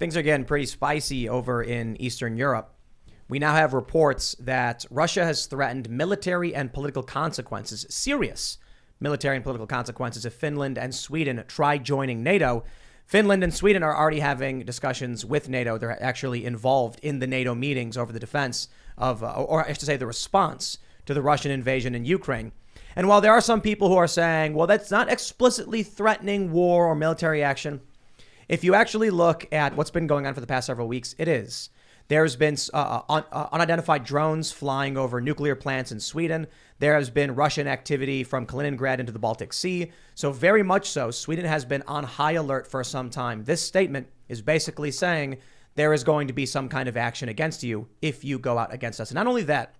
Things are getting pretty spicy over in Eastern Europe. We now have reports that Russia has threatened military and political consequences, serious military and political consequences, if Finland and Sweden try joining NATO. Finland and Sweden are already having discussions with NATO. They're actually involved in the NATO meetings over the defense of, or I should say the response to the Russian invasion in Ukraine. And while there are some people who are saying, well, that's not explicitly threatening war or military action, if you actually look at what's been going on for the past several weeks, it is. There's been unidentified drones flying over nuclear plants in Sweden. There has been Russian activity from Kaliningrad into the Baltic Sea. So very much so, Sweden has been on high alert for some time. This statement is basically saying there is going to be some kind of action against you if you go out against us. And not only that,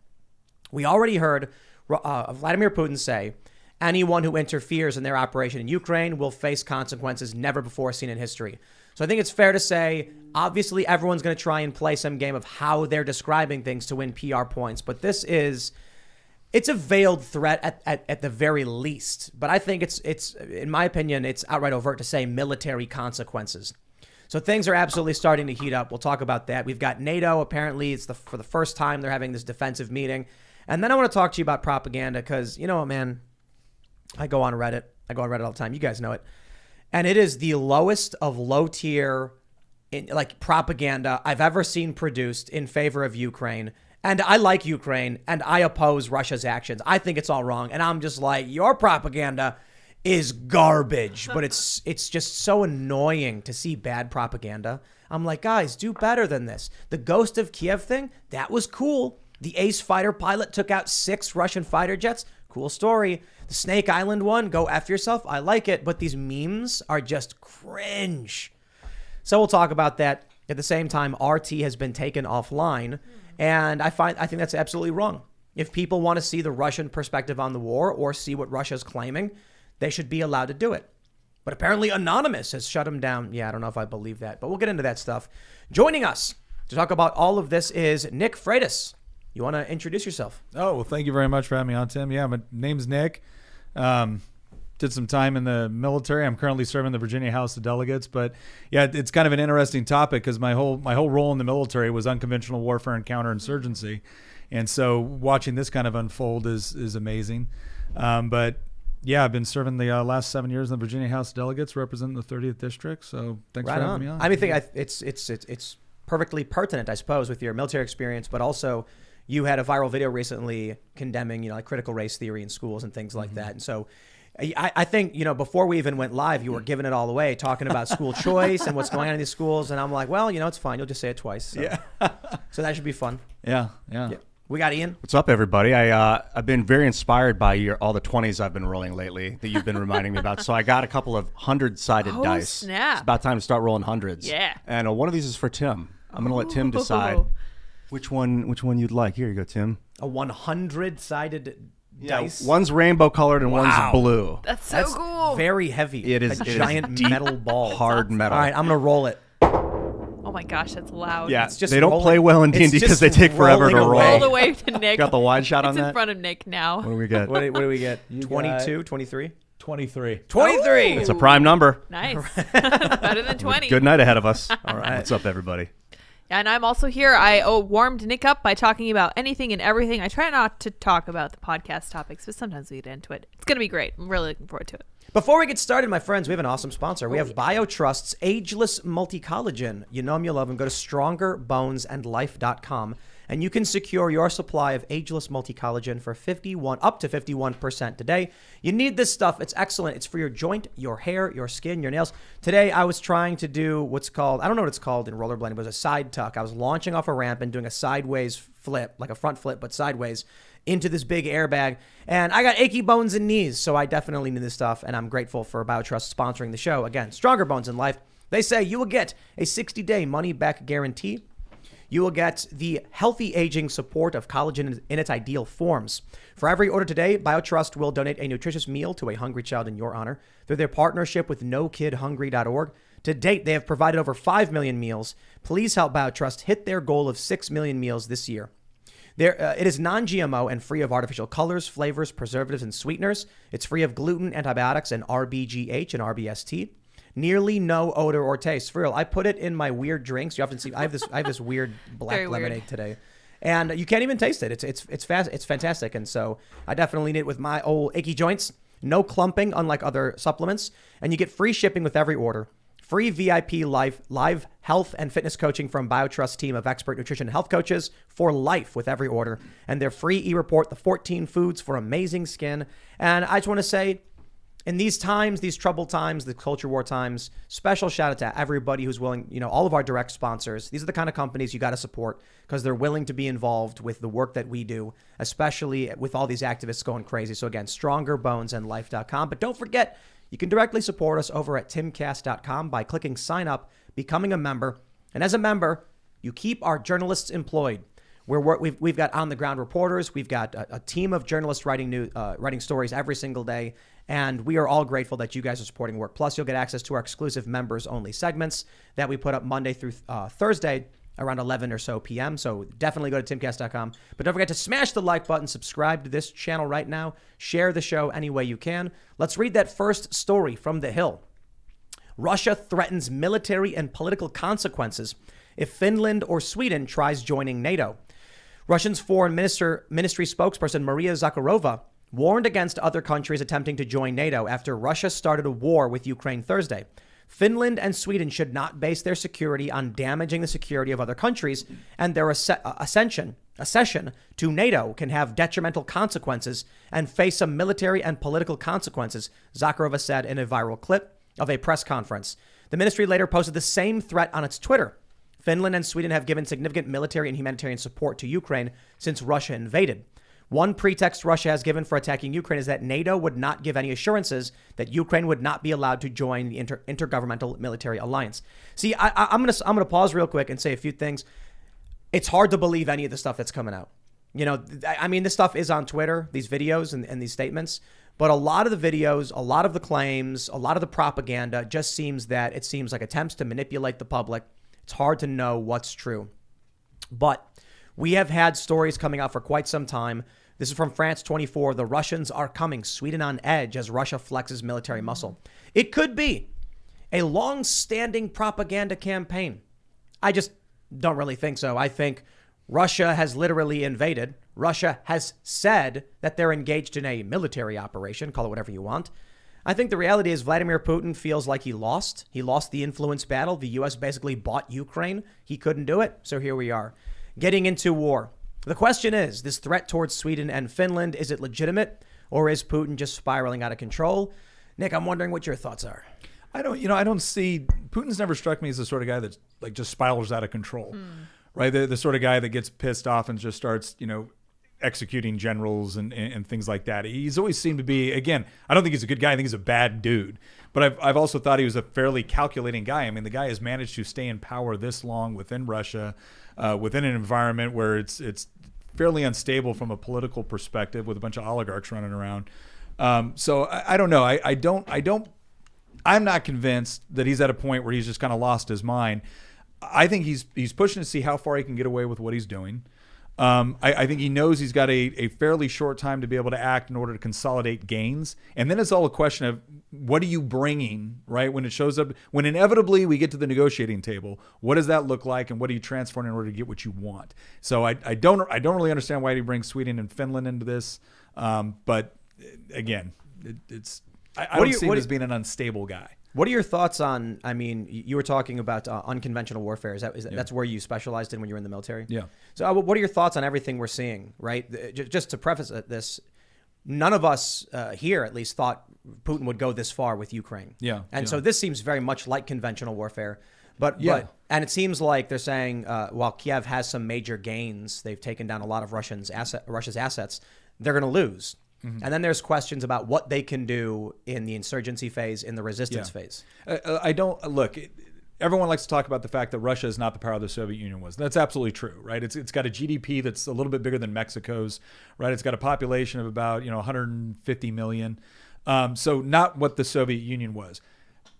we already heard Vladimir Putin say anyone who interferes in their operation in Ukraine will face consequences never before seen in history. So I think it's fair to say, obviously, everyone's going to try and play some game of how they're describing things to win PR points. But it's a veiled threat at the very least. But I think it's in my opinion, it's outright overt to say military consequences. So things are absolutely starting to heat up. We'll talk about that. We've got NATO. Apparently, for the first time they're having this defensive meeting. And then I want to talk to you about propaganda because, you know what, man, I go on Reddit. I go on Reddit all the time. You guys know it. And it is the lowest of low tier propaganda I've ever seen produced in favor of Ukraine. And I like Ukraine and I oppose Russia's actions. I think it's all wrong. And I'm just like, your propaganda is garbage. But it's just so annoying to see bad propaganda. I'm like, guys, do better than this. The Ghost of Kiev thing, that was cool. The Ace fighter pilot took out 6 Russian fighter jets. Cool story. The Snake Island one, go F yourself. I like it. But these memes are just cringe. So we'll talk about that. At the same time, RT has been taken offline. And I think that's absolutely wrong. If people want to see the Russian perspective on the war or see what Russia's claiming, they should be allowed to do it. But apparently Anonymous has shut him down. Yeah, I don't know if I believe that, but we'll get into that stuff. Joining us to talk about all of this is Nick Freitas. You want to introduce yourself? Oh, well, thank you very much for having me on, Tim. Yeah, my name's Nick. Did some time in the military. I'm currently serving the Virginia House of Delegates. But yeah, it's kind of an interesting topic because my whole role in the military was unconventional warfare and counterinsurgency. And so watching this kind of unfold is amazing. But yeah, I've been serving the last 7 years in the Virginia House of Delegates, representing the 30th district. So thanks for having me on. I mean, it's perfectly pertinent, I suppose, with your military experience, but also you had a viral video recently condemning, like critical race theory in schools and things like that. And so I think, before we even went live, you were giving it all away, talking about school choice and what's going on in these schools. And I'm like, well, it's fine. You'll just say it twice. So. Yeah. So that should be fun. Yeah. We got Ian. What's up, everybody? I've been very inspired by all the 20s I've been rolling lately that you've been reminding me about. So I got a couple of 100-sided dice. Snap. It's about time to start rolling hundreds. Yeah. And one of these is for Tim. I'm going to let Tim decide which one you'd like. Here you go, Tim. A 100-sided dice. One's rainbow colored and one's blue. That's so cool. Very heavy. It is a giant metal ball. Hard metal. All right, I'm going to roll it. Oh my gosh, that's loud. Yeah, it's just they don't play well in D&D because they take forever to roll. Roll away to Nick. Got the wide shot on that? It's in front of Nick now. What do we get? What do we get? 22, 23? 23. 23! It's a prime number. Nice. Better than 20. Good night ahead of us. All right. What's up, everybody? And I'm also here. I warmed Nick up by talking about anything and everything. I try not to talk about the podcast topics, but sometimes we get into it. It's going to be great. I'm really looking forward to it. Before we get started, my friends, we have an awesome sponsor. We have BioTrust's Ageless Multi-Collagen. You know them, you love them. Go to strongerbonesandlife.com and you can secure your supply of Ageless Multi-Collagen for up to 51% today. You need this stuff. It's excellent. It's for your joint, your hair, your skin, your nails. Today, I was trying to do what's called, I don't know what it's called in rollerblading, but it was a side tuck. I was launching off a ramp and doing a sideways flip, like a front flip, but sideways, into this big airbag. And I got achy bones and knees, so I definitely need this stuff. And I'm grateful for BioTrust sponsoring the show. Again, Stronger Bones in Life. They say you will get a 60-day money-back guarantee. You will get the healthy aging support of collagen in its ideal forms. For every order today, BioTrust will donate a nutritious meal to a hungry child in your honor through their partnership with NoKidHungry.org. To date, they have provided over 5 million meals. Please help BioTrust hit their goal of 6 million meals this year. It is non-GMO and free of artificial colors, flavors, preservatives, and sweeteners. It's free of gluten, antibiotics, and RBGH and RBST. nearly no odor or taste. For real, I put it in my weird drinks. You often see I have this weird black Very weird. lemonade today. And you can't even taste it. It's fantastic. And so I definitely need it with my old achy joints. No clumping, unlike other supplements. And you get free shipping with every order. Free VIP live health and fitness coaching from BioTrust team of expert nutrition and health coaches for life with every order. And their free e-report, the 14 foods for amazing skin. And I just want to say, in these times, these troubled times, the culture war times, special shout out to everybody who's willing, all of our direct sponsors. These are the kind of companies you got to support because they're willing to be involved with the work that we do, especially with all these activists going crazy. So again, strongerbonesandlife.com. But don't forget, you can directly support us over at timcast.com by clicking sign up, becoming a member. And as a member, you keep our journalists employed. We've got on-the-ground reporters. We've got a team of journalists writing stories every single day. And we are all grateful that you guys are supporting work. Plus, you'll get access to our exclusive members-only segments that we put up Monday through Thursday around 11 or so p.m. So definitely go to timcast.com. But don't forget to smash the like button, subscribe to this channel right now, share the show any way you can. Let's read that first story from The Hill. Russia threatens military and political consequences if Finland or Sweden tries joining NATO. Russia's foreign ministry spokesperson Maria Zakharova warned against other countries attempting to join NATO after Russia started a war with Ukraine Thursday. Finland and Sweden should not base their security on damaging the security of other countries, and their accession to NATO can have detrimental consequences and face some military and political consequences, Zakharova said in a viral clip of a press conference. The ministry later posted the same threat on its Twitter. Finland and Sweden have given significant military and humanitarian support to Ukraine since Russia invaded. One pretext Russia has given for attacking Ukraine is that NATO would not give any assurances that Ukraine would not be allowed to join the intergovernmental military alliance. See, I'm gonna pause real quick and say a few things. It's hard to believe any of the stuff that's coming out. This stuff is on Twitter, these videos and these statements. But a lot of the videos, a lot of the claims, a lot of the propaganda just seems like attempts to manipulate the public. It's hard to know what's true. But we have had stories coming out for quite some time. This is from France 24. The Russians are coming. Sweden on edge as Russia flexes military muscle. It could be a long-standing propaganda campaign. I just don't really think so. I think Russia has literally invaded. Russia has said that they're engaged in a military operation. Call it whatever you want. I think the reality is Vladimir Putin feels like he lost. He lost the influence battle. The U.S. basically bought Ukraine. He couldn't do it. So here we are, getting into war. The question is, this threat towards Sweden and Finland, is it legitimate, or is Putin just spiraling out of control? Nick, I'm wondering what your thoughts are. I don't see, Putin's never struck me as the sort of guy that like just spirals out of control, right? The sort of guy that gets pissed off and just starts, executing generals and things like that. He's always seemed to be, again, I don't think he's a good guy. I think he's a bad dude. But I've also thought he was a fairly calculating guy. I mean, the guy has managed to stay in power this long within Russia, within an environment where it's fairly unstable from a political perspective with a bunch of oligarchs running around. So I don't know. I'm not convinced that he's at a point where he's just kind of lost his mind. I think he's pushing to see how far he can get away with what he's doing. I think he knows he's got a fairly short time to be able to act in order to consolidate gains. And then it's all a question of what are you bringing, right? When it shows up, when inevitably we get to the negotiating table, what does that look like? And what are you transferring in order to get what you want? So I don't really understand why he brings Sweden and Finland into this. But again, I don't see him as being an unstable guy. What are your thoughts on, you were talking about unconventional warfare. That's where you specialized in when you were in the military? Yeah. So what are your thoughts on everything we're seeing, right? Just to preface this, none of us here at least thought Putin would go this far with Ukraine. Yeah. And so this seems very much like conventional warfare. But it seems like they're saying while Kiev has some major gains, they've taken down a lot of Russia's assets, they're going to lose. Mm-hmm. And then there's questions about what they can do in the insurgency phase, in the resistance phase. Everyone likes to talk about the fact that Russia is not the power the Soviet Union was. That's absolutely true, right? It's got a GDP that's a little bit bigger than Mexico's, right? It's got a population of about 150 million. So not what the Soviet Union was.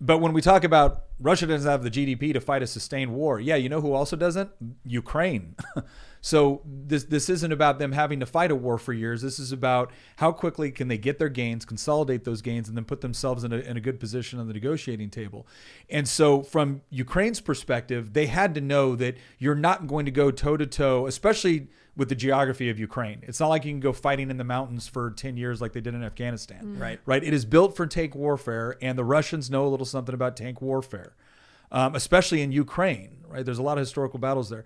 But when we talk about Russia doesn't have the GDP to fight a sustained war, you know who also doesn't? Ukraine. So this isn't about them having to fight a war for years. This is about how quickly can they get their gains, consolidate those gains, and then put themselves in a good position on the negotiating table. And so from Ukraine's perspective, they had to know that you're not going to go toe-to-toe, especially with the geography of Ukraine. It's not like you can go fighting in the mountains for 10 years like they did in Afghanistan. Right. It is built for tank warfare, and the Russians know a little something about tank warfare, especially in Ukraine. Right. There's a lot of historical battles there.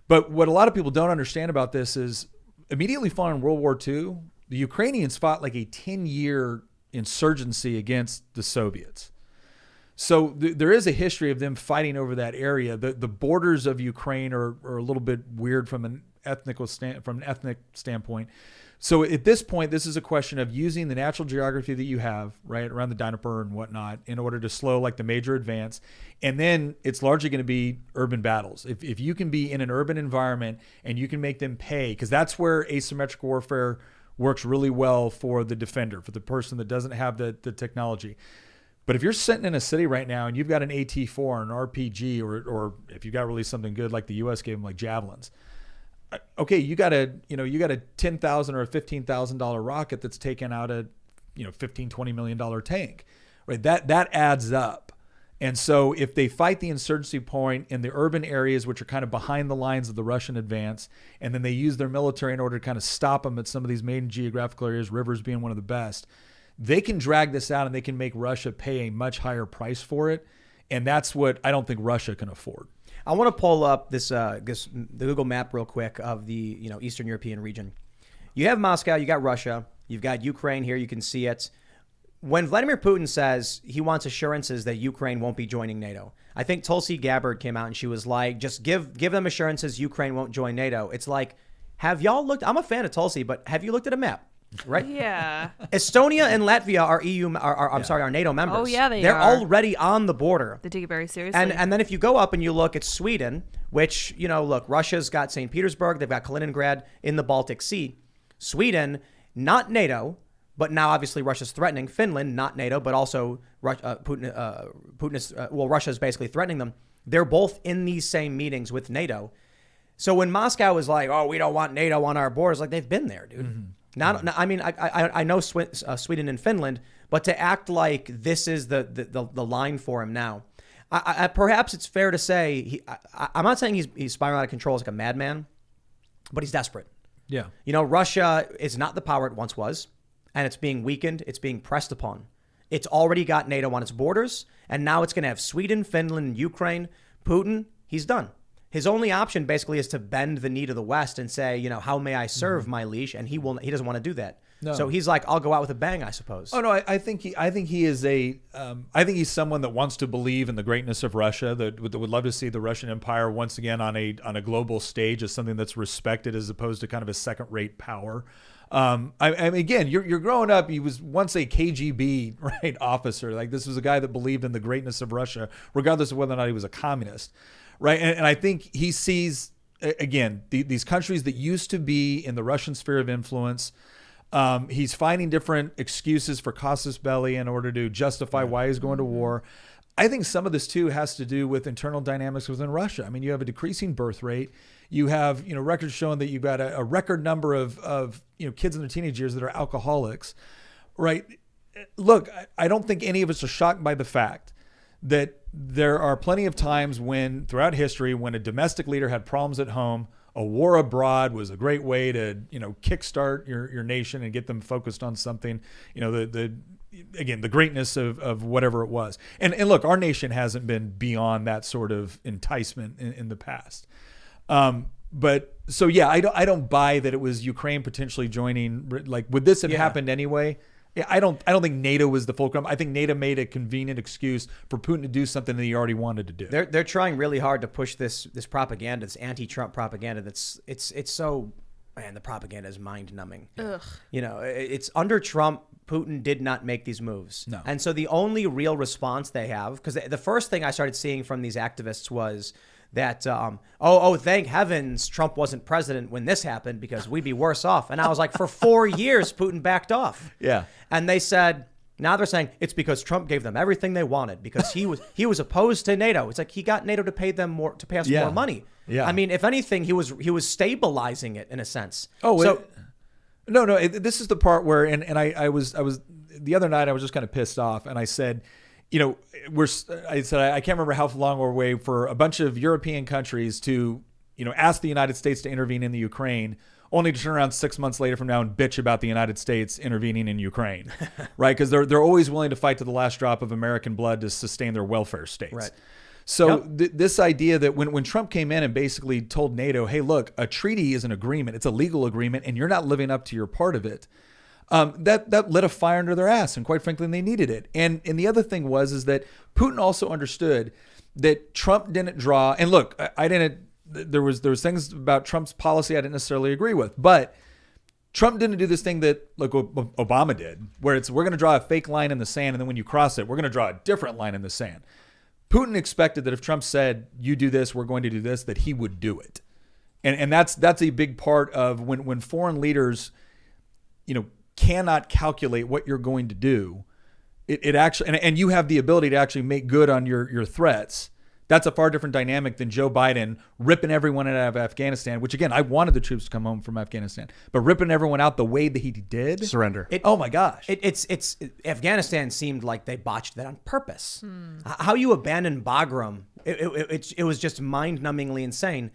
But what a lot of people don't understand about this is immediately following World War II, the Ukrainians fought like a 10-year insurgency against the Soviets. So there is a history of them fighting over that area. The borders of Ukraine are a little bit weird from an ethnic standpoint. So at this point, this is a question of using the natural geography that you have, right, around the Dnieper and whatnot, in order to slow like the major advance. And then it's largely going to be urban battles. If you can be in an urban environment and you can make them pay, because that's where asymmetric warfare works really well for the defender, for the person that doesn't have the technology. But if you're sitting in a city right now and you've got an AT-4, an RPG, or if you've got really something good like the U.S. gave them, like javelins, okay, you got a $10,000 or a $15,000 rocket that's taken out a $15-20 million tank, right? That adds up. And so if they fight the insurgency point in the urban areas, which are kind of behind the lines of the Russian advance, and then they use their military in order to kind of stop them at some of these main geographical areas, rivers being one of the best, they can drag this out and they can make Russia pay a much higher price for it. And that's what I don't think Russia can afford. I want to pull up the Google map real quick of the Eastern European region. You have Moscow, you got Russia, you've got Ukraine here. You can see it. When Vladimir Putin says he wants assurances that Ukraine won't be joining NATO, I think Tulsi Gabbard came out and she was like, just give them assurances Ukraine won't join NATO. It's like, have y'all looked? I'm a fan of Tulsi, but have you looked at a map? Right? Yeah. Estonia and Latvia are NATO members. Oh yeah, they're already on the border. They take it very seriously. And then if you go up and you look at Sweden, which look, Russia's got St. Petersburg, they've got Kaliningrad in the Baltic Sea. Sweden, not NATO, but now obviously Russia's threatening Finland, not NATO, but also Russia is basically threatening them. They're both in these same meetings with NATO. So when Moscow is like, oh, we don't want NATO on our borders, like they've been there, dude. Mm-hmm. I know Sweden and Finland, but to act like this is the line for him now, perhaps it's fair to say I'm not saying he's spiraling out of control as like a madman, but he's desperate. Yeah. Russia is not the power it once was, and it's being weakened. It's being pressed upon. It's already got NATO on its borders, and now it's going to have Sweden, Finland, Ukraine. Putin, he's done. His only option basically is to bend the knee to the West and say, how may I serve my liege? And he doesn't want to do that. No. So he's like, I'll go out with a bang, I suppose. Oh no, I think he is I think he's someone that wants to believe in the greatness of Russia, that would love to see the Russian Empire once again on a global stage as something that's respected as opposed to kind of a second-rate power. Again, you're growing up. He was once a KGB officer. Like, this was a guy that believed in the greatness of Russia, regardless of whether or not he was a communist. Right. And I think he sees, again, these countries that used to be in the Russian sphere of influence. He's finding different excuses for casus belli in order to justify why he's going to war. I think some of this, too, has to do with internal dynamics within Russia. I mean, you have a decreasing birth rate. You have, records showing that you've got a record number of kids in their teenage years that are alcoholics. Right. Look, I don't think any of us are shocked by the fact that there are plenty of times throughout history, when a domestic leader had problems at home, a war abroad was a great way to, kickstart your nation and get them focused on something, the greatness of whatever it was. And look, our nation hasn't been beyond that sort of enticement in the past. But so, yeah, I don't buy that it was Ukraine potentially joining. Like, would this have happened anyway? Yeah, I don't think NATO was the fulcrum. I think NATO made a convenient excuse for Putin to do something that he already wanted to do. They're trying really hard to push this propaganda, this anti-Trump propaganda. It's so, man, the propaganda is mind-numbing. Ugh. It's under Trump. Putin did not make these moves. No. And so the only real response they have, because the first thing I started seeing from these activists was that, thank heavens Trump wasn't president when this happened, because we'd be worse off. And I was like, for 4 years, Putin backed off. Yeah. And they said, Now they're saying it's because Trump gave them everything they wanted because he was opposed to NATO. It's like he got NATO to pay us more money. Yeah. I mean, if anything, he was stabilizing it in a sense. Oh, so no. This is the part where, and I was the other night I was just kind of pissed off, and I said, I can't remember how long we're away for a bunch of European countries to, ask the United States to intervene in the Ukraine, only to turn around 6 months later from now and bitch about the United States intervening in Ukraine, right? Because they're always willing to fight to the last drop of American blood to sustain their welfare states. Right. So this idea that when Trump came in and basically told NATO, hey, look, a treaty is an agreement. It's a legal agreement, and you're not living up to your part of it. That lit a fire under their ass, and quite frankly, they needed it. And the other thing is that Putin also understood that Trump didn't draw. And look, I didn't. There was things about Trump's policy I didn't necessarily agree with, but Trump didn't do this thing that Obama did, where we're going to draw a fake line in the sand, and then when you cross it, we're going to draw a different line in the sand. Putin expected that if Trump said, you do this, we're going to do this, that he would do it. And that's a big part of when foreign leaders, cannot calculate what you're going to do. It actually, and you have the ability to actually make good on your threats. That's a far different dynamic than Joe Biden ripping everyone out of Afghanistan, which again, I wanted the troops to come home from Afghanistan, but ripping everyone out the way that he did. Surrender. Oh my gosh. Afghanistan seemed like they botched that on purpose. How you abandon Bagram, it was just mind-numbingly insane.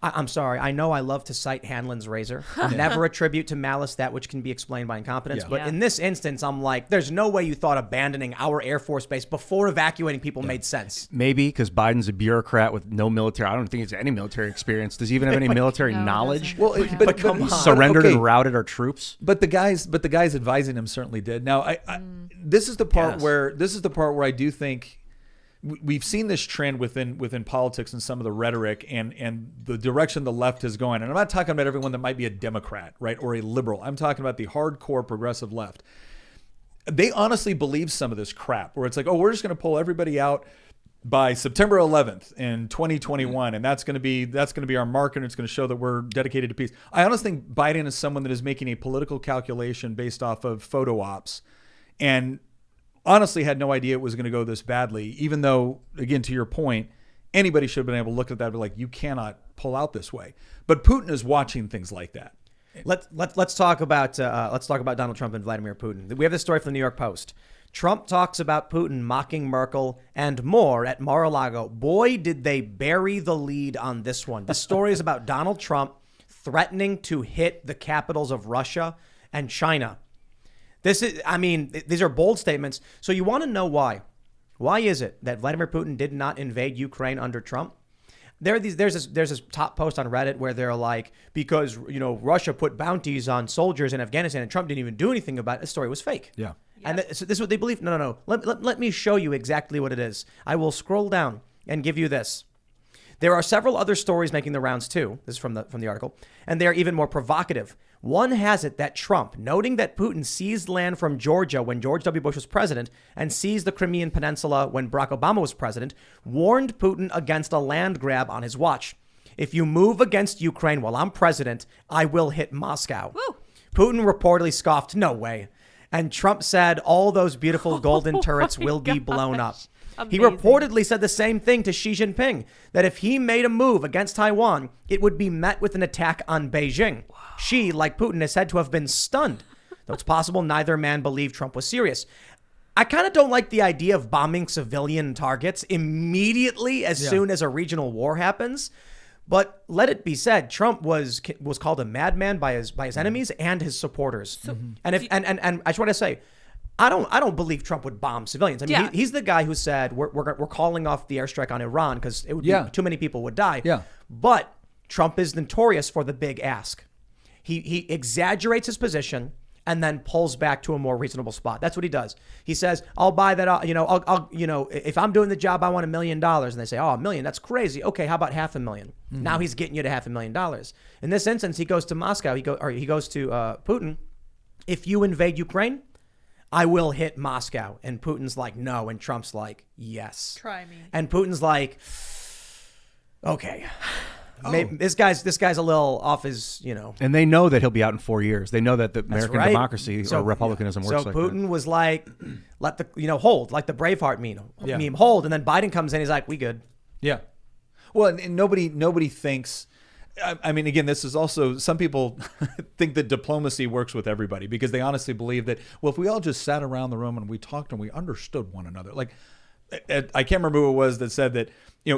I'm sorry. I know I love to cite Hanlon's razor. Never attribute to malice that which can be explained by incompetence. But in this instance, I'm like, there's no way you thought abandoning our Air Force base before evacuating people made sense. Maybe because Biden's a bureaucrat with no military. I don't think he has any military experience. Does he even have any military knowledge? Well, but come on. Surrendered and routed our troops. But the guys advising him certainly did. Now, this is the part where I do think we've seen this trend within politics and some of the rhetoric and the direction the left is going. And I'm not talking about everyone that might be a Democrat, right, or a liberal. I'm talking about the hardcore progressive left. They honestly believe some of this crap where it's like, oh, we're just going to pull everybody out by September 11th in 2021, and that's going to be our marker, and it's going to show that we're dedicated to peace. I honestly think Biden is someone that is making a political calculation based off of photo ops, and honestly had no idea it was going to go this badly, even though, again, to your point, anybody should have been able to look at that and be like, you cannot pull out this way. But Putin is watching things like that. Let's talk about Donald Trump and Vladimir Putin. We have this story from the New York Post. Trump talks about Putin mocking Merkel and more at Mar-a-Lago. Boy, did they bury the lead on this one. The story is about Donald Trump threatening to hit the capitals of Russia and China. These are bold statements. So you want to know why? Why is it that Vladimir Putin did not invade Ukraine under Trump? There's this top post on Reddit where they're like, because Russia put bounties on soldiers in Afghanistan and Trump didn't even do anything about it. The story was fake. Yeah. And so this is what they believe. No. Let me show you exactly what it is. I will scroll down and give you this. There are several other stories making the rounds too. This is from the article, and they are even more provocative. One has it that Trump, noting that Putin seized land from Georgia when George W. Bush was president and seized the Crimean Peninsula when Barack Obama was president, warned Putin against a land grab on his watch. If you move against Ukraine while I'm president, I will hit Moscow. Woo. Putin reportedly scoffed, no way. And Trump said all those beautiful golden turrets will be blown up. Amazing. He reportedly said the same thing to Xi Jinping, that if he made a move against Taiwan, it would be met with an attack on Beijing. Wow. Xi, like Putin, is said to have been stunned. Though it's possible neither man believed Trump was serious. I kind of don't like the idea of bombing civilian targets immediately as soon as a regional war happens. But let it be said, Trump was called a madman by his enemies and his supporters. So, and I just want to say, I don't believe Trump would bomb civilians. I mean, he's the guy who said we're calling off the airstrike on Iran because it would be too many people would die. Yeah. But Trump is notorious for the big ask. He exaggerates his position and then pulls back to a more reasonable spot. That's what he does. He says, "I'll buy that. I'll if I'm doing the job, I want $1 million." And they say, "Oh, $1 million? That's crazy. Okay, how about $500,000?" Mm-hmm. Now he's getting you to $500,000. In this instance, he goes to Moscow. He goes to Putin. If you invade Ukraine, I will hit Moscow. And Putin's like, no. And Trump's like, yes. Try me. And Putin's like, okay, This guy's a little off his, And they know that he'll be out in 4 years. They know that the American right. democracy or republicanism works like Putin that. was like, let the hold, like the Braveheart meme, hold, and then Biden comes in, he's like, we good. Yeah. Well, and nobody thinks. I mean, again, this is also, some people think that diplomacy works with everybody because they honestly believe that, well, if we all just sat around the room and we talked and we understood one another, like, I can't remember who it was that said that,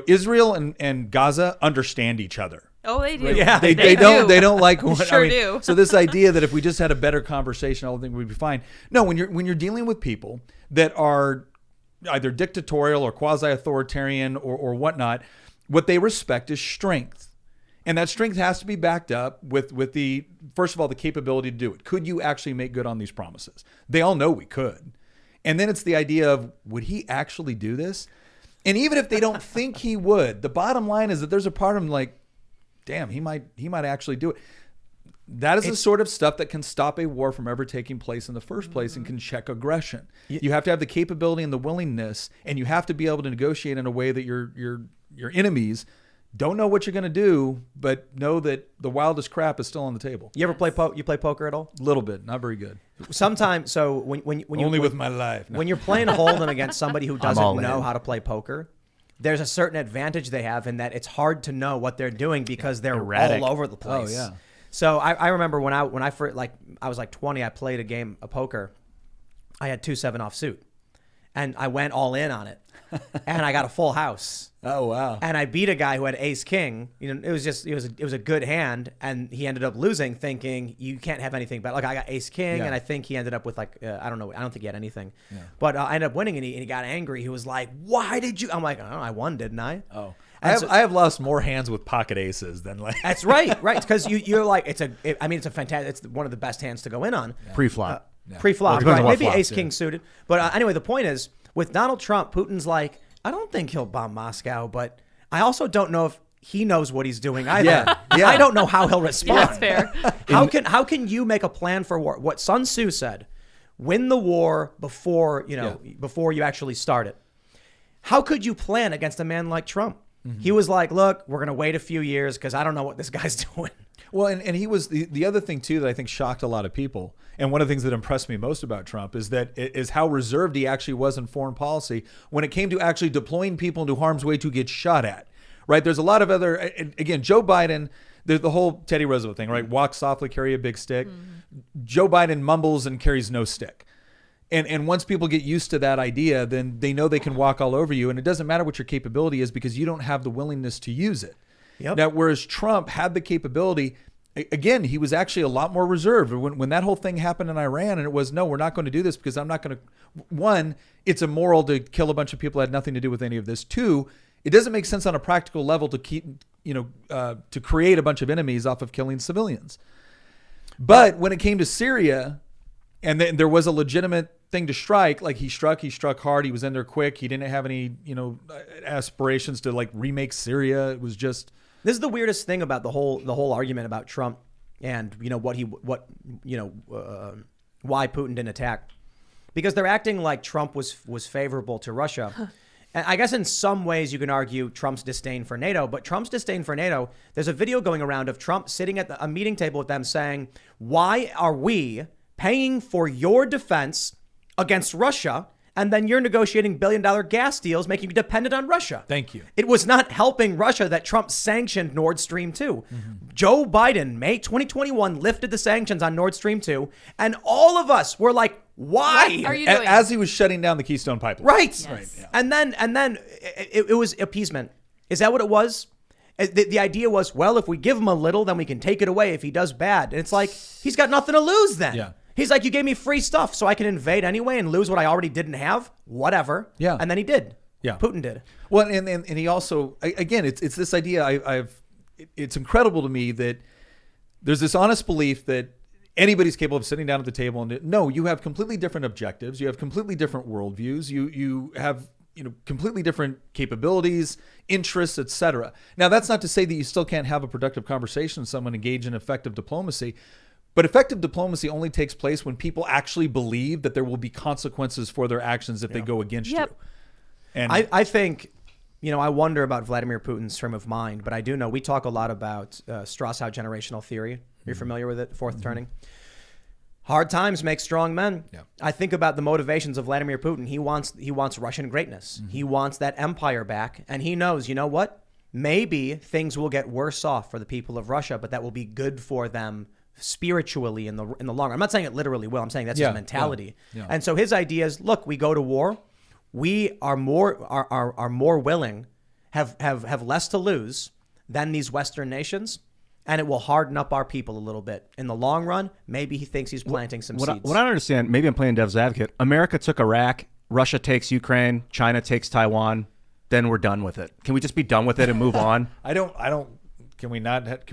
Israel and Gaza understand each other. Oh, they do. Right? Yeah, they don't like what, Sure do. So this idea that if we just had a better conversation, all things would be fine. No, when you're dealing with people that are either dictatorial or quasi-authoritarian or whatnot, what they respect is strength. And that strength has to be backed up with the, first of all, the capability to do it. Could you actually make good on these promises? They all know we could. And then it's the idea of, would he actually do this? And even if they don't think he would, the bottom line is that there's a part of him like, damn, he might actually do it. That is the sort of stuff that can stop a war from ever taking place in the first place and can check aggression. You have to have the capability and the willingness, and you have to be able to negotiate in a way that your enemies don't know what you're going to do, but know that the wildest crap is still on the table. You ever play poker at all? A little bit, not very good. Sometimes, so when you Only with my life. No. When you're playing Hold'em against somebody who doesn't all know in. how to play poker, there's a certain advantage they have in that it's hard to know what they're doing because they're Erratic. all over the place. Oh, yeah. So I remember when I first, I was like 20, I played a game of poker. I had 2-7 offsuit, and I went all in on it, and I got a full house. Oh, wow. And I beat a guy who had ace king. It was a good hand, and he ended up losing, thinking you can't have anything but like I got ace king, Yeah. and I think he ended up with like I don't know, I don't think he had anything, but I ended up winning, and he got angry. He was like, "Why did you?" I'm like, "Oh, I won, didn't I?" Oh. And I have lost more hands with pocket aces than like. That's right, because you're like it's a fantastic. It's one of the best hands to go in on. Pre-flop. Pre-flop, Depends on right? what Maybe flop, ace king suited. But anyway, the point is with Donald Trump, Putin's like, I don't think he'll bomb Moscow, but I also don't know if he knows what he's doing either. Yeah. I don't know how he'll respond. That's fair. How can you make a plan for war? What Sun Tzu said, win the war before you actually start it. How could you plan against a man like Trump? Mm-hmm. He was like, look, we're going to wait a few years because I don't know what this guy's doing. Well, and he was the other thing too that I think shocked a lot of people, and one of the things that impressed me most about Trump is how reserved he actually was in foreign policy when it came to actually deploying people into harm's way to get shot at. Right? There's a lot of other, again, Joe Biden. There's the whole Teddy Roosevelt thing, right? Walk softly, carry a big stick. Mm-hmm. Joe Biden mumbles and carries no stick. And once people get used to that idea, then they know they can walk all over you, and it doesn't matter what your capability is because you don't have the willingness to use it. Yep. Now, whereas Trump had the capability, again, he was actually a lot more reserved. When that whole thing happened in Iran, and it was, no, we're not going to do this because I'm not going to, one, it's immoral to kill a bunch of people that had nothing to do with any of this. Two, it doesn't make sense on a practical level to keep, to create a bunch of enemies off of killing civilians. But when it came to Syria, and then there was a legitimate thing to strike, like he struck hard. He was in there quick. He didn't have any, aspirations to like remake Syria. It was just. This is the weirdest thing about the whole argument about Trump and why Putin didn't attack, because they're acting like Trump was favorable to Russia. And I guess in some ways you can argue Trump's disdain for NATO, but Trump's disdain for NATO, there's a video going around of Trump sitting at a meeting table with them saying, why are we paying for your defense against Russia, and then you're negotiating billion-dollar gas deals, making you dependent on Russia? Thank you. It was not helping Russia that Trump sanctioned Nord Stream 2. Mm-hmm. Joe Biden, May 2021, lifted the sanctions on Nord Stream 2, and all of us were like, why? What are you doing? As he was shutting down the Keystone Pipeline. Right. Yes. Right. Yeah. And then it was appeasement. Is that what it was? The idea was, well, if we give him a little, then we can take it away if he does bad. And it's like, he's got nothing to lose then. Yeah. He's like, you gave me free stuff so I can invade anyway and lose what I already didn't have. Whatever. Yeah. And then he did. Yeah. Putin did. Well, and he also, again, it's this idea. It's incredible to me that there's this honest belief that anybody's capable of sitting down at the table and no, you have completely different objectives. You have completely different worldviews. You have completely different capabilities, interests, etc. Now, that's not to say that you still can't have a productive conversation with someone, engage in effective diplomacy. But effective diplomacy only takes place when people actually believe that there will be consequences for their actions if they go against you. And I think I wonder about Vladimir Putin's frame of mind, but I do know we talk a lot about Strauss-Howe generational theory. You're familiar with it? Fourth turning. Hard times make strong men. Yeah. I think about the motivations of Vladimir Putin. He wants Russian greatness. He wants that empire back, and he knows, you know what? Maybe things will get worse off for the people of Russia, but that will be good for them spiritually in the long run. I'm not saying it literally will. I'm saying that's his mentality. Yeah. And so his idea is, look, we go to war. We are more willing, have less to lose than these Western nations, and it will harden up our people a little bit. In the long run, maybe he thinks he's planting some seeds. What I don't understand, maybe I'm playing devil's advocate. America took Iraq, Russia takes Ukraine, China takes Taiwan, then we're done with it. Can we just be done with it and move on? I don't. Can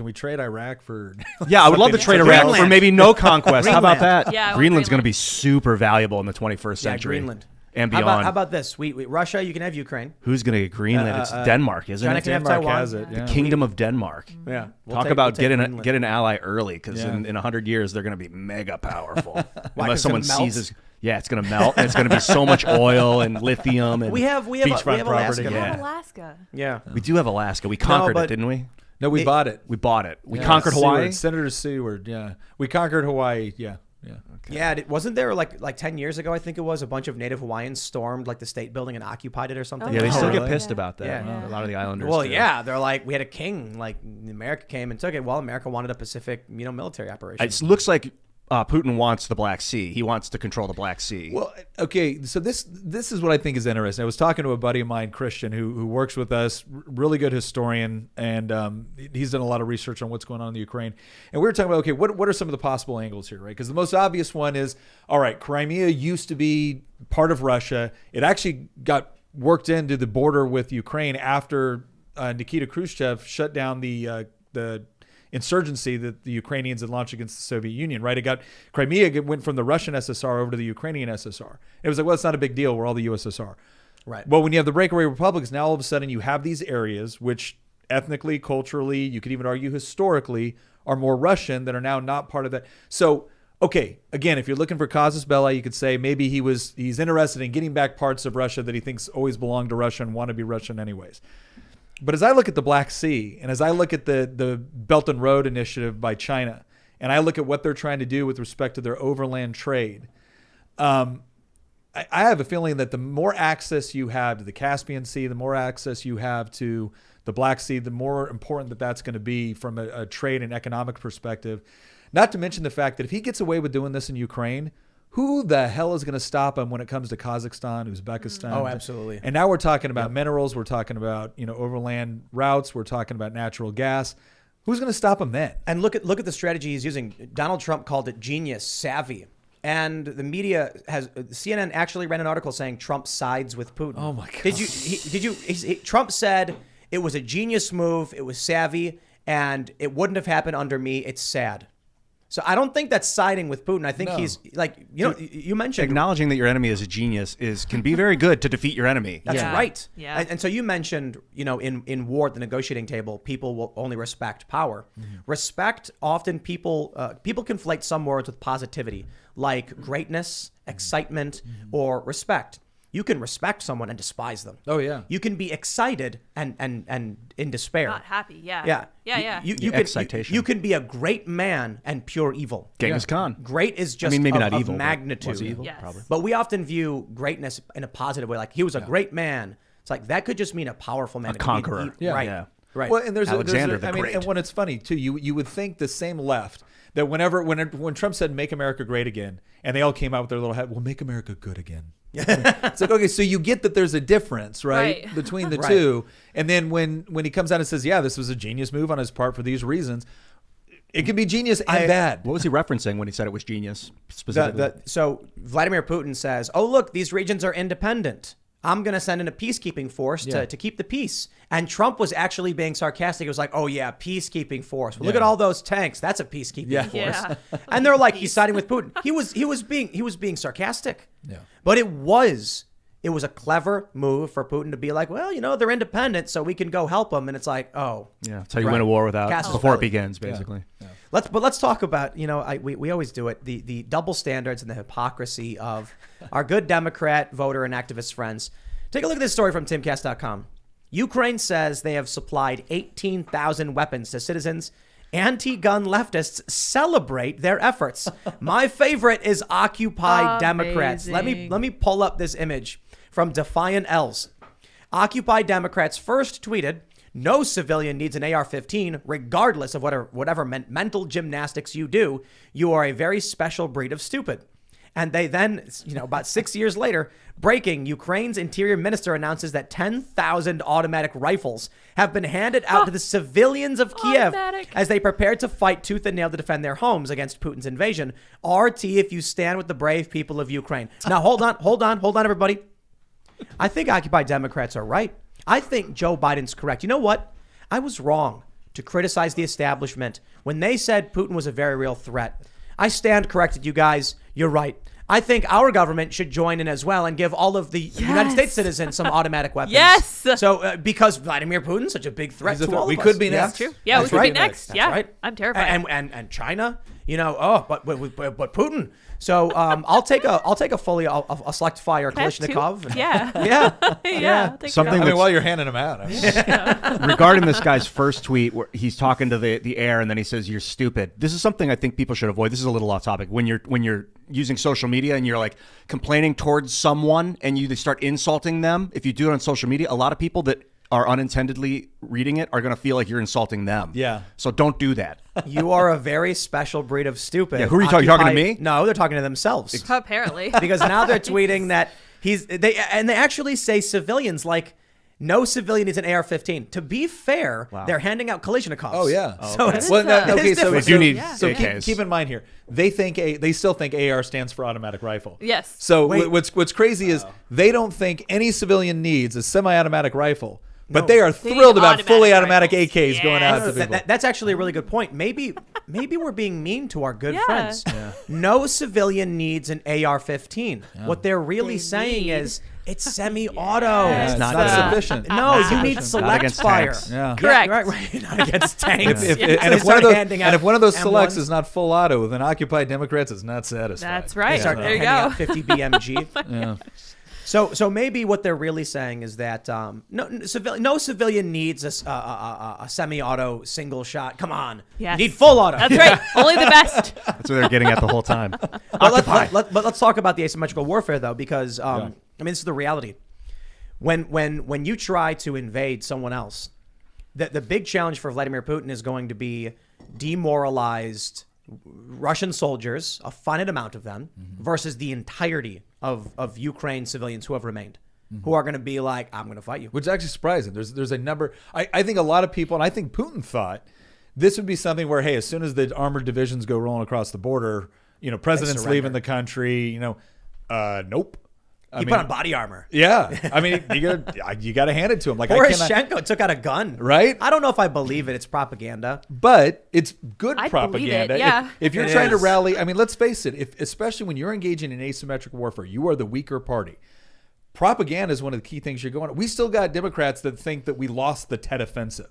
we trade Iraq for? Yeah, I would love to trade Iraq for maybe no conquest. How about that? Yeah, Greenland's going to Greenland. be super valuable in the 21st century. Greenland. And beyond. How about this? We Russia, you can have Ukraine. Who's going to get Greenland? It's Denmark, isn't China it? can have Denmark Taiwan. has it. Yeah. The Kingdom of Denmark. Yeah. Talk about get Greenland. an ally early, because Yeah. in 100 years they're going to be mega powerful. Why, Unless 'cause someone it melts? seizes. Yeah, it's going to melt. And it's going to be so much oil and lithium and We have Beachfront Alaska. property, We Yeah. have Alaska. Yeah. We do have Alaska. We conquered but- it, didn't we? No, we bought it. We bought it. We Yeah. conquered Hawaii. Seward, Senator Seward. Yeah, we conquered Hawaii. Yeah. Yeah, wasn't there like 10 years ago, I think it was, a bunch of Native Hawaiians stormed like the state building and occupied it or something? Yeah, they still really? get pissed Yeah. about that. Yeah. A lot of the islanders. Well, do. yeah, they're like, we had a king, like America came and took it. Well, America wanted a Pacific, military operation. It looks like Putin wants the Black Sea. He wants to control the Black Sea. Well, okay, so this is what I think is interesting. I was talking to a buddy of mine, Christian, who works with us, really good historian, and he's done a lot of research on what's going on in the Ukraine. And we were talking about, okay, what are some of the possible angles here, right? Because the most obvious one is, all right, Crimea used to be part of Russia. It actually got worked into the border with Ukraine after Nikita Khrushchev shut down the insurgency that the Ukrainians had launched against the Soviet Union, right? Crimea went from the Russian SSR over to the Ukrainian SSR. It was like, well, it's not a big deal. We're all the USSR. Right. Well, when you have the breakaway republics, now all of a sudden you have these areas which ethnically, culturally, you could even argue historically, are more Russian that are now not part of that. So, okay, again, if you're looking for casus belli, you could say maybe he's interested in getting back parts of Russia that he thinks always belonged to Russia and want to be Russian anyways. But as I look at the Black Sea, and as I look at the Belt and Road Initiative by China, and I look at what they're trying to do with respect to their overland trade, I have a feeling that the more access you have to the Caspian Sea, the more access you have to the Black Sea, the more important that's going to be from a trade and economic perspective. Not to mention the fact that if he gets away with doing this in Ukraine, who the hell is going to stop him when it comes to Kazakhstan, Uzbekistan? Oh, absolutely. And now we're talking about minerals. We're talking about overland routes. We're talking about natural gas. Who's going to stop him then? And look at the strategy he's using. Donald Trump called it genius, savvy. And the media CNN actually ran an article saying Trump sides with Putin. Oh my God. Trump said it was a genius move. It was savvy and it wouldn't have happened under me. It's sad. So I don't think that's siding with Putin. I think he's like, you mentioned Acknowledging that your enemy is a genius can be very good to defeat your enemy. That's Yeah. right. Yeah. And so you mentioned, in war at the negotiating table, people will only respect power. Respect, often people conflate some words with positivity, like greatness, excitement, or respect. You can respect someone and despise them. Oh, yeah. You can be excited and in despair. Not happy. Yeah. Yeah. Yeah. Excitation. You can be a great man and pure evil. Genghis Khan. Great is just maybe of, not of evil, but magnitude. was he evil? Yes. Probably. But we often view greatness in a positive way. Like he was a great man. It's like that could just mean a powerful man. A conqueror. Yeah. Right. Yeah. Right. Well, and Alexander the Great. and when it's funny too, you would think the same left that when Trump said "Make America Great Again," and they all came out with their little head, "Well, make America good again." It's like, okay, so you get that there's a difference, right, Right. between the Right. two. And then when he comes out and says, "Yeah, this was a genius move on his part for these reasons," it can be genius and bad. What was he referencing when he said it was genius specifically? So Vladimir Putin says, "Oh, look, these regions are independent. I'm going to send in a peacekeeping force to keep the peace." And Trump was actually being sarcastic. He was like, "Oh, yeah, peacekeeping force. Well, look at all those tanks. That's a peacekeeping force." Yeah. And they're like, he's siding with Putin. He was being sarcastic. Yeah. But it was a clever move for Putin to be like, well, they're independent, so we can go help them. And it's like, oh. Yeah, that's how you win a war Casus before it belli. begins, basically. Yeah. Let's talk about, we always do it, the double standards and the hypocrisy of our good Democrat voter and activist friends. Take a look at this story from Timcast.com. Ukraine says they have supplied 18,000 weapons to citizens. Anti-gun leftists celebrate their efforts. My favorite is Occupy Democrats. Let me pull up this image from Defiant Els. Occupy Democrats first tweeted, "No civilian needs an AR-15, regardless of whatever mental gymnastics you do. You are a very special breed of stupid." And they then, about 6 years later, breaking, Ukraine's interior minister announces that 10,000 automatic rifles have been handed out to the civilians of Kiev as they prepare to fight tooth and nail to defend their homes against Putin's invasion. RT if you stand with the brave people of Ukraine. Now, hold on, everybody. I think Occupy Democrats are right. I think Joe Biden's correct. You know what? I was wrong to criticize the establishment when they said Putin was a very real threat. I stand corrected, you guys. You're right. I think our government should join in as well and give all of the United States citizens some automatic weapons. Yes. So because Vladimir Putin's such a big threat to all of us. We could be Yeah. next. True. Yeah, That's we could right. be next. That's Yeah, right. I'm terrified. And China, but Putin. So I'll take a fully a select fire Kalashnikov. Yeah. Yeah. yeah. Something I mean, while you're handing them out. regarding this guy's first tweet where he's talking to the air and then he says you're stupid. This is something I think people should avoid. This is a little off topic. When you're using social media and you're like complaining towards someone and you start insulting them, if you do it on social media, a lot of people that are unintendedly reading it are going to feel like you're insulting them. Yeah. So don't do that. You are a very special breed of stupid. Yeah, who are you talking? You talking to me? No, they're talking to themselves. Apparently. Because now they're tweeting that they actually say civilians, like no civilian needs an AR-15. To be fair, they're handing out Kalashnikovs. Oh yeah. So okay. it's, Well, no, it okay, is so They different. do need So AKs. keep in mind here, they still think AR stands for automatic rifle. Yes. So Wait. what's crazy is they don't think any civilian needs a semi-automatic rifle, but they are thrilled need about fully automatic automatic AKs rifles. going out Yes. to people. That's actually a really good point. Maybe we're being mean to our good Yeah. friends. No civilian needs an AR-15. What they're really They saying need- is it's semi-auto. Yeah, it's not not good. sufficient. No, Not you sufficient. need Not select against fire. tanks. Yeah. Correct. Right. Not against tanks. If, So and they if one of start those handing out and if one of those M1s. selects is not full auto, then Occupy Democrats is not satisfied. That's right. They start There you handing go. out 50 BMG. Yeah. So maybe what they're really saying is that no civilian needs a semi-auto single shot. Come on, Yes. you need full auto. That's right. Only the best. That's what they're getting at the whole time. But let's talk about the asymmetrical warfare though, because I mean this is the reality. When you try to invade someone else, the big challenge for Vladimir Putin is going to be demoralized Russian soldiers, a finite amount of them, versus the entirety of Ukraine civilians who have remained, who are going to be like, I'm going to fight you. Which is actually surprising. There's a number. I think a lot of people, and I think Putin thought this would be something where, hey, as soon as the armored divisions go rolling across the border, president's surrender. leaving the country, nope. He put on body armor. Yeah. I mean, you got to hand it to him. Like, I cannot, Poroshenko took out a gun. right? I don't know if I believe it. It's propaganda. But it's good I believe it, propaganda. yeah. If you're It trying to is. rally, I mean, let's face it, especially when you're engaging in asymmetric warfare, you are the weaker party. Propaganda is one of the key things you're going on. We still got Democrats that think that we lost the Tet Offensive.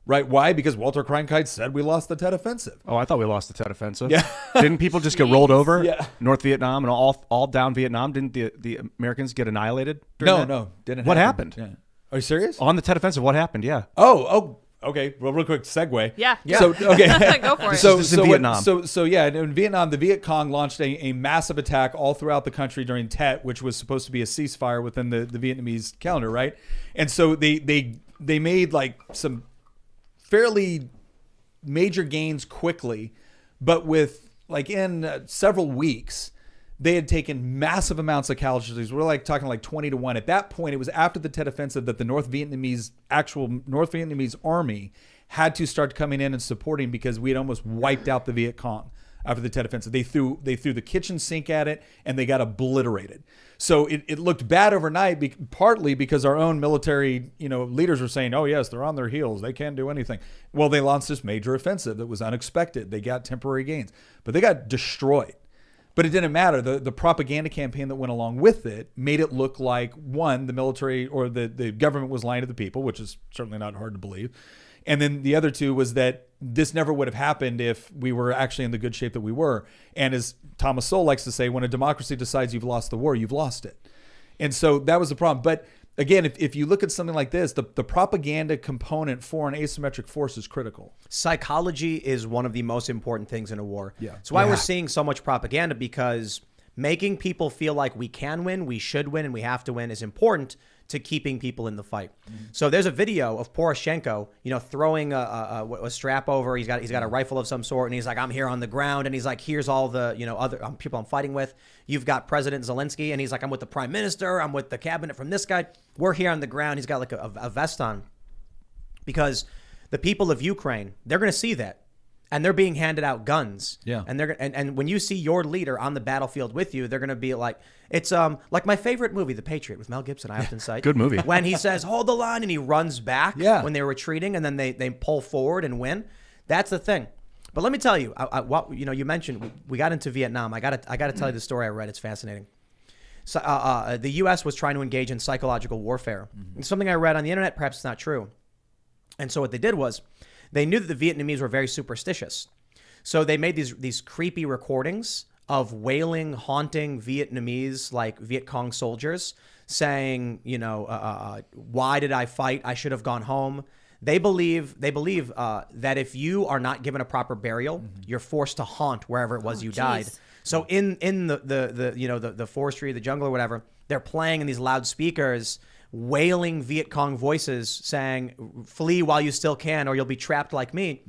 Right? Why? Because Walter Cronkite said we lost the Tet Offensive. Oh, I thought we lost the Tet Offensive. Yeah. Didn't people just get rolled over? Yeah. North Vietnam and all down Vietnam. Didn't the Americans get annihilated? during that? Didn't What happen. happened? Yeah. Are you serious? On the Tet Offensive, what happened? Yeah. Oh, okay. Well, real quick segue. Yeah. So okay. Go for it. So, This is in so, Vietnam. so yeah, in Vietnam, the Viet Cong launched a massive attack all throughout the country during Tet, which was supposed to be a ceasefire within the Vietnamese calendar, right? And so they made like some fairly major gains quickly, but with like in several weeks, they had taken massive amounts of casualties. We're like talking like 20-1. At that point, it was after the Tet Offensive that the North Vietnamese army had to start coming in and supporting because we had almost wiped out the Viet Cong after the Tet Offensive. They threw the kitchen sink at it and they got obliterated. So it looked bad overnight, partly because our own military, leaders were saying, "Oh yes, they're on their heels. They can't do anything." Well, they launched this major offensive that was unexpected. They got temporary gains, but they got destroyed. But it didn't matter. The propaganda campaign that went along with it made it look like, one, the military or the government was lying to the people, which is certainly not hard to believe. And then the other two was that this never would have happened if we were actually in the good shape that we were. And as Thomas Sowell likes to say, when a democracy decides you've lost the war, you've lost it. And so that was the problem. But again, if you look at something like this, the propaganda component for an asymmetric force is critical. Psychology is one of the most important things in a war. Yeah. That's why we're seeing so much propaganda, because making people feel like we can win, we should win, and we have to win is important to keeping people in the fight. So there's a video of Poroshenko, throwing a strap over. He's got a rifle of some sort, and he's like, I'm here on the ground, and he's like, here's all the other people I'm fighting with. You've got President Zelensky, and he's like, I'm with the prime minister, I'm with the cabinet from this guy. We're here on the ground. He's got like a vest on, because the people of Ukraine, they're going to see that. And they're being handed out guns. Yeah. And they're and when you see your leader on the battlefield with you, they're going to be like, it's like my favorite movie, The Patriot, with Mel Gibson. I often cite. Good movie. When he says, hold the line, and he runs back when they're retreating, and then they pull forward and win. That's the thing. But let me tell you, you mentioned we got into Vietnam. I got to tell you the story I read. It's fascinating. So the U.S. was trying to engage in psychological warfare. It's something I read on the internet. Perhaps it's not true. And so what they did was, they knew that the Vietnamese were very superstitious. So they made these creepy recordings of wailing, haunting Vietnamese, like Viet Cong soldiers, saying, why did I fight? I should have gone home. They believe that if you are not given a proper burial, you're forced to haunt wherever it was you died. So in the forestry, the jungle or whatever, they're playing in these loudspeakers, wailing Viet Cong voices saying, flee while you still can, or you'll be trapped like me.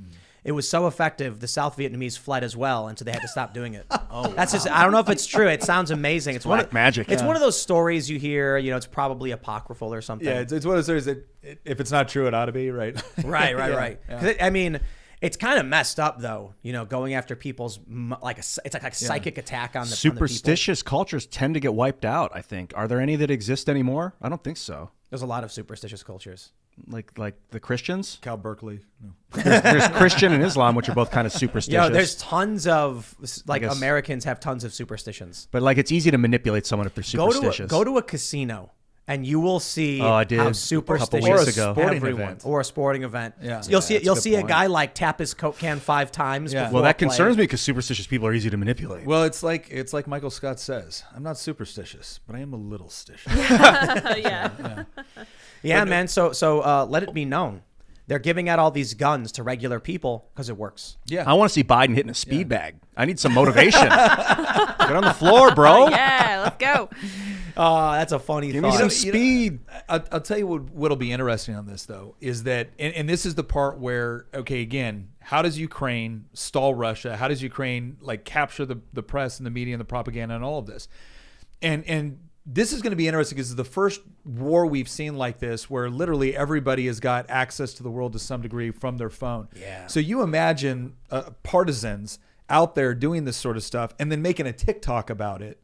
It was so effective, the South Vietnamese fled as well, and so they had to stop doing it. Just, I don't know if it's true. It sounds amazing. It's black magic. It's one of those stories you hear, it's probably apocryphal or something. Yeah, it's one of those stories that if it's not true, it ought to be, right? Right. Yeah. It's kind of messed up, though, going after people's, it's like a psychic attack on the superstitious cultures tend to get wiped out, I think. Are there any that exist anymore? I don't think so. There's a lot of superstitious cultures. Like the Christians? Cal Berkeley. No. There's Christian and Islam, which are both kind of superstitious. There's tons of, Americans have tons of superstitions. But, it's easy to manipulate someone if they're superstitious. Go to a casino. And you will see I did how superstitious a couple weeks ago. Event. Or a sporting event. Yeah. So you'll see a guy tap his Coke can 5 times. Yeah. Before well, that concerns me, because superstitious people are easy to manipulate. Well, it's like Michael Scott says, I'm not superstitious, but I am a little stitious. Yeah, man. So let it be known, they're giving out all these guns to regular people because it works. Yeah. I want to see Biden hitting a speed bag. I need some motivation. Get on the floor, bro. Yeah, let's go. Oh, that's a funny Give thought. me some speed. I'll tell you what'll be interesting on this, though, is that, and this is the part where, okay, again, how does Ukraine stall Russia? How does Ukraine capture the press and the media and the propaganda and all of this? And this is going to be interesting, because it's the first war we've seen like this where literally everybody has got access to the world to some degree from their phone. Yeah. So you imagine partisans out there doing this sort of stuff and then making a TikTok about it,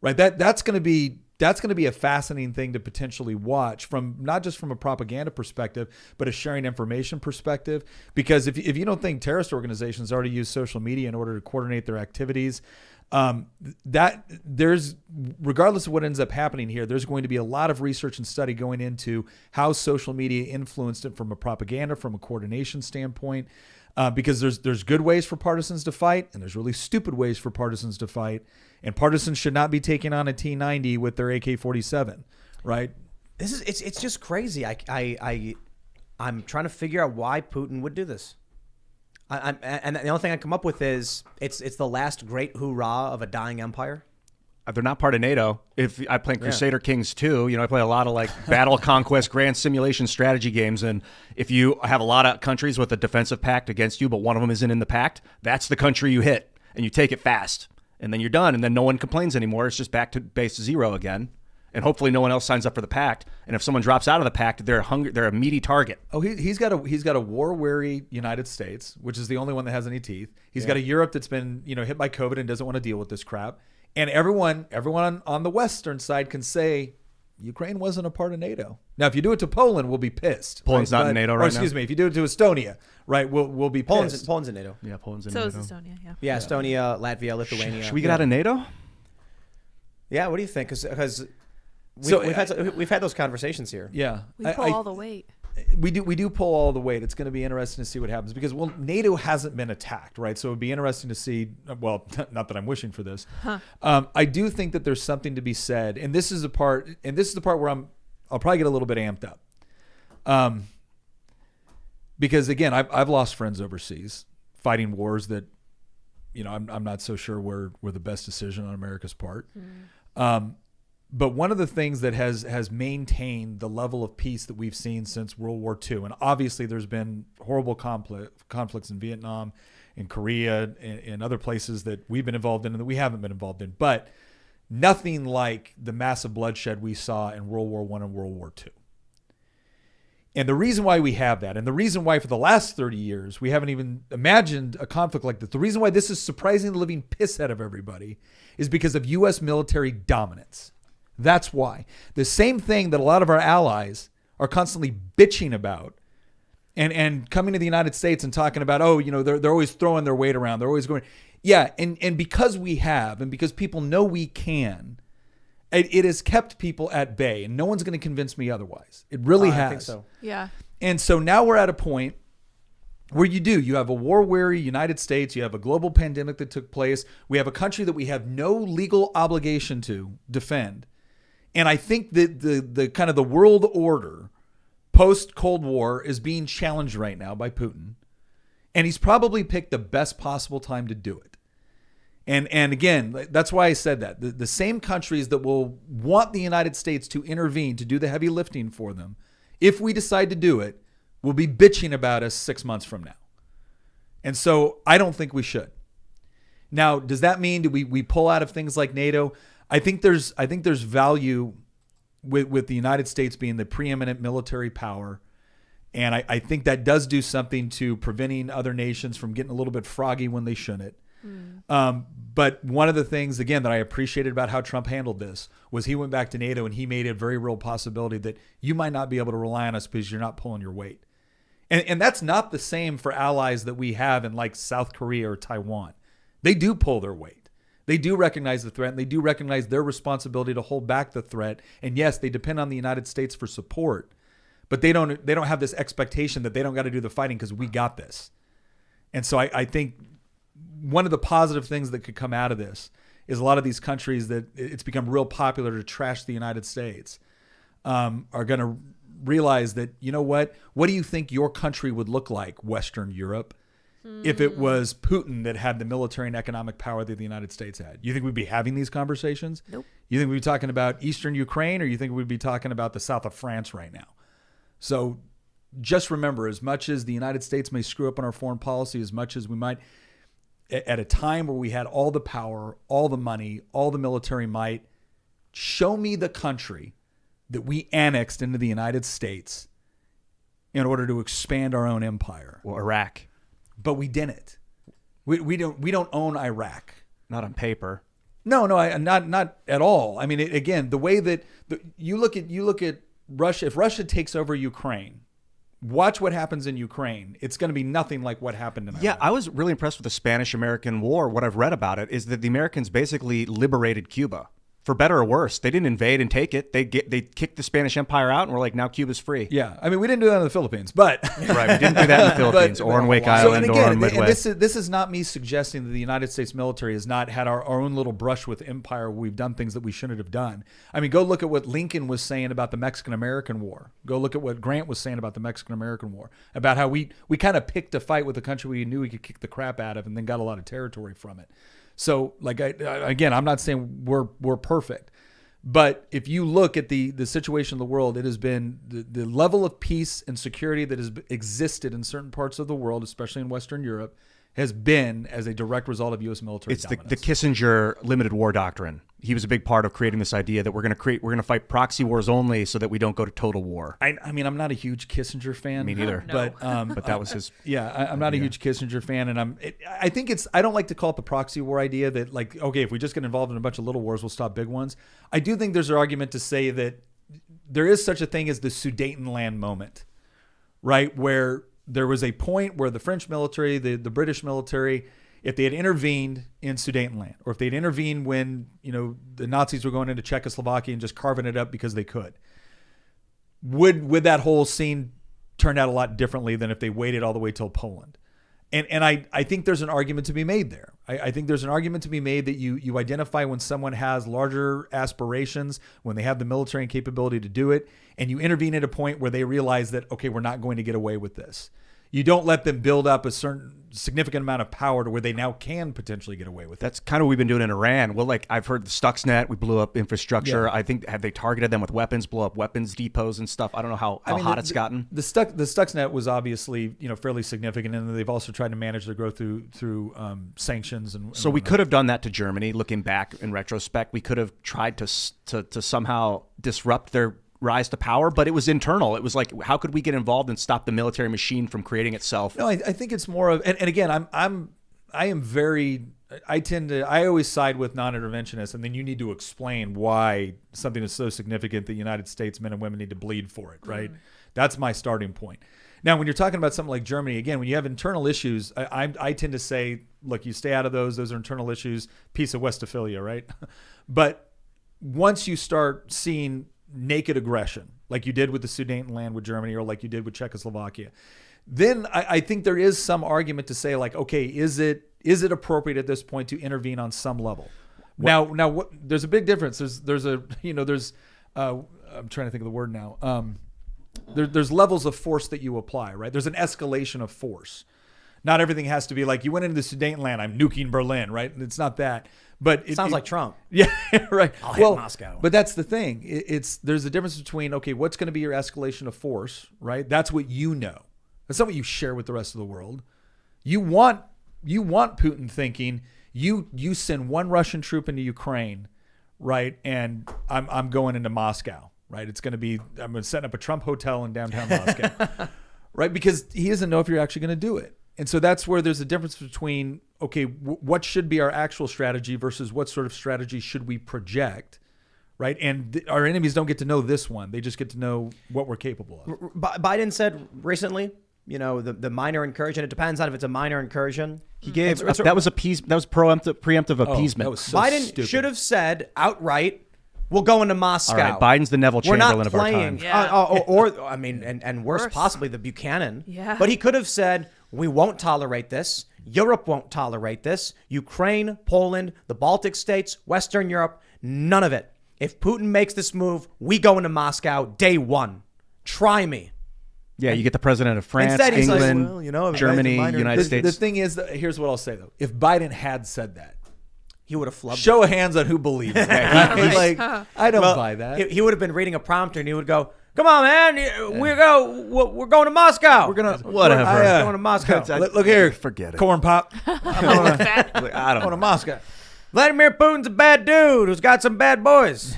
right? That's going to be a fascinating thing to potentially watch, from not just from a propaganda perspective, but a sharing information perspective. Because if you don't think terrorist organizations already use social media in order to coordinate their activities, that there's, regardless of what ends up happening here, there's going to be a lot of research and study going into how social media influenced it from a propaganda, from a coordination standpoint, because there's good ways for partisans to fight, and there's really stupid ways for partisans to fight, and partisans should not be taking on a T-90 with their AK-47, right? It's just crazy. I'm trying to figure out why Putin would do this. And the only thing I come up with is it's the last great hoorah of a dying empire. They're not part of NATO. If I play Crusader Kings 2, I play a lot of battle conquest, grand simulation strategy games. And if you have a lot of countries with a defensive pact against you, but one of them isn't in the pact, that's the country you hit, and you take it fast, and then you're done. And then no one complains anymore. It's just back to base 0 again. And hopefully no one else signs up for the pact. And if someone drops out of the pact, they're a meaty target. Oh, he's got a war-weary United States, which is the only one that has any teeth. He's got a Europe that's been hit by COVID and doesn't want to deal with this crap. And everyone on the Western side can say Ukraine wasn't a part of NATO. Now, if you do it to Poland, we'll be pissed. Poland's not in NATO right now. Excuse me, if you do it to Estonia, right, we'll be pissed. Poland's in NATO. Yeah, Poland's in So NATO. is Estonia, yeah. Yeah, Estonia, Latvia, Lithuania. Should we get out of NATO? Yeah, what do you think? Because we've had those conversations here. Yeah. We pull all the weight. We do pull all the weight. It's going to be interesting to see what happens, because NATO hasn't been attacked, right? So it would be interesting to see. Well, not that I'm wishing for this. I do think that there's something to be said, and this is the part where I'll probably get a little bit amped up. Because again, I've lost friends overseas fighting wars that, I'm not so sure were the best decision on America's part. But one of the things that has maintained the level of peace that we've seen since World War II, and obviously there's been horrible conflicts in Vietnam, in Korea, and other places that we've been involved in and that we haven't been involved in, but nothing like the massive bloodshed we saw in World War I and World War II. And the reason why we have that, and the reason why for the last 30 years we haven't even imagined a conflict like this, the reason why this is surprising the living piss out of everybody is because of U.S. military dominance. That's why. The same thing that a lot of our allies are constantly bitching about and coming to the United States and talking about, they're always throwing their weight around. They're always going, yeah. And because we have, and because people know we can, it has kept people at bay, and no one's going to convince me otherwise. It really has. I think so. Yeah. And so now we're at a point where you have a war-weary United States, you have a global pandemic that took place, we have a country that we have no legal obligation to defend. And I think that the kind of the world order post-Cold War is being challenged right now by Putin. And he's probably picked the best possible time to do it. And again, that's why I said that. The same countries that will want the United States to intervene, to do the heavy lifting for them, if we decide to do it, will be bitching about us 6 months from now. And so I don't think we should. Now, does that mean do we pull out of things like NATO? I think there's value with the United States being the preeminent military power. And I think that does do something to preventing other nations from getting a little bit froggy when they shouldn't. But one of the things, again, that I appreciated about how Trump handled this was he went back to NATO and he made a very real possibility that you might not be able to rely on us because you're not pulling your weight. And that's not the same for allies that we have in like South Korea or Taiwan. They do pull their weight. They do recognize the threat, and they do recognize their responsibility to hold back the threat. And yes, they depend on the United States for support, but they don't have this expectation that they don't got to do the fighting because we got this. And so I think one of the positive things that could come out of this is a lot of these countries that it's become real popular to trash the United States are going to realize that, you know what do you think your country would look like, Western Europe, if it was Putin that had the military and economic power that the United States had? You think we'd be having these conversations? Nope. You think we'd be talking about Eastern Ukraine, or you think we'd be talking about the south of France right now? So just remember, as much as the United States may screw up on our foreign policy, as much as we might, at a time where we had all the power, all the money, all the military might, show me the country that we annexed into the United States in order to expand our own empire. Well, Iraq. But we didn't. We don't own Iraq. Not on paper. No, not at all. I mean, again, the way that you look at Russia. If Russia takes over Ukraine, watch what happens in Ukraine. It's going to be nothing like what happened in Iraq. Yeah, I was really impressed with the Spanish-American War. What I've read about it is that the Americans basically liberated Cuba. For better or worse, they didn't invade and take it. They kicked the Spanish Empire out, and we're like, now Cuba's free. Yeah, I mean, we didn't do that in the Philippines, but right, we didn't do that in the Philippines or on Wake Island or on Midway. And this is not me suggesting that the United States military has not had our own little brush with empire where we've done things that we shouldn't have done. I mean, go look at what Lincoln was saying about the Mexican-American War. Go look at what Grant was saying about the Mexican-American War, about how we kind of picked a fight with a country we knew we could kick the crap out of and then got a lot of territory from it. So, like, again, I'm not saying we're perfect. But if you look at the situation of the world, it has been the level of peace and security that has existed in certain parts of the world, especially in Western Europe, has been as a direct result of U.S. military dominance. It's the Kissinger limited war doctrine. He was a big part of creating this idea that we're going to fight proxy wars only so that we don't go to total war. I mean, I'm not a huge Kissinger fan. Me neither. But but that was his. Yeah, I'm not a huge Kissinger fan, and I think I don't like to call it the proxy war idea that, like, okay, if we just get involved in a bunch of little wars, we'll stop big ones. I do think there's an argument to say that there is such a thing as the Sudetenland moment, right, where there was a point where the French military, the British military, if they had intervened in Sudetenland, or if they'd intervened when, the Nazis were going into Czechoslovakia and just carving it up because they could, would that whole scene turn out a lot differently than if they waited all the way till Poland? And I think there's an argument to be made there. I think there's an argument to be made that you identify when someone has larger aspirations, when they have the military and capability to do it, and you intervene at a point where they realize that, okay, we're not going to get away with this. You don't let them build up a certain significant amount of power to where they now can potentially get away with it. That's kind of what we've been doing in Iran. Well, like I've heard the Stuxnet, we blew up infrastructure. Yeah. I think have they targeted them with weapons, blow up weapons depots and stuff. I don't know how hot it's gotten. The Stuxnet was obviously fairly significant, and they've also tried to manage their growth through sanctions and. So we could have done that to Germany. Looking back in retrospect, we could have tried to somehow disrupt their rise to power, but it was internal. It was like, how could we get involved and stop the military machine from creating itself? No, I think it's more of, and again, I always side with non-interventionists, and then you need to explain why something is so significant that the United States men and women need to bleed for it, right? That's my starting point. Now, when you're talking about something like Germany, again, when you have internal issues, I tend to say, look, you stay out of those. Those are internal issues. Peace of Westphalia, right? But once you start seeing naked aggression, like you did with the Sudetenland with Germany, or like you did with Czechoslovakia, then I think there is some argument to say, like, okay, is it appropriate at this point to intervene on some level? Now, what? There's a big difference. There's I'm trying to think of the word now. There's levels of force that you apply, right? There's an escalation of force. Not everything has to be like, you went into the Sudetenland, I'm nuking Berlin, right? It's not that. But it Sounds like Trump. Yeah, right. I'll hit Moscow. But that's the thing. There's a difference between, okay, what's going to be your escalation of force, right? That's what you know. That's not what you share with the rest of the world. You want Putin thinking, you send one Russian troop into Ukraine, right? And I'm going into Moscow, right? I'm going to set up a Trump hotel in downtown Moscow, right? Because he doesn't know if you're actually going to do it. And so that's where there's a difference between, okay, what should be our actual strategy versus what sort of strategy should we project, right? And our enemies don't get to know this one. They just get to know what we're capable of. Biden said recently, the minor incursion, it depends on if it's a minor incursion. He gave, that was preemptive appeasement. That was so Biden stupid. should have said outright, we'll go into Moscow. All right, Biden's the Neville Chamberlain of our time. Yeah. And worse, possibly the Buchanan. Yeah. But he could have said, we won't tolerate this. Europe won't tolerate this. Ukraine, Poland, the Baltic states, Western Europe, none of it. If Putin makes this move, we go into Moscow day one. Try me. Yeah, you get the president of France, Instead, he's like, England, well, Germany, minor- United States. The thing is, here's what I'll say, though. If Biden had said that, He would have flubbed show of hands on who believes it. He's like, I don't buy that. He would have been reading a prompter and he would go, come on, man. We're going to Moscow. We're going to Whatever. We're going to Moscow. Look here. Forget it. Corn pop. I don't Going to know. Moscow. Vladimir Putin's a bad dude who's got some bad boys.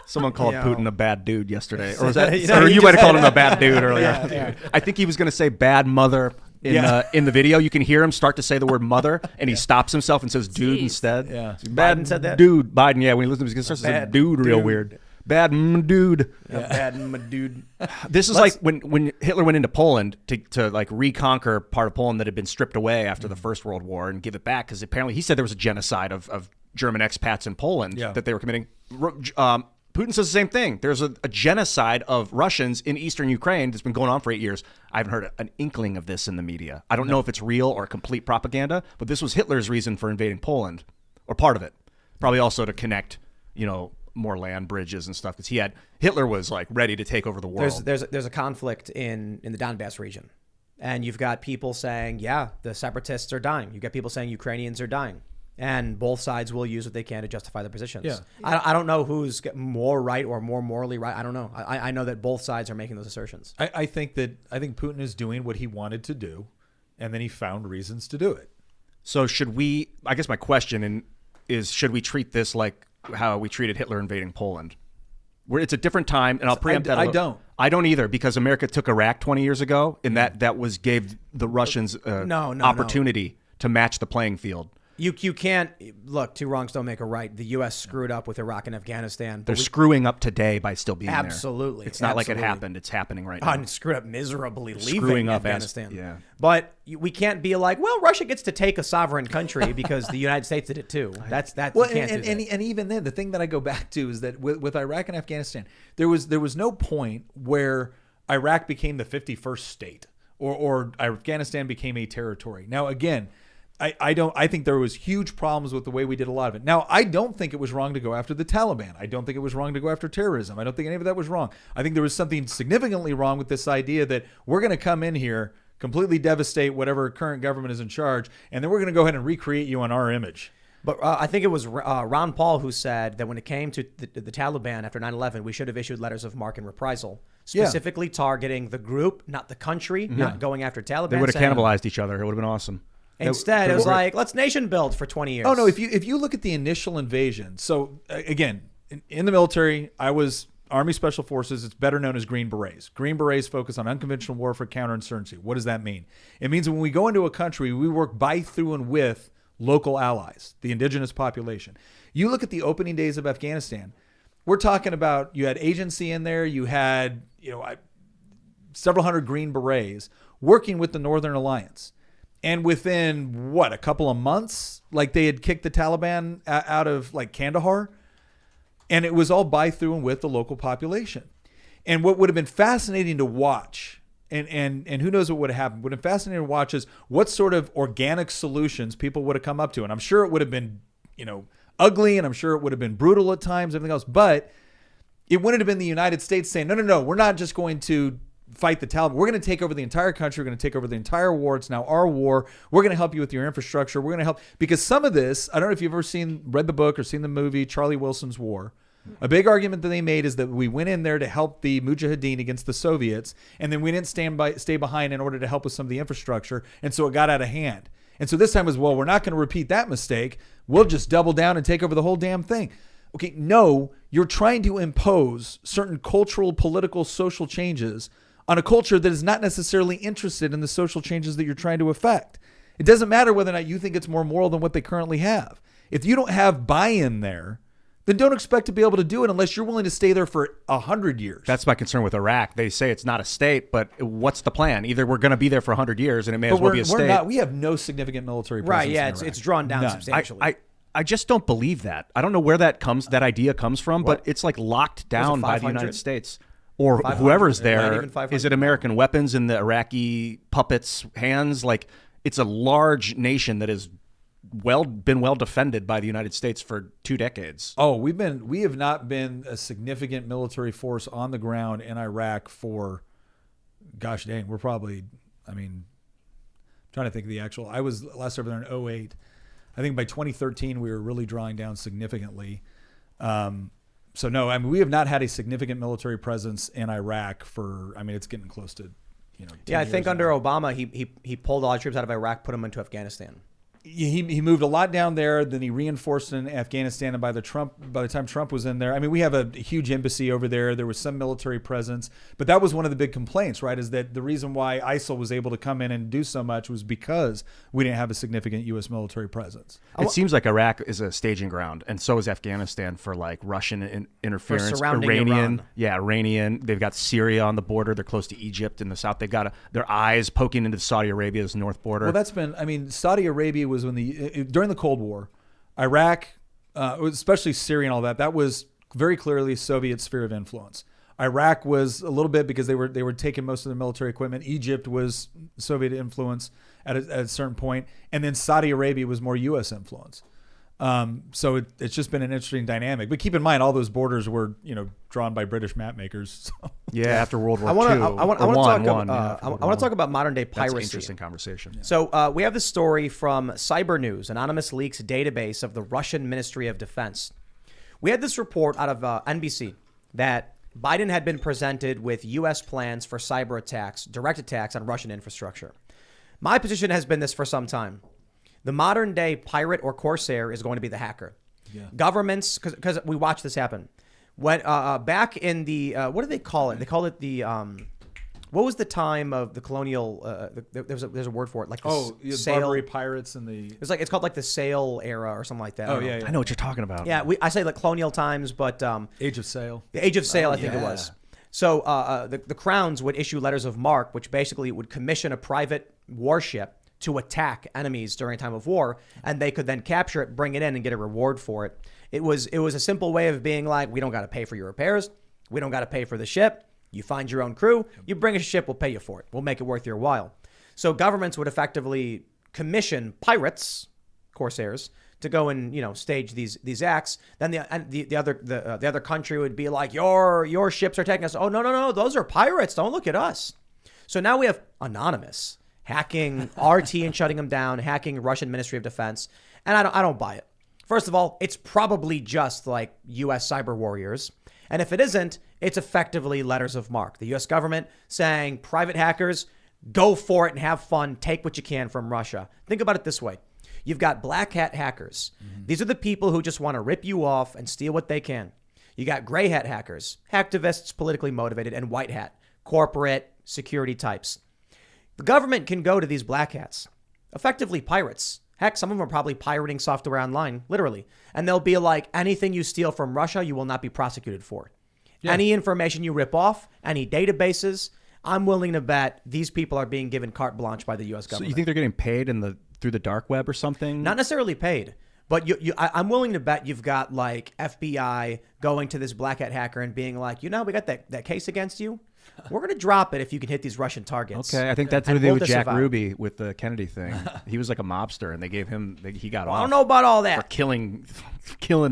Someone called Yeah. Putin a bad dude yesterday, or was that? You know, or he you just might have called him said a bad dude earlier. Yeah. I think he was going to say bad mother in the video. You can hear him start to say the word mother, and he stops himself and says dude Jeez. instead. Yeah. Bad Biden said that? dude. Biden, yeah. When he listens, he starts to say Bad dude real dude. weird. Bad dude. Bad dude. This is like when Hitler went into Poland to like reconquer part of Poland that had been stripped away after the First World War and give it back, because apparently he said there was a genocide of German expats in Poland that they were committing. Putin says the same thing. There's a genocide of Russians in eastern Ukraine that's been going on for 8 years. I haven't heard an inkling of this in the media. I don't know if it's real or complete propaganda, but this was Hitler's reason for invading Poland, or part of it. Probably also to connect, more land bridges and stuff, because Hitler was like ready to take over the world. There's a conflict in the Donbass region, and you've got people saying, yeah, the separatists are dying. You've got people saying Ukrainians are dying. And both sides will use what they can to justify their positions. Yeah. I don't know who's more right or more morally right. I don't know. I know that both sides are making those assertions. I think Putin is doing what he wanted to do, and then he found reasons to do it. So should we? I guess my question is: should we treat this like how we treated Hitler invading Poland? Where it's a different time, and I'll preempt that. I don't either, because America took Iraq 20 years ago, and that gave the Russians opportunity to match the playing field. You can't look. Two wrongs don't make a right. The U.S. screwed up with Iraq and Afghanistan. They're screwing up today by still being there. Absolutely. It's not like it happened. It's happening right now. And screwed up miserably leaving Screwing up Afghanistan. But we can't be like, well, Russia gets to take a sovereign country because the United States did it too. That's well, you can't do that. And even then, the thing that I go back to is that with Iraq and Afghanistan, there was no point where Iraq became the 51st state or Afghanistan became a territory. Now, again, I think there was huge problems with the way we did a lot of it. Now, I don't think it was wrong to go after the Taliban. I don't think it was wrong to go after terrorism. I don't think any of that was wrong. I think there was something significantly wrong with this idea that we're going to come in here, completely devastate whatever current government is in charge, and then we're going to go ahead and recreate you on our image. But I think it was Ron Paul who said that when it came to the Taliban after 9/11, we should have issued letters of marque and reprisal, specifically targeting the group, not the country, not going after Taliban. They would have cannibalized each other. It would have been awesome. Instead, it was like, let's nation build for 20 years. Oh, no, if you look at the initial invasion, so again, in the military, I was Army Special Forces. It's better known as Green Berets. Green Berets focus on unconventional warfare, counterinsurgency. What does that mean? It means when we go into a country, we work by, through, and with local allies, the indigenous population. You look at the opening days of Afghanistan, we're talking about, you had agency in there, you had several hundred Green Berets working with the Northern Alliance. And within, a couple of months, like they had kicked the Taliban out of like Kandahar. And it was all by, through, and with the local population. And what would have been fascinating to watch, and who knows what would have happened, what would have been fascinating to watch is what sort of organic solutions people would have come up to. And I'm sure it would have been, ugly, and I'm sure it would have been brutal at times, everything else. But it wouldn't have been the United States saying, no, we're not just going to fight the Taliban. We're going to take over the entire country. We're going to take over the entire war. It's now our war. We're going to help you with your infrastructure. We're going to help. Because some of this, I don't know if you've ever read the book or seen the movie, Charlie Wilson's War. A big argument that they made is that we went in there to help the Mujahideen against the Soviets, and then we didn't stay behind in order to help with some of the infrastructure, and so it got out of hand. And so this time was, we're not going to repeat that mistake. We'll just double down and take over the whole damn thing. Okay, no, you're trying to impose certain cultural, political, social changes on a culture that is not necessarily interested in the social changes that you're trying to affect. It doesn't matter whether or not you think it's more moral than what they currently have. If you don't have buy-in there, then don't expect to be able to do it unless you're willing to stay there for 100 years. That's my concern with Iraq. They say it's not a state, but what's the plan? Either we're going to be there for 100 years and it may as well be a state. We have no significant military presence. Right, yeah, in Iraq. it's drawn down substantially. I just don't believe that. I don't know where that idea comes from, but it's like locked down by the United States. Or whoever's there. Is it American weapons in the Iraqi puppets' hands? Like, it's a large nation that has been well defended by the United States for 2 decades. Oh, we have not been a significant military force on the ground in Iraq for, gosh dang, we're probably, I'm trying to think of the actual, I was last over there in 2008. I think by 2013, we were really drawing down significantly. So no, we have not had a significant military presence in Iraq for, it's getting close to, 10 I think years under now. Obama, he pulled all the troops out of Iraq, put them into Afghanistan. He moved a lot down there, then he reinforced in Afghanistan, and by the time Trump was in there, we have a huge embassy over there. There was some military presence, but that was one of the big complaints, right? Is that the reason why ISIL was able to come in and do so much was because we didn't have a significant U.S. military presence. It seems like Iraq is a staging ground, and so is Afghanistan for like Russian interference. surrounding Iranian. Iran. Yeah, Iranian. They've got Syria on the border. They're close to Egypt in the south. They've got their eyes poking into Saudi Arabia's north border. Well, that's been, Saudi Arabia was when during the Cold War, Iraq, especially Syria and all that was very clearly Soviet sphere of influence. Iraq was a little bit because they were taking most of their military equipment. Egypt was Soviet influence at a certain point, and then Saudi Arabia was more U.S. influence. So it's just been an interesting dynamic. But keep in mind, all those borders were drawn by British map makers. So. Yeah, after World War II. I want to talk about modern day piracy. That's an interesting conversation. Yeah. So we have this story from Cyber News, Anonymous Leaks database of the Russian Ministry of Defense. We had this report out of NBC that Biden had been presented with U.S. plans for cyber attacks, direct attacks on Russian infrastructure. My position has been this for some time. The modern day pirate or corsair is going to be the hacker. Yeah. Governments, because we watch this happen. When back in the what do they call it? They call it the what was the time of the colonial? There's a word for it, like sail. Barbary pirates and the. It's called like the sail era or something like that. Oh yeah, I know what you're talking about. Yeah, I say like colonial times, but Age of Sail. The Age of Sail, I think it was. So the crowns would issue letters of marque, which basically would commission a private warship to attack enemies during a time of war, and they could then capture it, bring it in, and get a reward for it. It was a simple way of being like, we don't got to pay for your repairs, we don't got to pay for the ship, You find your own crew, you bring a ship, we'll pay you for it. We'll make it worth your while. So governments would effectively commission pirates, corsairs, to go and stage these acts. Then the other country would be like, your ships are taking us. Oh no, those are pirates. Don't look at us. So now we have Anonymous hacking RT and shutting them down, hacking Russian Ministry of Defense, and I don't buy it. First of all, it's probably just like U.S. cyber warriors. And if it isn't, it's effectively letters of marque. The U.S. government saying, private hackers, go for it and have fun. Take what you can from Russia. Think about it this way. You've got black hat hackers. These are the people who just want to rip you off and steal what they can. You got gray hat hackers, hacktivists, politically motivated, and white hat, corporate security types. The government can go to these black hats, effectively pirates. Heck, some of them are probably pirating software online, literally. And they'll be like, anything you steal from Russia, you will not be prosecuted for. Yeah. Any information you rip off, any databases, I'm willing to bet these people are being given carte blanche by the U.S. government. So you think they're getting paid through the dark web or something? Not necessarily paid, but I'm willing to bet you've got like FBI going to this black hat hacker and being like, we got that case against you. We're going to drop it if you can hit these Russian targets. Okay, I think that's what they did with Jack Ruby with the Kennedy thing. He was like a mobster, and they gave him, he got off. I don't know about all that. For killing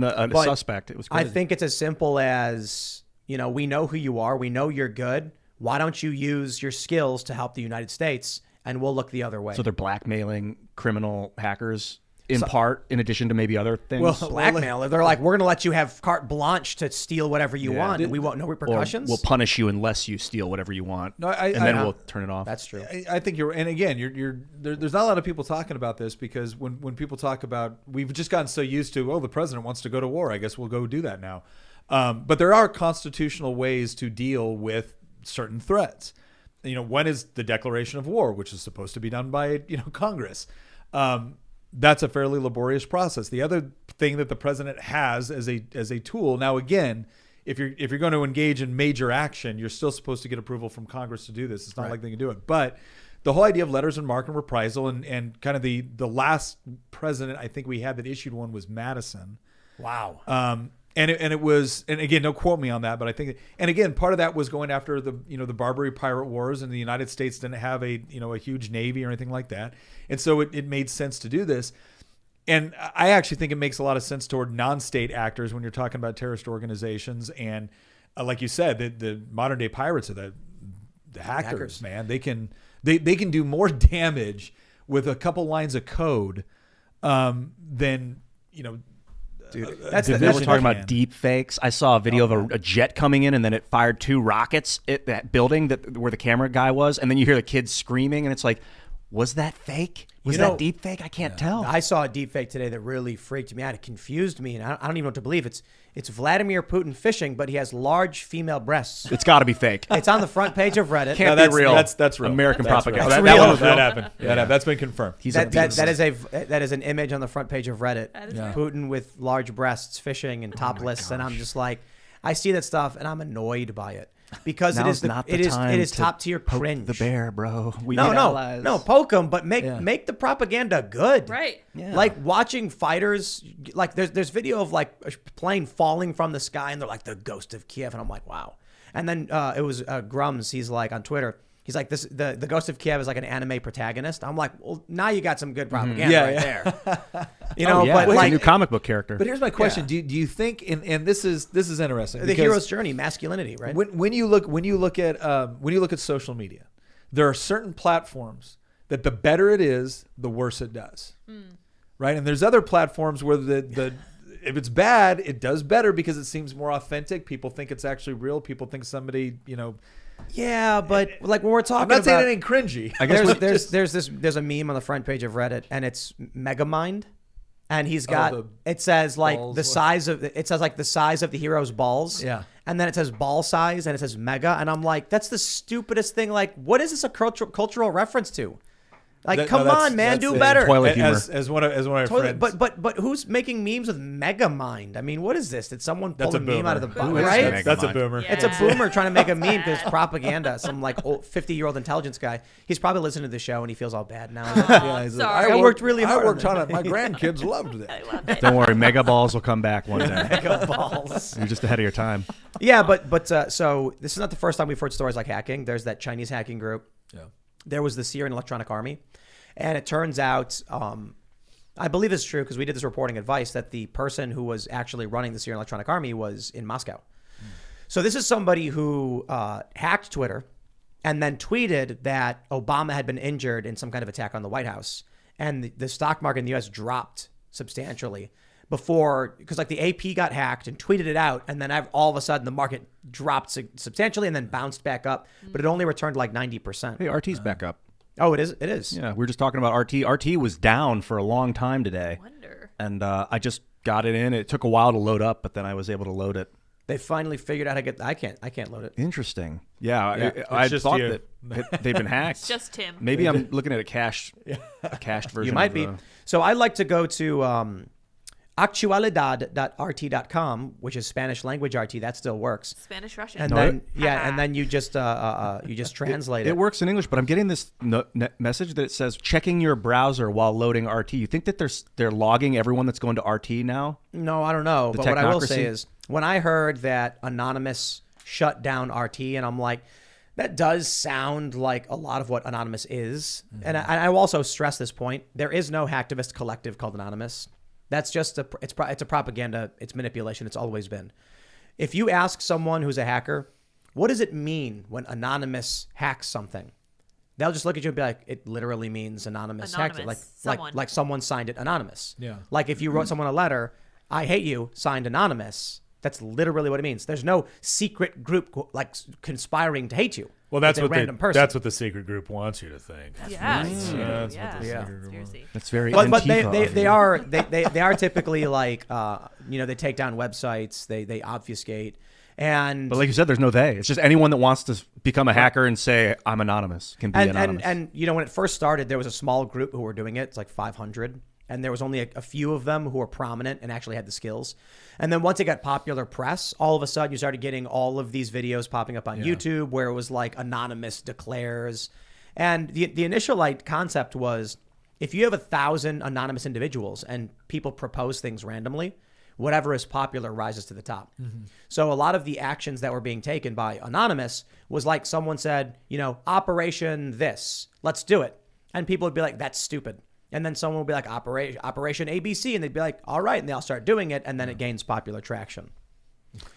a suspect. It was crazy. I think it's as simple as, we know who you are. We know you're good. Why don't you use your skills to help the United States, and we'll look the other way. So they're blackmailing criminal hackers part, in addition to maybe other things? Well, blackmail. They're like, we're going to let you have carte blanche to steal whatever you want, and we won't know repercussions. Or we'll punish you unless you steal whatever you want, and then we'll turn it off. That's true. I think you're, and again, there's not a lot of people talking about this because when people talk about, we've just gotten so used to, the president wants to go to war, I guess we'll go do that now. But there are constitutional ways to deal with certain threats. One is the declaration of war, which is supposed to be done by Congress. That's a fairly laborious process. The other thing that the president has as a tool, now again, if you're going to engage in major action, you're still supposed to get approval from Congress to do this. It's not like they can do it. But the whole idea of letters of marque and reprisal, and kind of the last president I think we had that issued one was Madison. Wow. And it was, and again, don't quote me on that, but I think, and again, part of that was going after the Barbary pirate wars, and the United States didn't have a huge navy or anything like that. And so it made sense to do this. And I actually think it makes a lot of sense toward non-state actors when you're talking about terrorist organizations. And like you said, the modern day pirates are the hackers, man. They can do more damage with a couple lines of code than, Dude, we're talking about deepfakes. I saw a video of a jet coming in, and then it fired 2 rockets at that building where the camera guy was, and then you hear the kids screaming, and it's like, was that fake? Was that deepfake? I can't tell. I saw a deepfake today that really freaked me out. It confused me, and I don't even know what to believe. It's Vladimir Putin fishing, but he has large female breasts. It's got to be fake. It's on the front page of Reddit. Can't be real. That's real. American propaganda. That's real. That happened. Yeah. That's been confirmed. That is an image on the front page of Reddit. Putin with large breasts fishing and topless, and I'm just like, I see that stuff and I'm annoyed by it. Because it is top tier cringe. The bear, bro. No, poke them, but make the propaganda good. Right. Yeah. Like watching fighters, like there's video of like a plane falling from the sky, and they're like the ghost of Kiev, and I'm like, wow. And then it was Grums. He's like on Twitter. He's like, the Ghost of Kiev is like an anime protagonist. I'm like, well, now you got some good propaganda right there. But like a new comic book character. But here's my question: Do you think? And this is interesting. The hero's journey, masculinity, right? When you look at social media, there are certain platforms that the better it is, the worse it does, right? And there's other platforms where the if it's bad, it does better because it seems more authentic. People think it's actually real. People think somebody, Yeah, but like when we're talking I'm not saying it ain't cringy. I guess there's a meme on the front page of Reddit, and it's Megamind, and he's got it says like the size of the hero's balls. Yeah. And then it says ball size, and it says mega, and I'm like, that's the stupidest thing. Like, what is this a cultural reference to? Like, come on, man, do better. Toilet humor. As one of our friends. But who's making memes with Megamind? I mean, what is this? Did someone pull a meme out of the butt? Who is Right? Megamind? That's a boomer. Yeah. It's a boomer trying to make a meme because it's propaganda. Some like old 50-year-old intelligence guy. He's probably listening to the show and he feels all bad now. Oh, he's sorry. I worked really hard. I worked on it. My grandkids loved it. I love it. Don't worry, mega balls will come back one day. Mega balls. You're just ahead of your time. Yeah, but so this is not the first time we've heard stories like hacking. There's that Chinese hacking group. Yeah. There was the Syrian Electronic Army. And it turns out, I believe it's true because we did this reporting advice that the person who was actually running the Syrian Electronic Army was in Moscow. So this is somebody who hacked Twitter and then tweeted that Obama had been injured in some kind of attack on the White House. And the stock market in the U.S. dropped substantially before, because like the AP got hacked and tweeted it out. And then all of a sudden the market dropped substantially and then bounced back up. But it only returned like 90%. Hey, RT's back up. Oh, it is? It is. Yeah, we were just talking about RT. RT was down for a long time today. Wonder. And I just got it in. It took a while to load up, but then I was able to load it. They finally figured out how to get. I can't load it. Interesting. Yeah, Yeah, I just thought you. that they've been hacked. It's just Tim. Maybe I'm looking at a cached version. You might of be. the- So I like to go to actualidad.rt.com, which is Spanish language RT. That still works. Spanish Russian. And then you just translate it. It works in English, but I'm getting this message that it says checking your browser while loading RT. You think that they're logging everyone that's going to RT now? No, I don't know. But what I will say technocracy? is when I heard that Anonymous shut down RT, and I'm like, that does sound like a lot of what Anonymous is. And I will also stress this point. There is no hacktivist collective called Anonymous. That's just it's a propaganda. It's manipulation. It's always been. If you ask someone who's a hacker, what does it mean when Anonymous hacks something? They'll just look at you and be like, it literally means Anonymous hacked it. Like someone signed it anonymous. Yeah. Like if you wrote someone a letter, I hate you, signed anonymous. That's literally what it means. There's no secret group like conspiring to hate you. Well, that's It's a what random person. that's what the secret group wants you to think. Yeah. That's Yeah. what the secret group wants. Conspiracy. That's very. But Antifa of they you. are typically like they take down websites, they obfuscate, and But like you said, there's no they. It's just anyone that wants to become a hacker and say I'm anonymous can be anonymous. and when it first started, there was a small group who were doing it. It's like 500. And there was only a few of them who were prominent and actually had the skills. And then once it got popular press, all of a sudden you started getting all of these videos popping up on YouTube where it was like anonymous declares. And the initial like concept was if you have 1,000 anonymous individuals and people propose things randomly, whatever is popular rises to the top. So a lot of the actions that were being taken by Anonymous was like someone said, Operation this, let's do it. And people would be like, that's stupid. And then someone will be like Operation ABC, and they'd be like, all right, and they all start doing it, and then it gains popular traction.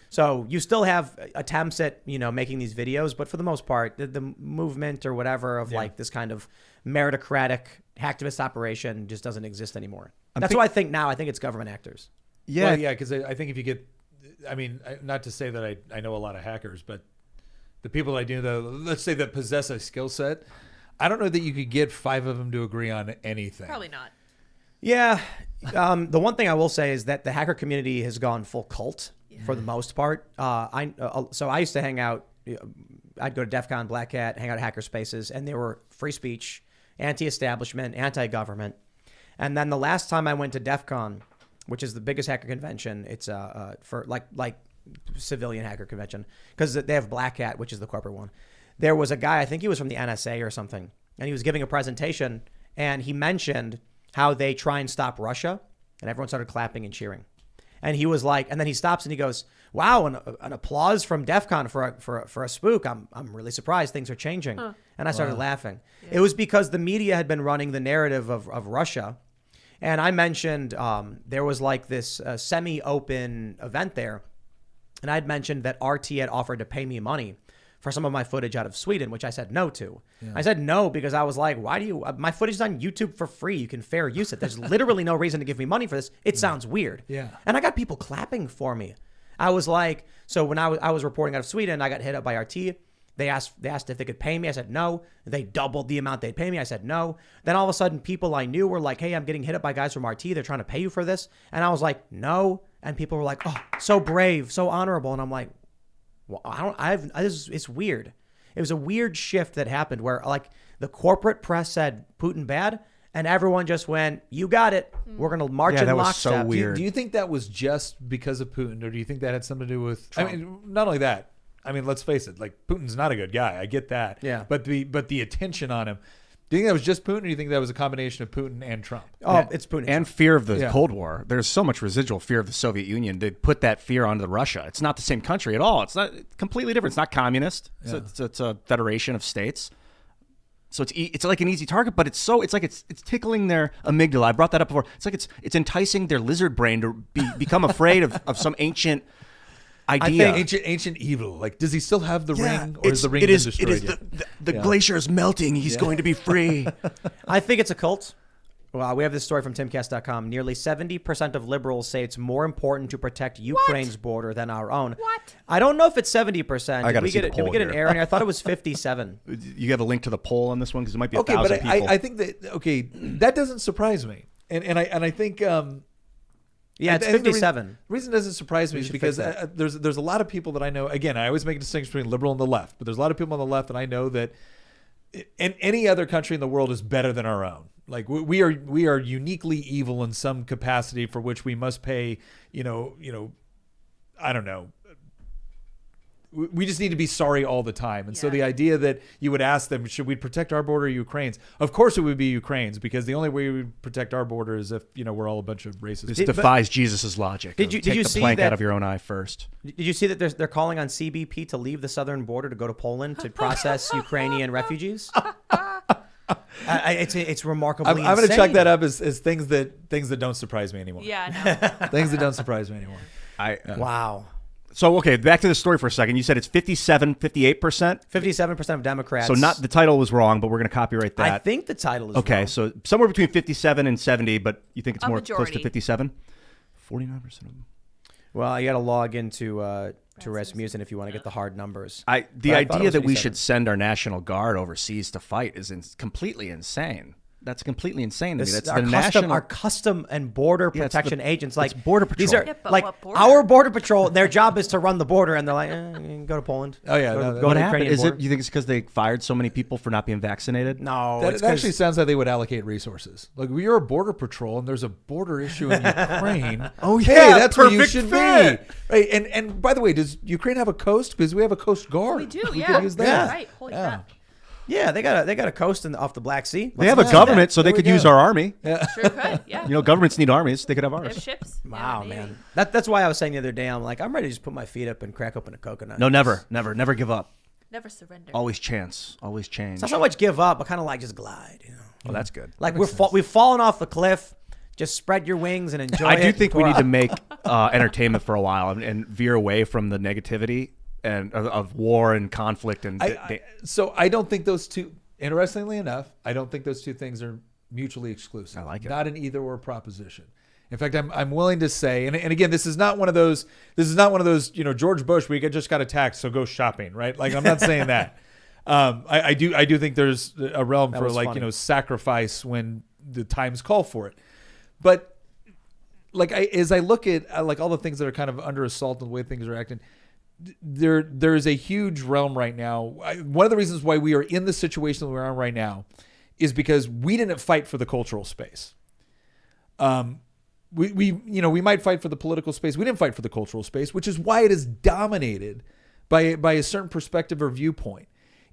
So you still have attempts at making these videos, but for the most part, the movement or whatever of like this kind of meritocratic hacktivist operation just doesn't exist anymore. That's what I think now. I think it's government actors. Yeah, well, yeah, because I think if you get, not to say that I know a lot of hackers, but the people I do, let's say that possess a skill set, I don't know that you could get 5 of them to agree on anything. Probably not. Yeah. The one thing I will say is that the hacker community has gone full cult for the most part. So I used to hang out. I'd go to DEF CON, Black Hat, hang out at hacker spaces, and they were free speech, anti-establishment, anti-government. And then the last time I went to DEF CON, which is the biggest hacker convention, it's for like civilian hacker convention, because they have Black Hat, which is the corporate one. There was a guy, I think he was from the NSA or something, and he was giving a presentation, and he mentioned how they try and stop Russia, and everyone started clapping and cheering. And he was like, and then he stops and he goes, wow, an applause from DEF CON for a spook. I'm really surprised things are changing. And I started laughing. Yeah. It was because the media had been running the narrative of Russia. And I mentioned there was like this semi-open event there. And I'd mentioned that RT had offered to pay me money for some of my footage out of Sweden, which I said no to. Yeah. I said no because I was like, why do you, my footage is on YouTube for free. You can fair use it. There's literally no reason to give me money for this. It sounds weird. Yeah. And I got people clapping for me. I was like, so when I was reporting out of Sweden, I got hit up by RT. They asked if they could pay me. I said no. They doubled the amount they'd pay me. I said no. Then all of a sudden, people I knew were like, hey, I'm getting hit up by guys from RT. They're trying to pay you for this. And I was like, no. And people were like, oh, so brave, so honorable. And I'm like, well, it's weird. It was a weird shift that happened where like the corporate press said Putin bad, and everyone just went, "You got it. We're going to march in that was lockstep." so weird. Do you think that was just because of Putin, or do you think that had something to do with? Trump. I mean, not only that. I mean, let's face it. Like Putin's not a good guy. I get that. Yeah. But the attention on him. Do you think that was just Putin, or do you think that was a combination of Putin and Trump? Oh, it's Putin And fear of the Cold War. There's so much residual fear of the Soviet Union. They put that fear onto Russia. It's not the same country at all. It's not completely different. It's not communist. Yeah. It's a federation of states. So it's like an easy target, but it's tickling their amygdala. I brought that up before. It's like it's enticing their lizard brain to become afraid of some ancient idea. I think ancient evil. Like, does he still have the ring, or is the ring been destroyed? It is the glacier is melting. He's going to be free. I think it's a cult. Well, we have this story from Timcast.com. Nearly 70% of liberals say it's more important to protect Ukraine's border than our own. What? I don't know if it's 70%. I gotta see the Did we poll get an here. error in here? I thought it was 57. You have a link to the poll on this one because it might be Okay, but 1,000 people. I think that that doesn't surprise me, and I think. Yeah, it's I think 57. The reason it doesn't surprise me is because there's a lot of people that I know. Again, I always make a distinction between liberal and the left, but there's a lot of people on the left that I know that any other country in the world is better than our own. Like we are uniquely evil in some capacity for which we must pay. I don't know. We just need to be sorry all the time. And so the idea that you would ask them, should we protect our border or Ukraine's? Of course it would be Ukraine's, because the only way we would protect our border is if, we're all a bunch of racists. This defies Jesus' logic. Did you Take the see plank that- out of your own eye first? Did you see that they're calling on CBP to leave the southern border to go to Poland to process Ukrainian refugees? It's remarkably I'm going to check insane. that up as things that don't surprise me anymore. Yeah, no. Things that don't surprise me anymore. Wow. So, okay, back to the story for a second. You said it's 58%? 57% of Democrats. So the title was wrong, but we're going to copyright that. I think the title is Okay, wrong. so somewhere between 57 and 70, but you think it's A more close to majority. 57? 49% of them. Well, you got to log into Rasmussen if you want to get the hard numbers. The But I thought it idea was that we 57. should send our National Guard overseas to fight is completely insane. That's completely insane to me. That's Our custom and border Yeah, it's protection the- agents, it's like Border Patrol. These are Yeah, but like what border? our border patrol. Their job is to run the border, and they're like, go to Poland. Oh, yeah, go, no, to- that- go What to happened? Ukrainian Is border. it? You think it's because they fired so many people for not being vaccinated? No, That it's actually 'cause- sounds like they would allocate resources. Like, you're a border patrol and there's a border issue in Ukraine. Oh, Hey, yeah, that's where you perfect should fit. be. Right. And by the way, does Ukraine have a coast? Because we have a coast guard. We do, We yeah. could use that. Yeah. Right. Holy Yeah. crap. Yeah, they got a coast off the Black Sea. They have a government, so they There we could use go. our army. Sure could. Yeah. Governments need armies. They could have They have ours. ships. Wow, Yeah, maybe. man. That's why I was saying the other day, I'm ready to just put my feet up and crack open a coconut. No, never give up. Never surrender. Always chance. Always change. It's not so much give up, but kind of like just glide. Well, that's good. Like we've fallen off the cliff. Just spread your wings and enjoy it. I do think we before- need to make entertainment for a while and veer away from the negativity and of war and conflict and. So I don't think those two. Interestingly enough, I don't think those two things are mutually exclusive. I like it. Not an either or proposition. In fact, I'm willing to say, and again, this is not one of those. This is not one of those. George Bush, we just got attacked, so go shopping, right? Like, I'm not saying that. I do think there's a realm That for, was like, funny. sacrifice when the times call for it. But like, as I look at like all the things that are kind of under assault and the way things are acting, there is a huge realm right now. One of the reasons why we are in the situation that we're in right now is because we didn't fight for the cultural space. We might fight for the political space. We didn't fight for the cultural space, which is why it is dominated by a certain perspective or viewpoint.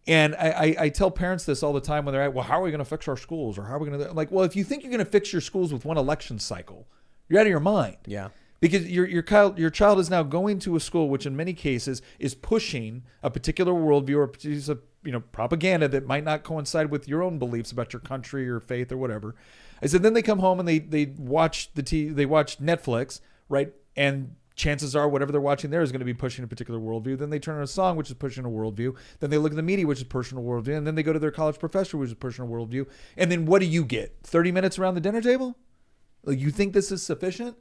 And I tell parents this all the time when they're at, well, how are we going to fix our schools? Or how are we going to, like, well, if you think you're going to fix your schools with one election cycle, you're out of your mind. Yeah. Because your child is now going to a school which in many cases is pushing a particular worldview or a piece of propaganda that might not coincide with your own beliefs about your country or faith or whatever. I said then they come home and they watch they watch Netflix, right? And chances are whatever they're watching there is going to be pushing a particular worldview. Then they turn on a song which is pushing a worldview. Then they look at the media which is pushing a worldview. And then they go to their college professor which is pushing a worldview. And then what do you get? 30 minutes around the dinner table? Like, you think this is sufficient?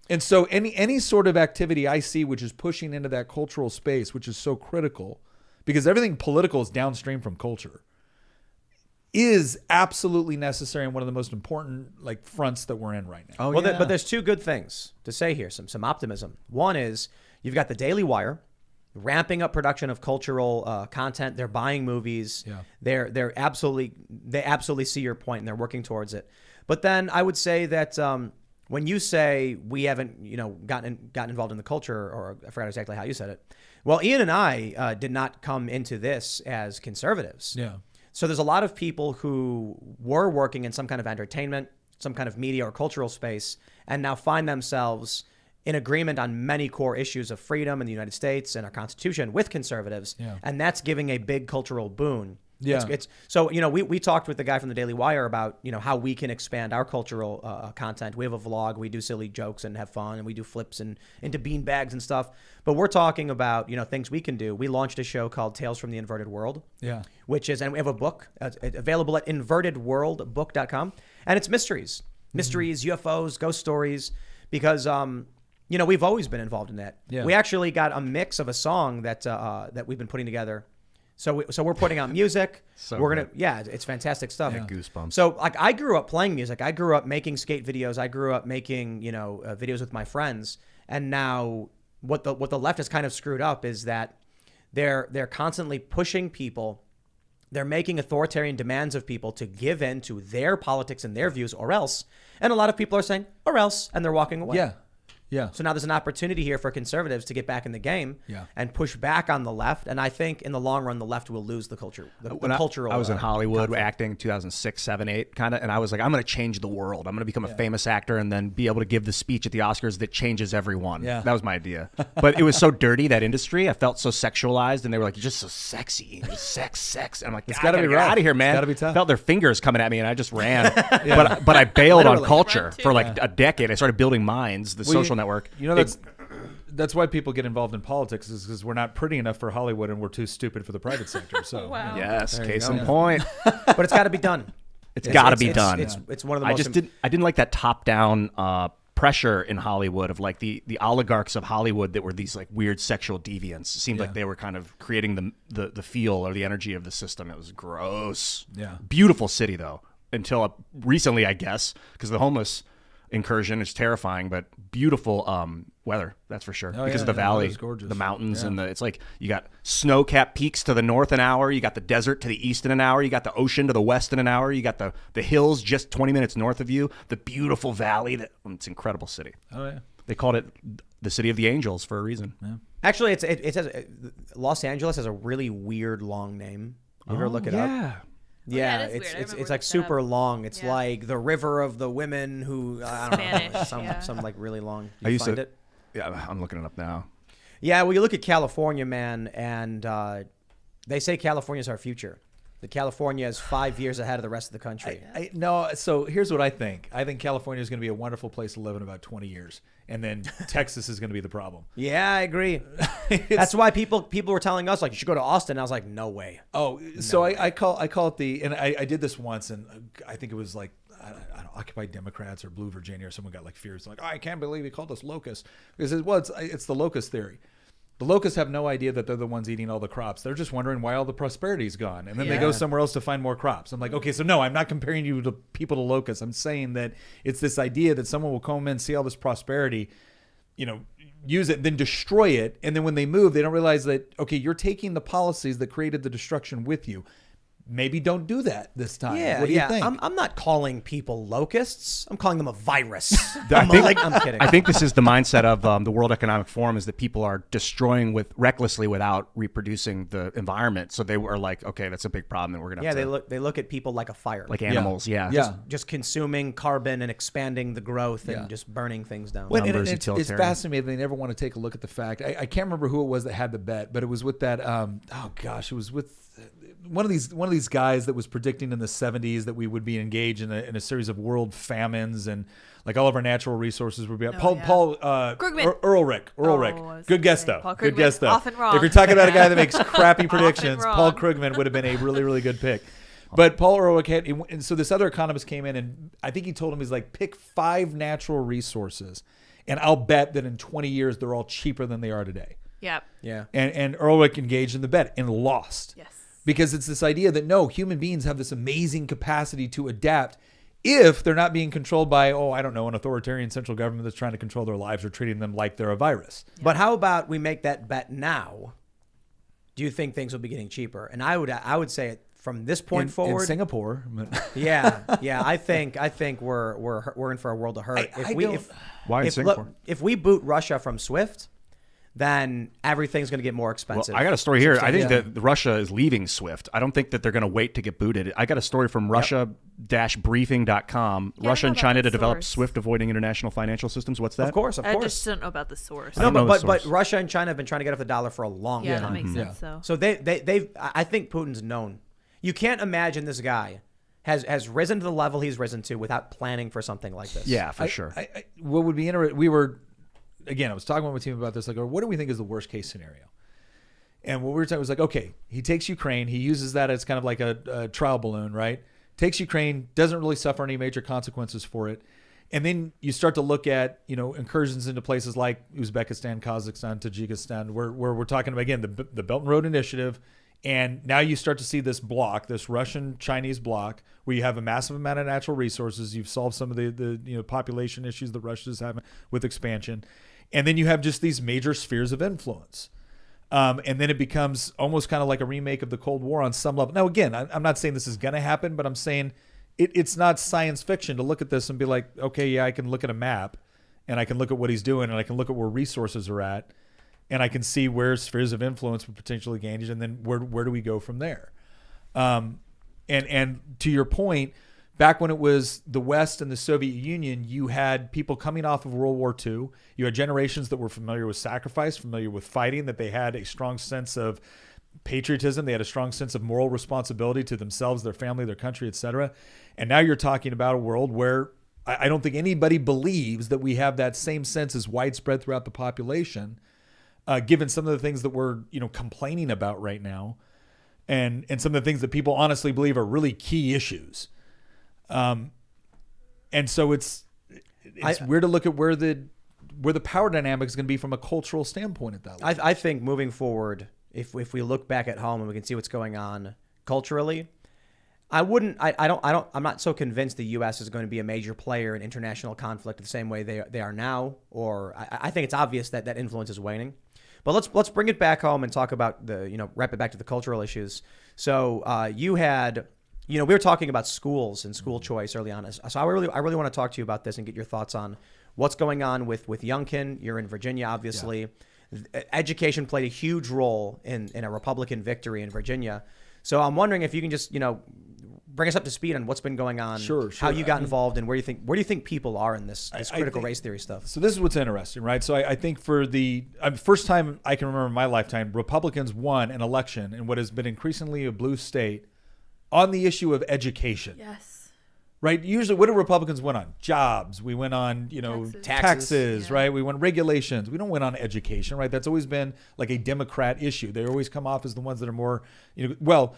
And so any sort of activity I see which is pushing into that cultural space, which is so critical, because everything political is downstream from culture, is absolutely necessary and one of the most important fronts that we're in right now. Oh, Well, yeah. but there's two good things to say here. Some optimism. One is you've got the Daily Wire, ramping up production of cultural content. They're buying movies. Yeah. They absolutely see your point, and they're working towards it. But then I would say that when you say we haven't, gotten involved in the culture, or I forgot exactly how you said it. Well, Ian and I did not come into this as conservatives. Yeah. So there's a lot of people who were working in some kind of entertainment, some kind of media or cultural space, and now find themselves in agreement on many core issues of freedom in the United States and our Constitution with conservatives. Yeah. And that's giving a big cultural boon. Yeah. So, we talked with the guy from the Daily Wire about, how we can expand our cultural content. We have a vlog. We do silly jokes and have fun, and we do flips and into bean bags and stuff. But we're talking about, things we can do. We launched a show called Tales from the Inverted World. Yeah. And we have a book available at invertedworldbook.com. And it's mysteries, UFOs, ghost stories, because, we've always been involved in that. Yeah. We actually got a mix of a song that we've been putting together. So we're putting out music. It's fantastic stuff. Yeah. Goosebumps. So I grew up playing music. I grew up making skate videos. I grew up making videos with my friends. And now what the left has kind of screwed up is that they're constantly pushing people. They're making authoritarian demands of people to give in to their politics and their views, or else. And a lot of people are saying, or else, and they're walking away. Yeah. Yeah. So now there's an opportunity here for conservatives to get back in the game and push back on the left. And I think in the long run, the left will lose the culture. Cultural. I was in Hollywood acting 2006, 7, 8 kind of, and I was like, I'm going to change the world. I'm going to become a famous actor and then be able to give the speech at the Oscars that changes everyone. Yeah. That was my idea. But it was so dirty, that industry. I felt so sexualized, and they were like, you're just so sexy. Sex. And I'm like, It's got to be get rough. out of here, man. It's gotta be tough. Felt their fingers coming at me, and I just ran. But I bailed on culture Run too. for like a decade. I started building Minds, the social network. That's why people get involved in politics, is because we're not pretty enough for Hollywood and we're too stupid for the private sector. So Wow. Yes, There you case go. in point. But it's got to be done. It's got to be done. It's one of the I most. just didn't like that top-down pressure in Hollywood of like the oligarchs of Hollywood that were these like weird sexual deviants. It seemed like they were kind of creating the feel or the energy of the system. It was gross. Yeah. Beautiful city though, until recently, I guess, because the homeless incursion is terrifying, but beautiful weather, that's for sure. Because of the valley, it's gorgeous. the mountains, and it's like you got snow-capped peaks to the north an hour, you got the desert to the east in an hour, you got the ocean to the west in an hour, you got the hills just 20 minutes north of you, the beautiful valley. It's an incredible city. Oh yeah. They called it the City of the Angels for a reason. Yeah. Actually, it says Los Angeles has a really weird long name. You ever look it up? Yeah, it is weird. I it's remember like looking super it up. long. It's Yeah. like the river of the women who I don't know, Spanish, some like really long. I You used find to- it? Yeah, I'm looking it up now. Yeah, well, you look at California, man, and they say California's our future. That California is 5 years ahead of the rest of the country. No, so here's what I think. I think California is going to be a wonderful place to live in about 20 years, and then Texas is going to be the problem. Yeah, I agree. That's why people were telling us like you should go to Austin. I was like, no way. Oh, so I call it the, and I did this once, and I think it was like I don't know, Occupy Democrats or Blue Virginia, or someone got like furious, like, oh, I can't believe he called us locusts, because it's the locust theory. The locusts have no idea that they're the ones eating all the crops. They're just wondering why all the prosperity's gone. And then they go somewhere else to find more crops. I'm like, okay, so no, I'm not comparing you to people to locusts. I'm saying that it's this idea that someone will come in, see all this prosperity, use it, then destroy it. And then when they move, they don't realize that, okay, you're taking the policies that created the destruction with you. Maybe don't do that this time. Yeah, what do you think? I'm not calling people locusts. I'm calling them a virus. I'm kidding. I think this is the mindset of the World Economic Forum, is that people are destroying recklessly without reproducing the environment. So they were like, okay, that's a big problem, and we're gonna have to, they look at people like a fire, like animals. Yeah. just consuming carbon and expanding the growth and just burning things down. Well, and Numbers, it's utilitarian. fascinating. They never want to take a look at the fact. I can't remember who it was that had the bet, but it was with that. It was with one of these guys that was predicting in the 70s that we would be engaged in a series of world famines, and like all of our natural resources would be Paul Krugman. Earl Rick. I was Good gonna guess say though. Paul Good Krugman. guess though. Often wrong. If you're talking about a guy that makes crappy predictions, wrong. Paul Krugman would have been a really, really good pick. But Paul Ehrlich had, and so this other economist came in, and I think he told him, he's like, pick 5 natural resources, and I'll bet that in 20 years they're all cheaper than they are today. Yep. Yeah. And Ehrlich engaged in the bet and lost. Yes. Because it's this idea that no, human beings have this amazing capacity to adapt if they're not being controlled by, an authoritarian central government that's trying to control their lives or treating them like they're a virus. But how about we make that bet now, do you think things will be getting cheaper? And I would say from this point forward, in Singapore. yeah, I think we're in for a world of hurt. Why in Singapore? If we boot Russia from SWIFT, then everything's going to get more expensive. Well, I got a story here. I think that Russia is leaving SWIFT. I don't think that they're going to wait to get booted. I got a story from Russia-briefing.com. Russia and China to develop SWIFT-avoiding international financial systems. What's that? Of course. I just don't know about the source. No, but Russia and China have been trying to get off the dollar for a long time. Yeah, that makes sense. So they've. I think Putin's known. You can't imagine this guy has risen to the level he's risen to without planning for something like this. Yeah, for sure. What would be interesting? I was talking with my team about this. Like, what do we think is the worst case scenario? And what we were talking was like, okay, he takes Ukraine. He uses that as kind of like a trial balloon, right? Takes Ukraine, doesn't really suffer any major consequences for it. And then you start to look at, incursions into places like Uzbekistan, Kazakhstan, Tajikistan, where we're talking about, again, the Belt and Road Initiative. And now you start to see this block, this Russian-Chinese block, where you have a massive amount of natural resources. You've solved some of the population issues that Russia's having with expansion. And then you have just these major spheres of influence. And then it becomes almost kind of like a remake of the Cold War on some level. Now, again, I'm not saying this is going to happen, but I'm saying it's not science fiction to look at this and be like, okay, yeah, I can look at a map and I can look at what he's doing and I can look at where resources are at and I can see where spheres of influence would potentially engage and then where do we go from there? And to your point, back when it was the West and the Soviet Union, you had people coming off of World War II. You had generations that were familiar with sacrifice, familiar with fighting, that they had a strong sense of patriotism. They had a strong sense of moral responsibility to themselves, their family, their country, etc. And now you're talking about a world where I don't think anybody believes that we have that same sense as widespread throughout the population, given some of the things that we're complaining about right now, and some of the things that people honestly believe are really key issues. And so it's weird to look at where the power dynamic is going to be from a cultural standpoint at that level. I think moving forward, if we look back at home and we can see what's going on culturally, I'm not so convinced the U.S. is going to be a major player in international conflict the same way they are now. Or I think it's obvious that influence is waning. But let's bring it back home and talk about wrap it back to the cultural issues. So you had. We were talking about schools and school choice early on. So I really want to talk to you about this and get your thoughts on what's going on with Youngkin. You're in Virginia, obviously. Yeah. Education played a huge role in a Republican victory in Virginia. So I'm wondering if you can just, bring us up to speed on what's been going on, sure. How you got involved, and where do you think people are in this critical race theory stuff? So this is what's interesting, right? So I think for the first time I can remember in my lifetime, Republicans won an election in what has been increasingly a blue state on the issue of education. Yes. Right? Usually, what do Republicans win on? Jobs. We win on, taxes, right? We win regulations. We don't win on education, right? That's always been like a Democrat issue. They always come off as the ones that are more, well,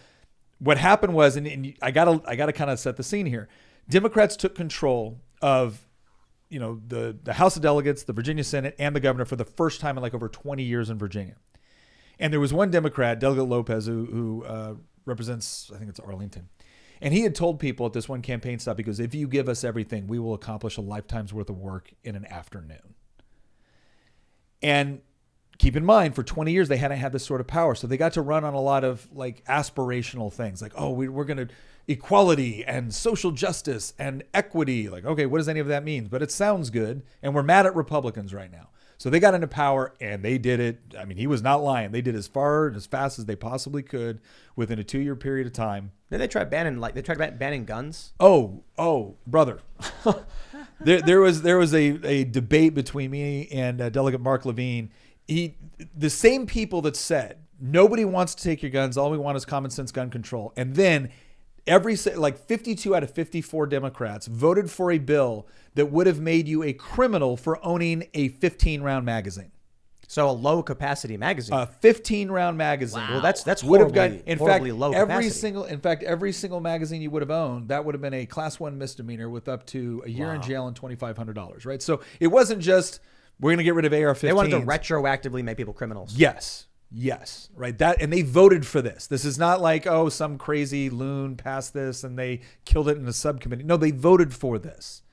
what happened was, and I gotta kind of set the scene here. Democrats took control of, the House of Delegates, the Virginia Senate, and the governor for the first time in like over 20 years in Virginia. And there was one Democrat, Delegate Lopez, who represents, I think it's Arlington. And he had told people at this one campaign stop, he goes, if you give us everything, we will accomplish a lifetime's worth of work in an afternoon. And keep in mind, for 20 years, they hadn't had this sort of power. So they got to run on a lot of like aspirational things like, oh, we're going to equality and social justice and equity. Like, okay, what does any of that mean? But it sounds good. And we're mad at Republicans right now. So they got into power and they did it. I mean, he was not lying. They did as far and as fast as they possibly could within a 2-year period of time. Did they try banning guns? Oh, brother. there was a debate between me and Delegate Mark Levine. The same people that said nobody wants to take your guns, all we want is common sense gun control, and then 52 out of 54 Democrats voted for a bill that would have made you a criminal for owning a 15-round magazine. So a low capacity magazine. A 15-round magazine. Wow. Well, that's would have horribly, got, horribly low capacity. Every single magazine you would have owned, that would have been a class 1 misdemeanor with up to a year in jail and $2,500, right? So it wasn't just we're going to get rid of AR-15s. They wanted to retroactively make people criminals. Yes, right. And they voted for this. This is not like, some crazy loon passed this and they killed it in a subcommittee. No, they voted for this.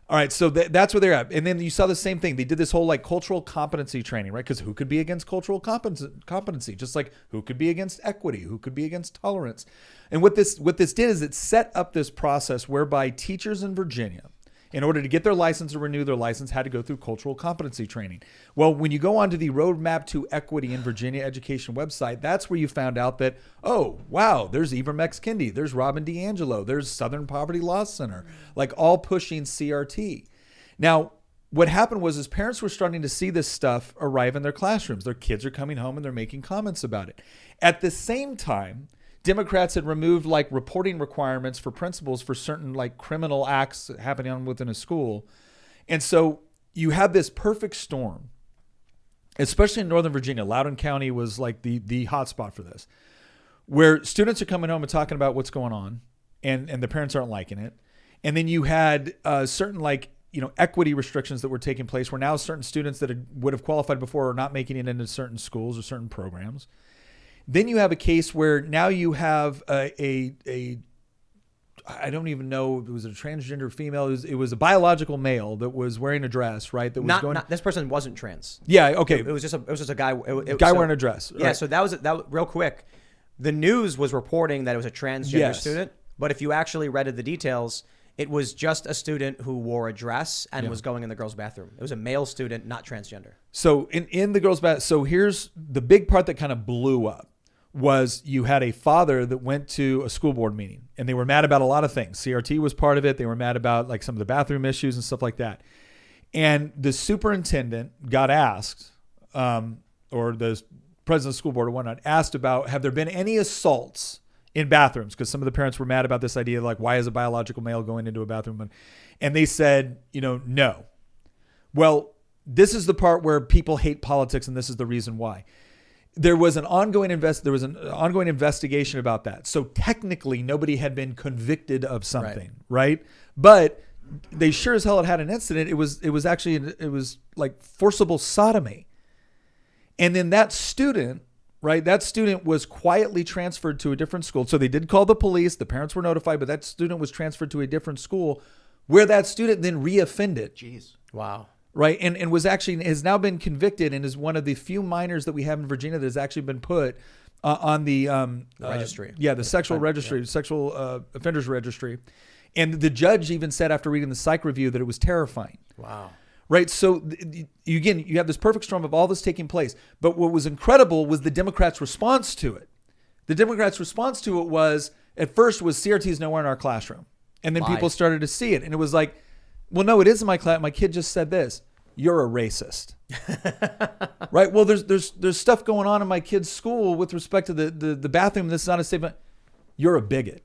All right, so that's where they're at. And then you saw the same thing. They did this whole like cultural competency training, right? Because who could be against cultural competency? Just like who could be against equity? Who could be against tolerance? And what this did is it set up this process whereby teachers in Virginia, in order to get their license or renew their license, had to go through cultural competency training. Well, when you go onto the Roadmap to Equity in Virginia education website, that's where you found out that, oh, wow, there's Ibram X. Kendi, there's Robin DiAngelo, there's Southern Poverty Law Center, like all pushing CRT. Now, what happened was parents were starting to see this stuff arrive in their classrooms. Their kids are coming home and they're making comments about it. At the same time, Democrats had removed like reporting requirements for principals for certain like criminal acts happening on within a school. And so you have this perfect storm, especially in Northern Virginia. Loudoun County was like the hot spot for this, where students are coming home and talking about what's going on and the parents aren't liking it. And then you had certain like, equity restrictions that were taking place where now certain students that would have qualified before are not making it into certain schools or certain programs. Then you have a case where now you have I don't even know if it was a transgender female. It was a biological male that was wearing a dress, right? That was not this person wasn't trans. Yeah, okay. It was just a guy. Wearing a dress. Yeah. Right. So that was real quick. The news was reporting that it was a transgender student, but if you actually read the details, it was just a student who wore a dress and was going in the girls' bathroom. It was a male student, not transgender. So in the girls' bathroom. So here's the big part that kind of blew up. Was you had a father that went to a school board meeting and they were mad about a lot of things. CRT was part of it. They were mad about like some of the bathroom issues and stuff like that. And the superintendent got asked, or the president of the school board or whatnot, asked about, have there been any assaults in bathrooms? Because some of the parents were mad about this idea, like, why is a biological male going into a bathroom? And they said, no. Well, this is the part where people hate politics, and this is the reason why. There was an ongoing investigation about that. So technically, nobody had been convicted of something, right? But they sure as hell had an incident. It was like forcible sodomy, and then that student, right? That student was quietly transferred to a different school. So they did call the police. The parents were notified, but that student was transferred to a different school, where that student then reoffended. Jeez, wow. Right. And has now been convicted and is one of the few minors that we have in Virginia that has actually been put on the registry. The sexual registry, sexual offenders registry. And the judge even said after reading the psych review that it was terrifying. Wow. Right. So you have this perfect storm of all this taking place. But what was incredible was the Democrats' response to it. The Democrats' response to it was, at first, was CRT is nowhere in our classroom. And then people started to see it. And it was like, well, no, it is in my class. My kid just said this. You're a racist. Right? Well, there's stuff going on in my kid's school with respect to the bathroom. This is not a statement. You're a bigot.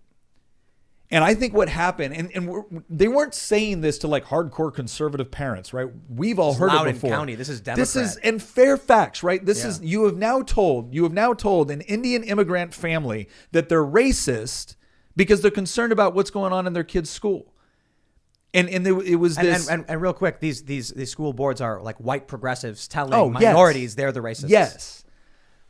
And I think what happened, and they weren't saying this to like hardcore conservative parents, right? We've all heard it before. Loudoun County. This is Democrat. This is in Fairfax, right? This is you have now told an Indian immigrant family that they're racist because they're concerned about what's going on in their kid's school. And it was this. And real quick, these school boards are like white progressives telling minorities they're the racists. Yes.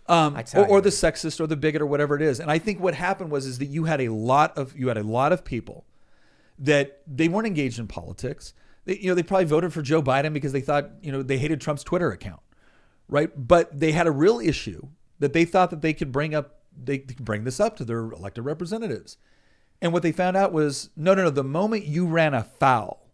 Or the sexist or the bigot or whatever it is. And I think what happened is that you had a lot of people that they weren't engaged in politics. They probably voted for Joe Biden because they thought, they hated Trump's Twitter account, right? But they had a real issue that they thought that they could bring this up to their elected representatives. And what they found out was, no. The moment you ran afoul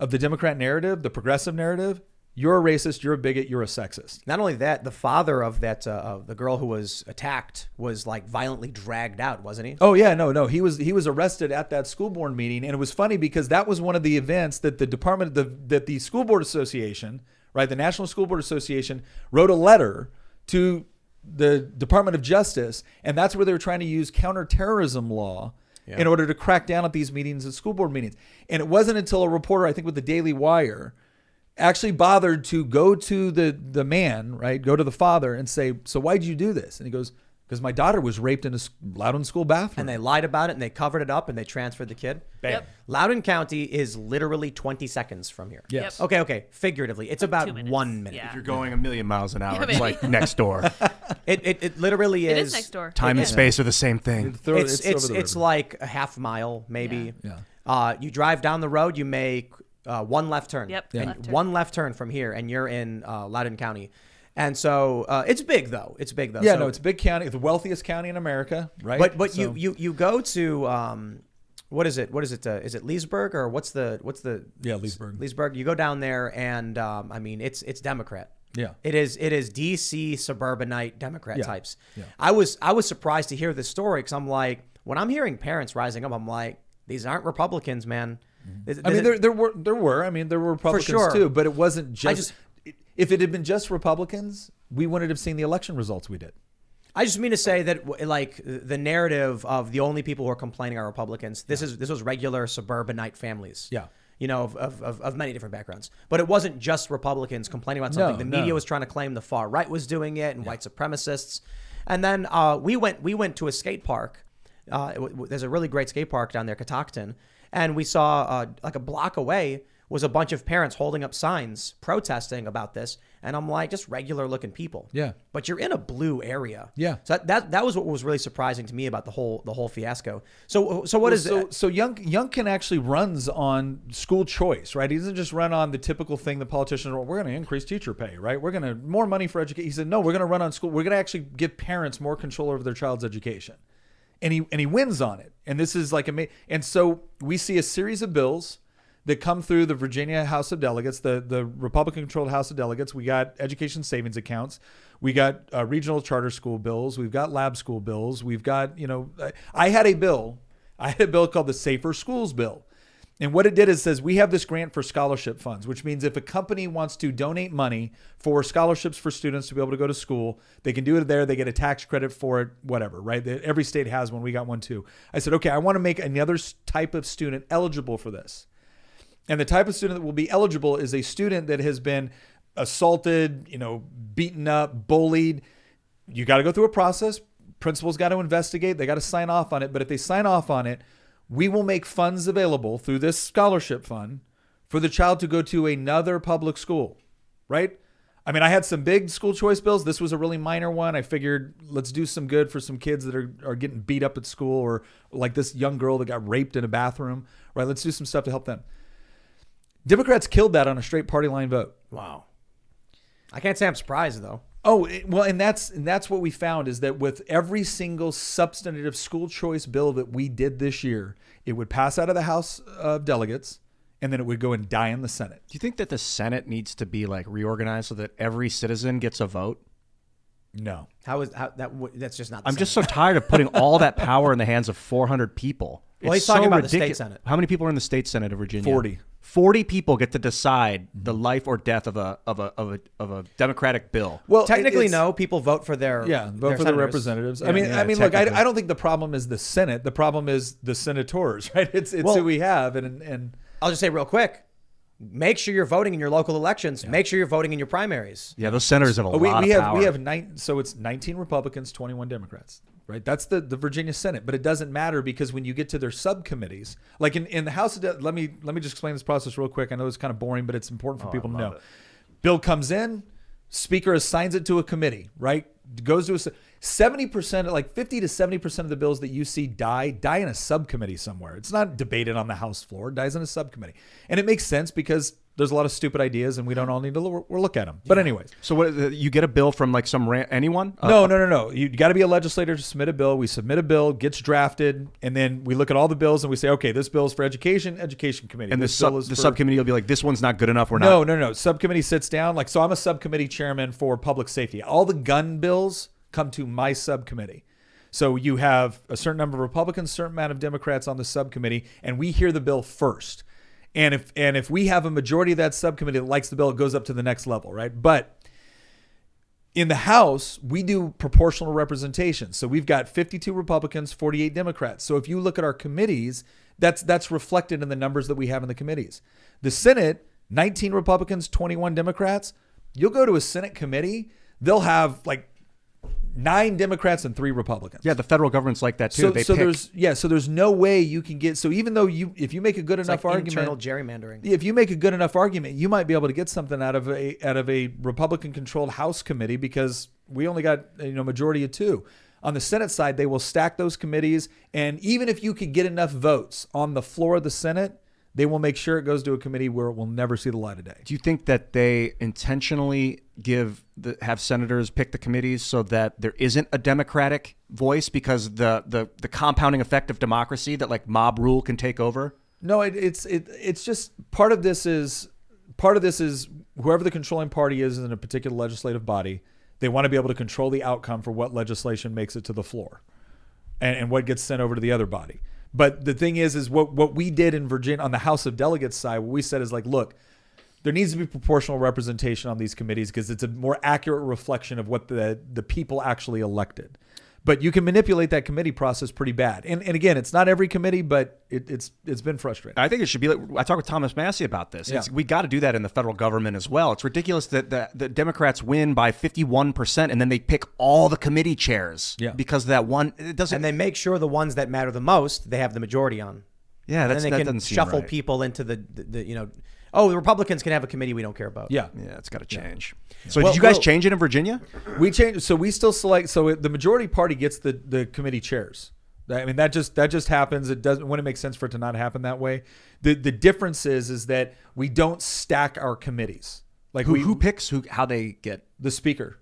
of the Democrat narrative, the progressive narrative, you're a racist, you're a bigot, you're a sexist. Not only that, the father of that the girl who was attacked was like violently dragged out, wasn't he? Oh yeah, no. He was arrested at that school board meeting, and it was funny because that was one of the events that the school board association, right, the National School Board Association, wrote a letter to the Department of Justice, and that's where they were trying to use counterterrorism law in order to crack down at these meetings, at school board meetings. And it wasn't until a reporter, I think with the Daily Wire, actually bothered to go to the man, right, go to the father and say, so why'd you do this? And he goes, because my daughter was raped in a Loudoun school bathroom. And they lied about it and they covered it up and they transferred the kid. Bam. Yep. Loudoun County is literally 20 seconds from here. Yes. Yep. Okay. Figuratively, it's about 2 minutes. 1 minute. Yeah. If you're going a million miles an hour, it's maybe. like next door. It literally It is next door. Time and space are the same thing. It's like a half mile, maybe. Yeah. You drive down the road, you make one left turn. Yep, And left turn. one left turn from here, and you're in Loudoun County. And so it's big though. It's big though. Yeah, So- no, it's a big county, the wealthiest county in America, right? But So- you go to what is it? Is it Leesburg or what's the Leesburg. Leesburg. You go down there, and I mean it's Democrat. Yeah. It is DC suburbanite Democrat types. Yeah. I was surprised to hear this story because I'm like, when I'm hearing parents rising up, I'm like, these aren't Republicans, man. I mean, there were Republicans sure. too, but it wasn't just- if it had been just Republicans, we wouldn't have seen the election results we did. I just mean to say that, like, the narrative of the only people who are complaining are Republicans. This was regular suburbanite families. Yeah. You know, of many different backgrounds. But it wasn't just Republicans complaining about something. No, the media no. was trying to claim the far right was doing it and white supremacists. And then we went to a skate park. There's a really great skate park down there, Catoctin. And we saw like a block away was a bunch of parents holding up signs protesting about this. And I'm like, just regular looking people. Yeah. But you're in a blue area. Yeah. So that was what was really surprising to me about the whole fiasco. So what is it? So Youngkin actually runs on school choice, right? He doesn't just run on the typical thing that politicians are, we're going to increase teacher pay, right? We're going to more money for education. He said, no, we're going to run on school. We're going to actually give parents more control over their child's education. And he wins on it. And this is like and so we see a series of bills that come through the Virginia House of Delegates, the Republican-controlled House of Delegates. We got education savings accounts. We got regional charter school bills. We've got lab school bills. We've got, I had a bill called the Safer Schools Bill. And what it did is says we have this grant for scholarship funds, which means if a company wants to donate money for scholarships for students to be able to go to school, they can do it there. They get a tax credit for it, whatever, right? Every state has one. We got one too. I said, okay, I want to make another type of student eligible for this. And the type of student that will be eligible is a student that has been assaulted, beaten up, bullied. You got to go through a process. Principals got to investigate. They got to sign off on it. But if they sign off on it, we will make funds available through this scholarship fund for the child to go to another public school, right? I mean, I had some big school choice bills. This was a really minor one. I figured let's do some good for some kids that are getting beat up at school, or like this young girl that got raped in a bathroom, right? Let's do some stuff to help them. Democrats killed that on a straight party line vote. Wow. I can't say I'm surprised though. Oh, well, and that's what we found is that with every single substantive school choice bill that we did this year, it would pass out of the House of Delegates, and then it would go and die in the Senate. Do you think that the Senate needs to be like reorganized so that every citizen gets a vote? No. That's just not the I'm Senate. just so tired of putting all that power in the hands of 400 people. Well, he's It's talking so about the state ridiculous. Senate. How many people are in the state Senate of Virginia? 40. 40 people get to decide the life or death of a democratic bill. Well, Technically, it's- no. People vote for their Yeah, vote their for the senators. representatives. Yeah. I mean, look, technically. I don't think the problem is the Senate. The problem is the senators, right? It's Well- who we have, and I'll just say real quick. Make sure you're voting in your local elections. Make sure you're voting in your primaries. Yeah, those senators have a lot of power. we have so it's 19 Republicans, 21 Democrats, right? That's the Virginia Senate, but it doesn't matter because when you get to their subcommittees, like in the House of let me just explain this process real quick. I know it's kind of boring, but it's important for people to know. Bill comes in, Speaker assigns it to a committee, right? Goes to 70%, like 50 to 70% of the bills that you see die in a subcommittee somewhere. It's not debated on the House floor. It dies in a subcommittee. And it makes sense because there's a lot of stupid ideas and we don't all need to look at them. But anyways. So what? You get a bill from like anyone? No. You got to be a legislator to submit a bill. We submit a bill, gets drafted, and then we look at all the bills and we say, okay, this bill is for education committee. And the This bill is for- subcommittee will be like, this one's not good enough. We're not. No. Subcommittee sits down. So I'm a subcommittee chairman for public safety. All the gun bills come to my subcommittee. So you have a certain number of Republicans, a certain amount of Democrats on the subcommittee, and we hear the bill first. And if we have a majority of that subcommittee that likes the bill, it goes up to the next level, right? But in the House, we do proportional representation. So we've got 52 Republicans, 48 Democrats. So if you look at our committees, that's reflected in the numbers that we have in the committees. The Senate, 19 Republicans, 21 Democrats. You'll go to a Senate committee, they'll have like 9 Democrats and 3 Republicans. Yeah, the federal government's like that too. So there's no way you can get. So even though if you make a good It's enough like argument, internal gerrymandering. if you make a good enough argument, you might be able to get something out of a Republican-controlled House committee because we only got majority of 2. On the Senate side, they will stack those committees, and even if you could get enough votes on the floor of the Senate, they will make sure it goes to a committee where it will never see the light of day. Do you think that they intentionally have senators pick the committees so that there isn't a Democratic voice because the compounding effect of democracy that like mob rule can take over? No, it's just part of this is whoever the controlling party is in a particular legislative body, they want to be able to control the outcome for what legislation makes it to the floor and what gets sent over to the other body. But the thing is what we did in Virginia on the House of Delegates side, what we said is like, look, there needs to be proportional representation on these committees because it's a more accurate reflection of what the people actually elected. But you can manipulate that committee process pretty bad. And again, it's not every committee, but it's been frustrating. I think it should be like, I talked with Thomas Massey about this. Yeah. We got to do that in the federal government as well. It's ridiculous that the Democrats win by 51% and then they pick all the committee chairs because of that one. It doesn't. And they make sure the ones that matter the most, they have the majority on. Yeah, that doesn't seem shuffle right. people into the the Republicans can have a committee we don't care about. Yeah, it's got to change. So Well, did you guys well- change it in Virginia? we changed. So we still select. So the majority party gets the committee chairs. I mean, that just happens. It doesn't. Wouldn't make sense for it to not happen that way. The difference is that we don't stack our committees. Like Who picks how they get? the speaker.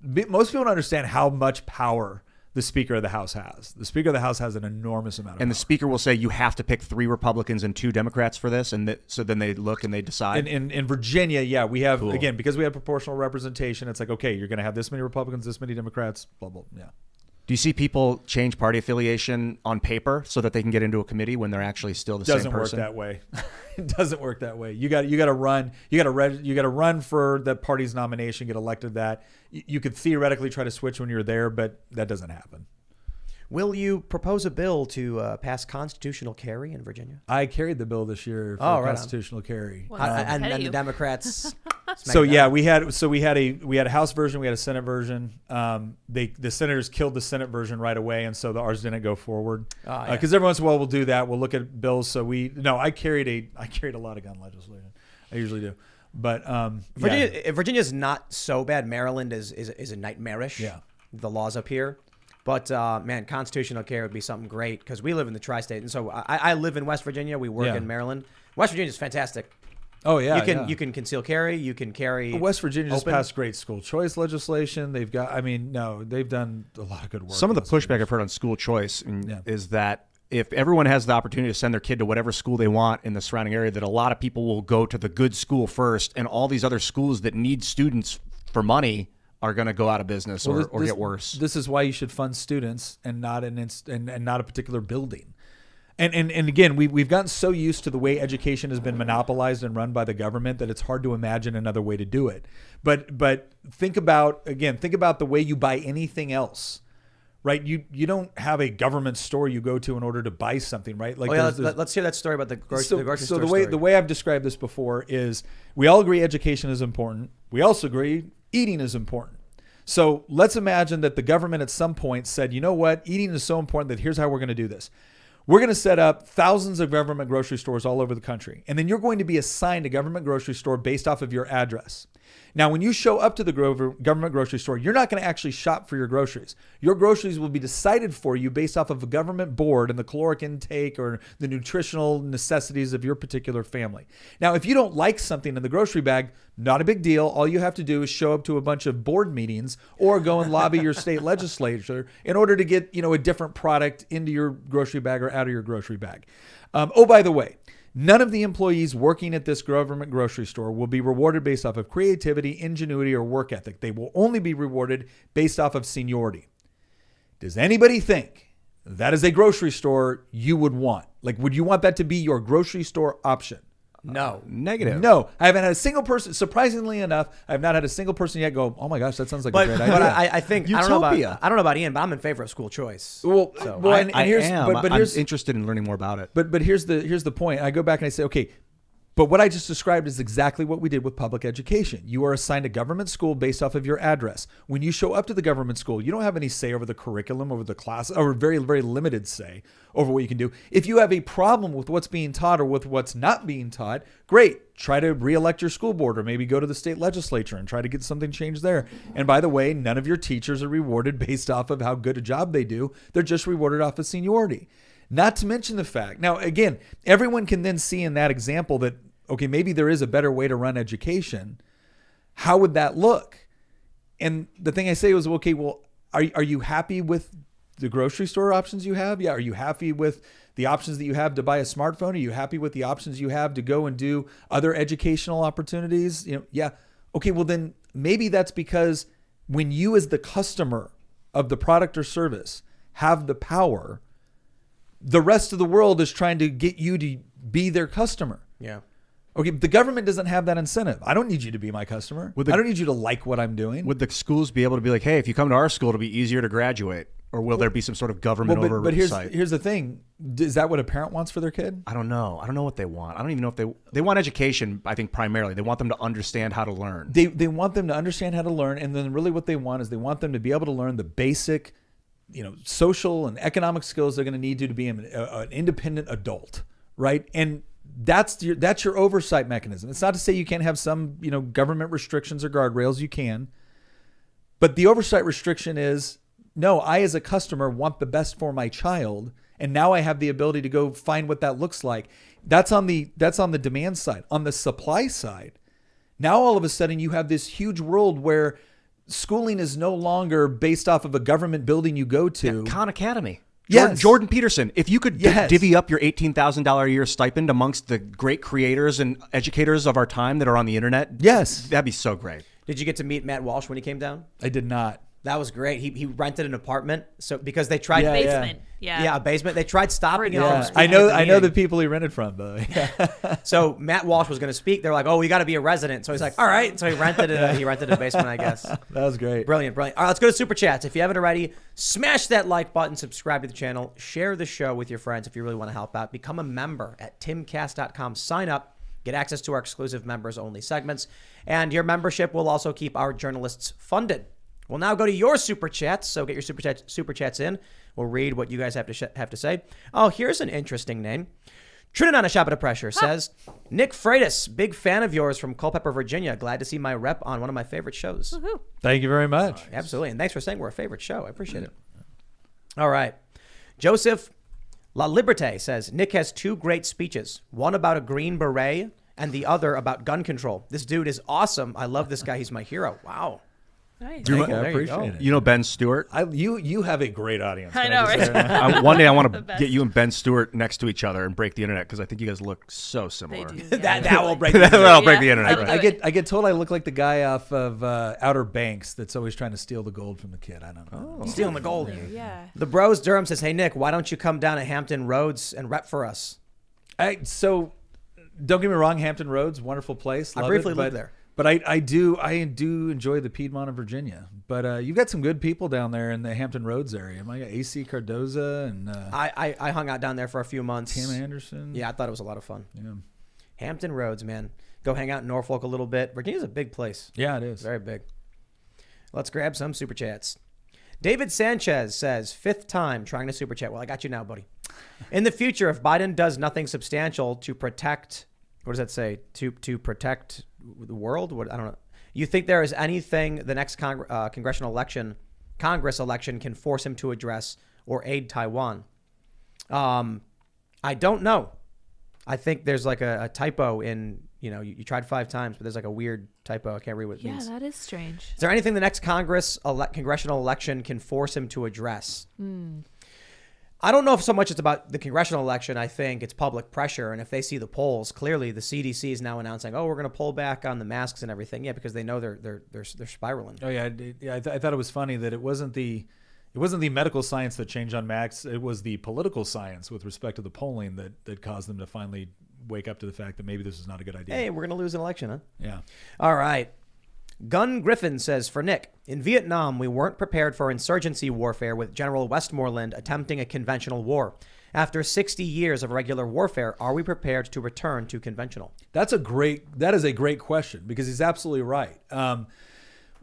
Most people don't understand how much power the Speaker of the House has. The Speaker of the House has an enormous amount of And power. the speaker will say you have to pick 3 Republicans and 2 Democrats for this, and so then they look and they decide. In Virginia, we have, Cool. again, because we have proportional representation, it's like, okay, you're going to have this many Republicans, this many Democrats, blah, blah, yeah. Do you see people change party affiliation on paper so that they can get into a committee when they're actually still the same Doesn't work person? that way. It doesn't work that way. You got to run for that party's nomination, get elected that. You could theoretically try to switch when you're there, but that doesn't happen. Will you propose a bill to pass constitutional carry in Virginia? I carried the bill this year for Oh, right on. constitutional carry. Well, And ahead of then the you. Democrats. So smacked yeah, down. we had a House version, we had a Senate version. The senators killed the Senate version right away, and so ours didn't go forward. yeah. Because every once in a while we'll do that. We'll look at bills. So I carried a lot of gun legislation. I usually do, but Virginia's not so bad. Maryland is a nightmarish. Yeah. The laws up here. But man, constitutional carry would be something great because we live in the tri-state, and so I live in West Virginia. We work Yeah. in Maryland. West Virginia is fantastic. Oh yeah, You can conceal carry. You can carry. West Virginia just open. passed great school choice legislation. They've done a lot of good work. Some of the in those pushback I've heard on school choice Yeah. is that if everyone has the opportunity to send their kid to whatever school they want in the surrounding area, that a lot of people will go to the good school first, and all these other schools that need students for money are going to go out of business or get worse. This is why you should fund students and not and not a particular building. And again, we've gotten so used to the way education has been monopolized and run by the government that it's hard to imagine another way to do it. But think about the way you buy anything else, right? You don't have a government store you go to in order to buy something, right? Like Let's hear that story about the grocery store. So the story. way I've described this before is we all agree education is important. We also agree eating is important. So let's imagine that the government at some point said, you know what, eating is so important that here's how we're going to do this. We're going to set up thousands of government grocery stores all over the country. And then you're going to be assigned a government grocery store based off of your address. Now, when you show up to the government grocery store, you're not going to actually shop for your groceries. Your groceries will be decided for you based off of a government board and the caloric intake or the nutritional necessities of your particular family. Now, if you don't like something in the grocery bag, not a big deal. All you have to do is show up to a bunch of board meetings or go and lobby your state legislature in order to get, a different product into your grocery bag or out of your grocery bag. Oh, by the way, none of the employees working at this government grocery store will be rewarded based off of creativity, ingenuity, or work ethic. They will only be rewarded based off of seniority. Does anybody think that is a grocery store you would want? Like, would you want that to be your grocery store option? No. Negative. No, I haven't had a single person. Surprisingly enough, I have not had a single person yet go, "Oh my gosh, that sounds like a great idea." But I think I don't Utopia. know about Ian, but I'm in favor of school choice. Well, So, I'm interested in learning more about it. But here's the point. I go back and I say, okay, but what I just described is exactly what we did with public education. You are assigned a government school based off of your address. When you show up to the government school, you don't have any say over the curriculum, over the class, or very, very limited say over what you can do. If you have a problem with what's being taught or with what's not being taught, great. Try to reelect your school board or maybe go to the state legislature and try to get something changed there. And by the way, none of your teachers are rewarded based off of how good a job they do. They're just rewarded off of seniority. Not to mention the fact, now again, everyone can then see in that example that, okay, maybe there is a better way to run education. How would that look? And the thing I say was, okay, well, are you happy with the grocery store options you have? Yeah. Are you happy with the options that you have to buy a smartphone? Are you happy with the options you have to go and do other educational opportunities? Yeah. Okay, well then maybe that's because when you as the customer of the product or service have the power, the rest of the world is trying to get you to be their customer. Yeah. Okay, the government doesn't have that incentive. I don't need you to be my customer. I don't need you to like what I'm doing. Would the schools be able to be like, hey, if you come to our school, it'll be easier to graduate? Or will there be some sort of government oversight? But here's the thing. Is that what a parent wants for their kid? I don't know. I don't know what they want. I don't even know if they want education, I think, primarily. They want them to understand how to learn. They want them to understand how to learn. And then really what they want is they want them to be able to learn the basic, social and economic skills they're going to need to be an independent adult, right? And that's your oversight mechanism. It's not to say you can't have some, government restrictions or guardrails. You can. But the oversight restriction is, no, I as a customer want the best for my child, and now I have the ability to go find what that looks like. That's on the demand side. On the supply side, now all of a sudden you have this huge world where schooling is no longer based off of a government building you go to. Yeah, Khan Academy. Yes. Jordan Peterson. If you could divvy up your $18,000 a year stipend amongst the great creators and educators of our time that are on the internet, yes, that'd be so great. Did you get to meet Matt Walsh when he came down? I did not. That was great. He rented an apartment, so because they tried basement. Yeah, a basement. They tried stopping him. Yeah. I know the people he rented from, though. So Matt Walsh was going to speak. They're like, "Oh, you got to be a resident." So he's like, "All right." So he rented a basement, I guess. That was great. Brilliant. All right, let's go to Super Chats. If you haven't already, smash that like button, subscribe to the channel, share the show with your friends if you really want to help out. Become a member at timcast.com. Sign up, get access to our exclusive members-only segments, and your membership will also keep our journalists funded. We'll now go to your Super Chats, so get your Super Chats in. We'll read what you guys have to say. Oh, here's an interesting name. Trinidad Shabbat Pressure says, Nick Freitas, big fan of yours from Culpeper, Virginia. Glad to see my rep on one of my favorite shows. Woohoo. Thank you very much. Absolutely, and thanks for saying we're a favorite show. I appreciate it. All right. Joseph La Liberté says, Nick has two great speeches, one about a green beret and the other about gun control. This dude is awesome. I love this guy. He's my hero. Wow. Nice. I appreciate it. You know Ben Stewart? You have a great audience. I know, right? One day I want to get you and Ben Stewart next to each other and break the internet because I think you guys look so similar. They do, yeah. That will break the internet. That'll break the internet. I get told I look like the guy off of Outer Banks that's always trying to steal the gold from the kid. I don't know. Stealing the gold. Yeah. The Bros Durham says, hey, Nick, why don't you come down to Hampton Roads and rep for us? So don't get me wrong, Hampton Roads, wonderful place. I briefly lived there. But I do enjoy the Piedmont of Virginia. But you've got some good people down there in the Hampton Roads area. I got AC Cardoza and I hung out down there for a few months. Tam Anderson. Yeah, I thought it was a lot of fun. Yeah. Hampton Roads, man. Go hang out in Norfolk a little bit. Virginia's a big place. Yeah, it is. Very big. Let's grab some Super Chats. David Sanchez says, 5th time trying to Super Chat. Well, I got you now, buddy. In the future, if Biden does nothing substantial to protect, what does that say? To protect the world? What, I don't know. You think there is anything the next Congress election can force him to address or aid Taiwan? I don't know. I think there's like a typo in, you tried 5 times, but there's like a weird typo. I can't read what it means. Yeah, that is strange. Is there anything the next congressional election can force him to address? I don't know if so much it's about the congressional election. I think it's public pressure. And if they see the polls, clearly the CDC is now announcing, oh, we're going to pull back on the masks and everything. Yeah, because they know they're spiraling. Oh, yeah. I thought it was funny that it wasn't the medical science that changed on masks. It was the political science with respect to the polling that caused them to finally wake up to the fact that maybe this is not a good idea. Hey, we're going to lose an election, huh? Yeah. All right. Gun Griffin says, for Nick, in Vietnam, we weren't prepared for insurgency warfare with General Westmoreland attempting a conventional war. After 60 years of regular warfare, are we prepared to return to conventional? That is a great question because he's absolutely right. For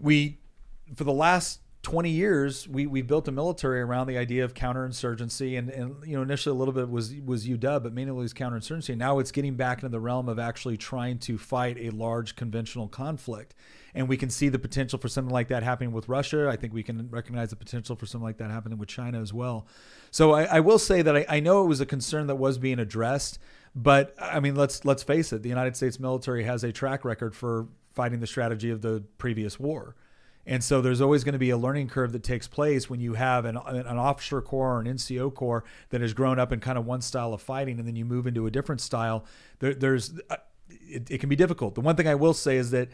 the last 20 years, we built a military around the idea of counterinsurgency, and initially a little bit was UW, but mainly it was counterinsurgency. Now it's getting back into the realm of actually trying to fight a large conventional conflict. And we can see the potential for something like that happening with Russia. I think we can recognize the potential for something like that happening with China as well. So I will say that I know it was a concern that was being addressed, but I mean, let's face it, the United States military has a track record for fighting the strategy of the previous war. And so there's always going to be a learning curve that takes place when you have an officer corps or an NCO corps that has grown up in kind of one style of fighting, and then you move into a different style. It can be difficult. The one thing I will say is that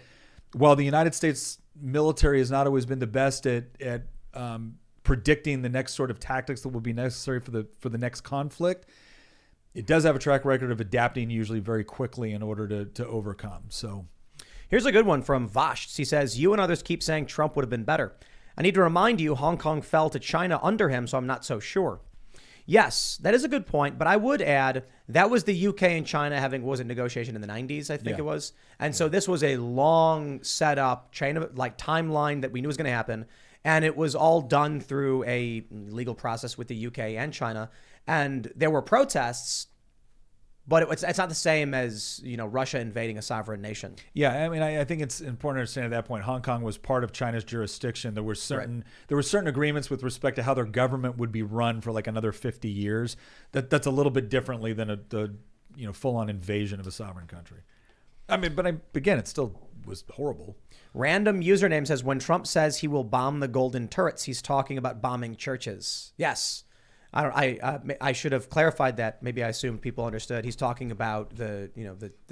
while the United States military has not always been the best at predicting the next sort of tactics that will be necessary for the next conflict, it does have a track record of adapting usually very quickly in order to overcome. So. Here's a good one from Vash. He says, you and others keep saying Trump would have been better. I need to remind you, Hong Kong fell to China under him, so I'm not so sure. Yes, that is a good point. But I would add that was the UK and China having, was it negotiation in the 90s, I think it was. And so this was a long set up chain of timeline that we knew was going to happen. And it was all done through a legal process with the UK and China. And there were protests, but it's not the same as, Russia invading a sovereign nation. Yeah, I mean, I think it's important to understand at that point, Hong Kong was part of China's jurisdiction. There were certain agreements with respect to how their government would be run for another 50 years. That's a little bit differently than a full-on invasion of a sovereign country. I mean, but again, it still was horrible. Random username says, when Trump says he will bomb the golden turrets, he's talking about bombing churches. Yes. I should have clarified that. Maybe I assumed people understood. He's talking about the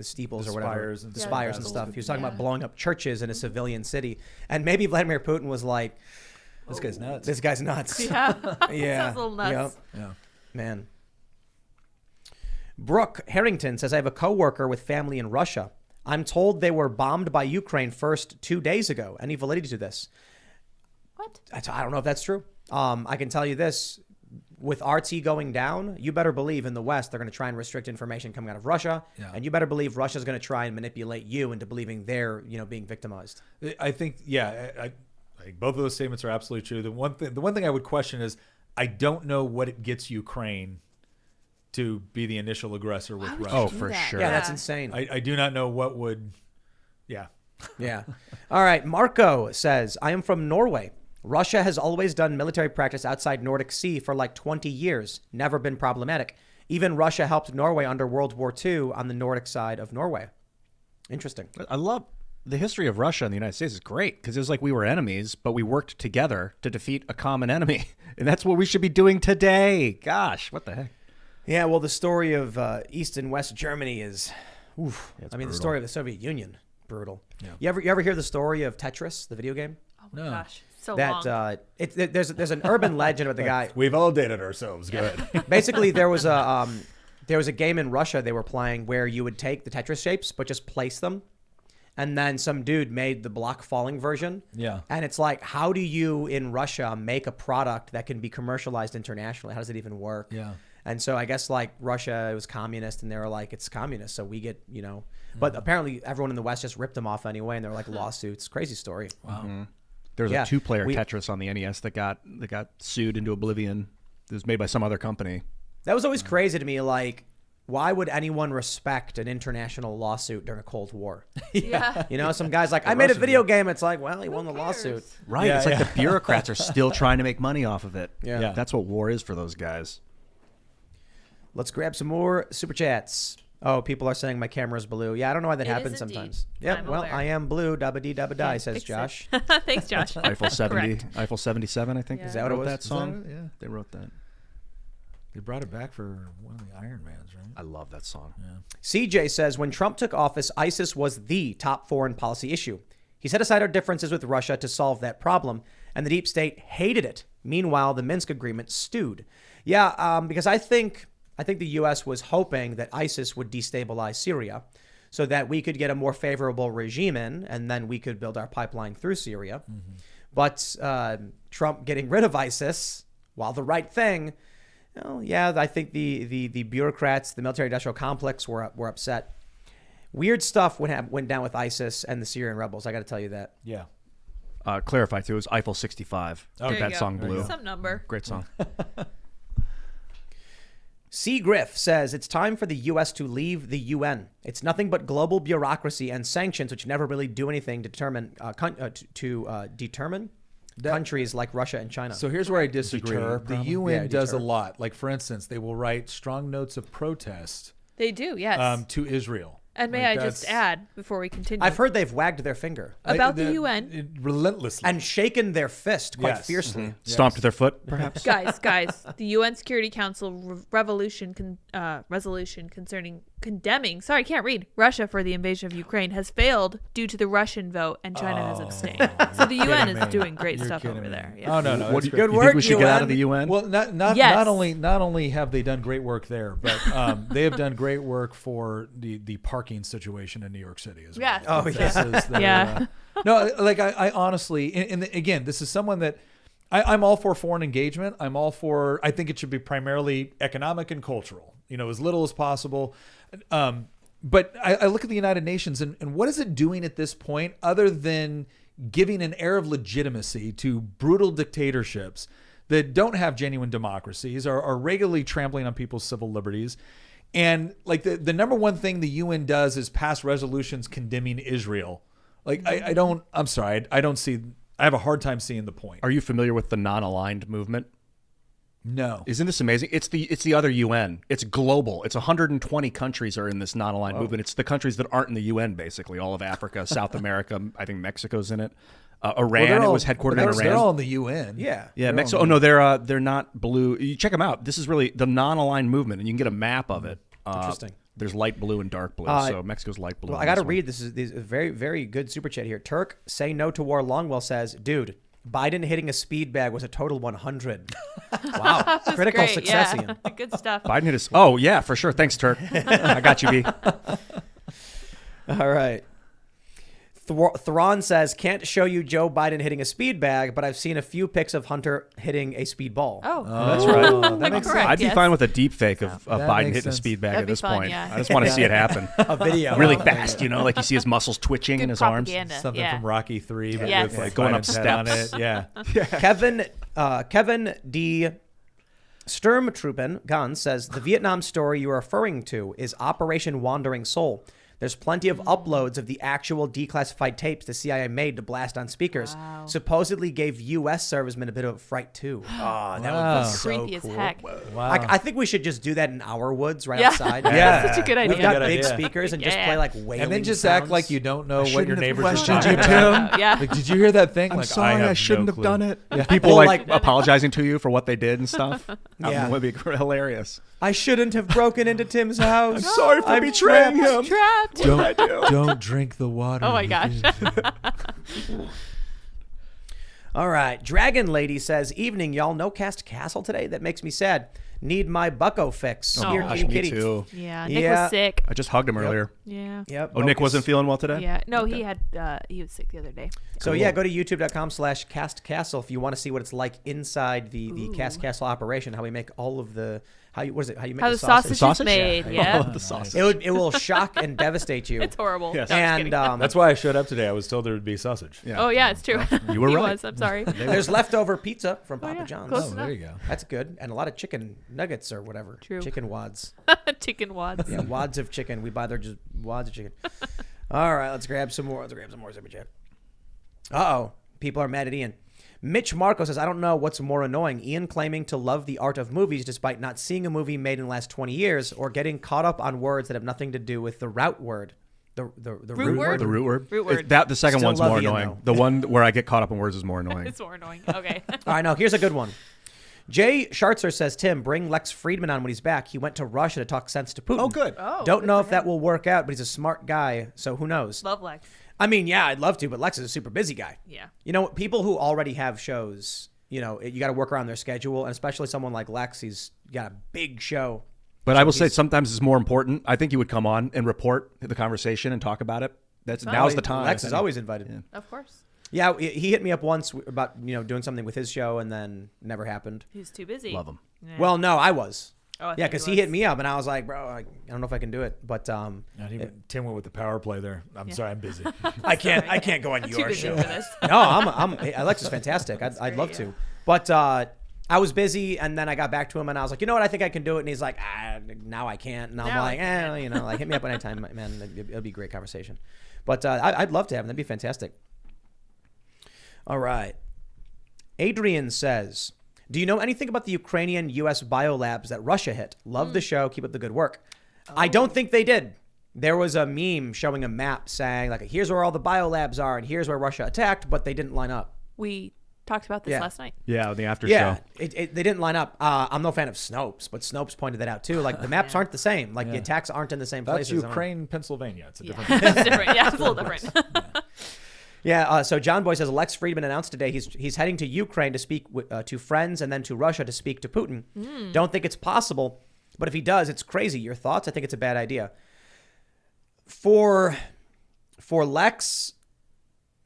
steeples or whatever, the spires and stuff. He was talking about blowing up churches in a civilian city, and maybe Vladimir Putin was like, "This guy's nuts. This guy's nuts." Yeah, yeah, sounds a little nuts. Yep. Yeah, man. Brooke Harrington says, I have a coworker with family in Russia. I'm told they were bombed by Ukraine first 2 days ago. Any validity to this? What? I don't know if that's true. I can tell you this. With RT going down, you better believe in the West they're going to try and restrict information coming out of Russia, and you better believe Russia's going to try and manipulate you into believing they're being victimized. I think I think both of those statements are absolutely true. The one thing I would question is I don't know what it gets Ukraine to be the initial aggressor with Russia. Oh, for sure. Yeah, that's insane. I do not know what would. Yeah. Yeah. All right. Marco says, I am from Norway. Russia has always done military practice outside Nordic Sea for 20 years. Never been problematic. Even Russia helped Norway under World War II on the Nordic side of Norway. Interesting. I love the history of Russia and the United States is great because it was like we were enemies, but we worked together to defeat a common enemy. And that's what we should be doing today. Gosh, what the heck? Yeah, well, the story of East and West Germany is, oof. Yeah, brutal. The story of the Soviet Union, brutal. Yeah. You ever hear the story of Tetris, the video game? Oh my gosh, so that long. There's an urban legend about the guy. We've all dated ourselves. Good. Basically, there was a game in Russia they were playing where you would take the Tetris shapes but just place them, and then some dude made the block falling version. Yeah. And it's like, how do you in Russia make a product that can be commercialized internationally? How does it even work? Yeah. And so I guess Russia, it was communist, and they were like, it's communist, so we get, But apparently everyone in the West just ripped them off anyway, and there were lawsuits. Crazy story. Wow. Mm-hmm. There was a 2-player Tetris on the NES that got sued into oblivion. It was made by some other company. That was always crazy to me. Why would anyone respect an international lawsuit during a Cold War? Yeah. Some guy's like, I made a video game. It's like, well, he won the cares? lawsuit. Right. Yeah, it's like the bureaucrats are still trying to make money off of it. Yeah. That's what war is for those guys. Let's grab some more super chats. Oh, people are saying my camera's blue. Yeah, I don't know why that happens sometimes. Yeah, I'm well, aware. I am blue. Dabba dee dabba die, says Fix it. Josh. Thanks, Josh. Eiffel 70, Correct. Eiffel 77, I think. Yeah. Is that what it was? That song? Is that it? Yeah. They wrote that. They brought it back for one of the Iron Mans, right? I love that song. Yeah. CJ says, when Trump took office, ISIS was the top foreign policy issue. He set aside our differences with Russia to solve that problem, and the deep state hated it. Meanwhile, the Minsk agreement stewed. Yeah, because I think the U.S. was hoping that ISIS would destabilize Syria so that we could get a more favorable regime in, and then we could build our pipeline through Syria. Mm-hmm. But Trump getting rid of ISIS, while the right thing, I think the bureaucrats, the military-industrial complex were upset. Weird stuff went down with ISIS and the Syrian rebels. I got to tell you that. Yeah. clarify too, it was Eiffel 65. There you That go. song blew. Some number. Great song. C. Griff says it's time for the U.S. to leave the UN. It's nothing but global bureaucracy and sanctions, which never really do anything to determine countries like Russia and China. So here's where I disagree. Deter, The probably. UN Yeah, does a deter. lot. Like, for instance, they will write strong notes of protest They do, yes. to Israel. and may like I just that's- add before we continue I've heard they've wagged their finger about the UN. Relentlessly. and shaken their fist quite Yes. fiercely. Stomped their foot, perhaps. guys, the UN Security Council resolution concerning condemning, sorry, I can't read, Russia for the invasion of Ukraine has failed due to the Russian vote, and China has abstained. So the UN is doing great You're stuff kidding over me. there. Yeah. Oh no, no, What that's do you, great. Good you work, think we should get out of UN. the UN? Well, not Yes. only have they done great work there, but they have done great work for the parking situation in New York City as well. Yes. Oh, This yeah. is their, Yeah. no, like I honestly, again, this is someone that I'm all for foreign engagement. I'm all for. I think it should be primarily economic and cultural. As little as possible. But I look at the United Nations and what is it doing at this point other than giving an air of legitimacy to brutal dictatorships that don't have genuine democracies, are regularly trampling on people's civil liberties. And like the number one thing the UN does is pass resolutions condemning Israel. Like I'm sorry, I don't see. I have a hard time seeing the point. Are you familiar with the non-aligned movement? No. Isn't this amazing? It's the other UN. It's global. It's 120 countries are in this non-aligned movement. It's the countries that aren't in the UN, basically. All of Africa, South America. I think Mexico's in it. Iran. It was headquartered in Iran. They're all in the UN. Yeah. Yeah, Mexico. Oh no, they're not blue. You check them out. This is really the non-aligned movement, and you can get a map of it. Interesting. There's light blue and dark blue. So Mexico's light blue. Well, on I got to this one. read. This is a very, very good super chat here. Turk, say no to war. Longwell says, dude, Biden hitting a speed bag was a total 100. Wow. That's Critical great, success, yeah. Ian. Good stuff. Biden hit his. Oh yeah, for sure. Thanks, Turk. I got you, B. All right. Thrawn says, can't show you Joe Biden hitting a speed bag, but I've seen a few pics of Hunter hitting a speed ball. Oh, That's right. That makes correct. I'd be yes. fine with a deep fake of That Biden makes hitting a sense. speed bag That'd at be this fun, point. yeah. I just want to see it happen. A video. Really of it. fast, like you see his muscles twitching in Good his arms. propaganda. Something yeah. from Rocky 3, but Yes. with like Going up Biden's head on steps. it. Yeah. Kevin D. Sturmtruppen Gunn says, the Vietnam story you're referring to is Operation Wandering Soul. There's plenty of uploads of the actual declassified tapes the CIA made to blast on speakers. Wow. Supposedly gave U.S. servicemen a bit of a fright, too. Oh, that Wow. would be so Creepy cool. as heck. Wow. I think we should just do that in our woods right Yeah. outside. Yeah. That's such a good idea. We've got Good big idea. speakers and just Yeah. play like wailing And then just sounds. act like you don't know what your shouldn't have neighbors are questioned talking you, about. Tim. Yeah. Like, did you hear that thing? I'm Like, sorry, I have shouldn't no have clue. done it. People Or like like- apologizing to you for what they did and stuff. Yeah. That would be hilarious. I shouldn't have broken into Tim's house. Sorry for I'm betraying trapped. him. Trapped. Don't drink the water. Oh my gosh. All right. Dragon Lady says, evening, y'all. No cast Castle today? That makes me sad. Need my bucko fix. Oh, Here, gosh, kitty, me kitty. too. Yeah. Nick Yeah. was sick. I just hugged him earlier. Yeah. Yep. Oh, Nick Focus. wasn't feeling well today? Yeah. No, he was sick the other day. So yeah, go to youtube.com/castcastle if you want to see what it's like inside the Cast Castle operation, how we make all of the how you make How the the sausage is Sausage? made. I Yeah. love the sausage. It will shock and devastate you. It's horrible. Yes. No, I'm just And kidding. That's why I showed up today. I was told there would be sausage. Yeah. Oh yeah, it's true. You were he right. was. I'm sorry. there's leftover pizza from Papa yeah. John's. Close Oh, there you go. That's good, and a lot of chicken nuggets or whatever. True. Chicken wads. Chicken wads. Yeah, wads of chicken. We buy their just wads of chicken. All right, let's grab some more. Super chat. Uh-oh. People are mad at Ian. Mitch Marco says, I don't know what's more annoying, Ian claiming to love the art of movies despite not seeing a movie made in the last 20 years, or getting caught up on words that have nothing to do with the root word. The root word? The root word. Root word. The second Still one's love more Ian, annoying. though. The one where I get caught up in words is more annoying. It's more annoying. Okay. All right, now here's a good one. Jay Schartzer says, Tim, bring Lex Friedman on when he's back. He went to Russia to talk sense to Putin. Oh, good. Oh, Don't good know for if that him. will work out, but he's a smart guy, so who knows? Love Lex. I mean, yeah, I'd love to, but Lex is a super busy guy. Yeah. You know, people who already have shows, you got to work around their schedule, and especially someone like Lex, he's got a big show. But I will say sometimes it's more important. I think he would come on and report the conversation and talk about it. Now's the time. Lex is always invited. Yeah. Of course. Yeah, he hit me up once about doing something with his show, and then never happened. He's too busy. Love him. Yeah. Well, no, I was. Oh, I Yeah, think because it he was. hit me up, and I was like, bro, I don't know if I can do it. But Not even, Tim went with the power play there. I'm sorry, I'm busy. I can't go on I'm too your busy show. for this. No, Alexa's fantastic. I'd love to. But I was busy, and then I got back to him, and I was like, you know what, I think I can do it. And he's like, now I can't. And I'm Now like, like hit me up anytime, man. It'll be a great conversation. But I'd love to have him. That'd be fantastic. All right. Adrian says, do you know anything about the Ukrainian U.S. biolabs that Russia hit? Love the show. Keep up the good work. I don't think they did. There was a meme showing a map saying, like, here's where all the biolabs are, and here's where Russia attacked, but they didn't line up. We talked about this last night. Yeah, the after Yeah, show. they didn't line up. I'm no fan of Snopes, but Snopes pointed that out too. Like the maps aren't the same. Like the attacks aren't in the same That's places. Ukraine, Pennsylvania. It's a different. It's different. Yeah, it's a little different. Yeah. So John Boy says Lex Friedman announced today he's heading to Ukraine to speak to friends and then to Russia to speak to Putin. Don't think it's possible, but if he does, it's crazy. Your thoughts? I think it's a bad idea. For Lex,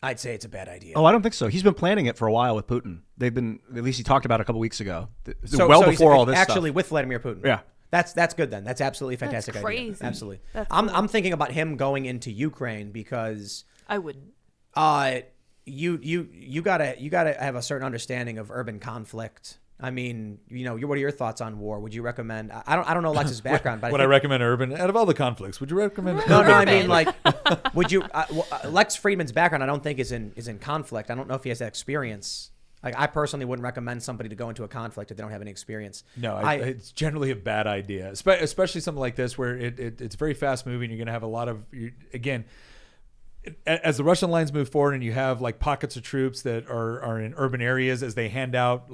I'd say it's a bad idea. Oh, I don't think so. He's been planning it for a while with Putin. They've been, at least he talked about it a couple weeks ago. So Before he's all this actually stuff. with Vladimir Putin. Yeah. That's good then. That's absolutely a fantastic idea. crazy. Absolutely. That's I'm thinking about him going into Ukraine because I wouldn't. you gotta have a certain understanding of urban conflict. I mean, what are your thoughts on war? Would you recommend? I don't know Lex's background, but Would I recommend urban? Out of all the conflicts, would you recommend? No, urban? I mean, like, would you? Lex Friedman's background, I don't think is in conflict. I don't know if he has that experience. Like, I personally wouldn't recommend somebody to go into a conflict if they don't have any experience. No, it's generally a bad idea, especially something like this where it's very fast moving. You're going to have a lot of, again, as the Russian lines move forward and you have like pockets of troops that are in urban areas as they hand out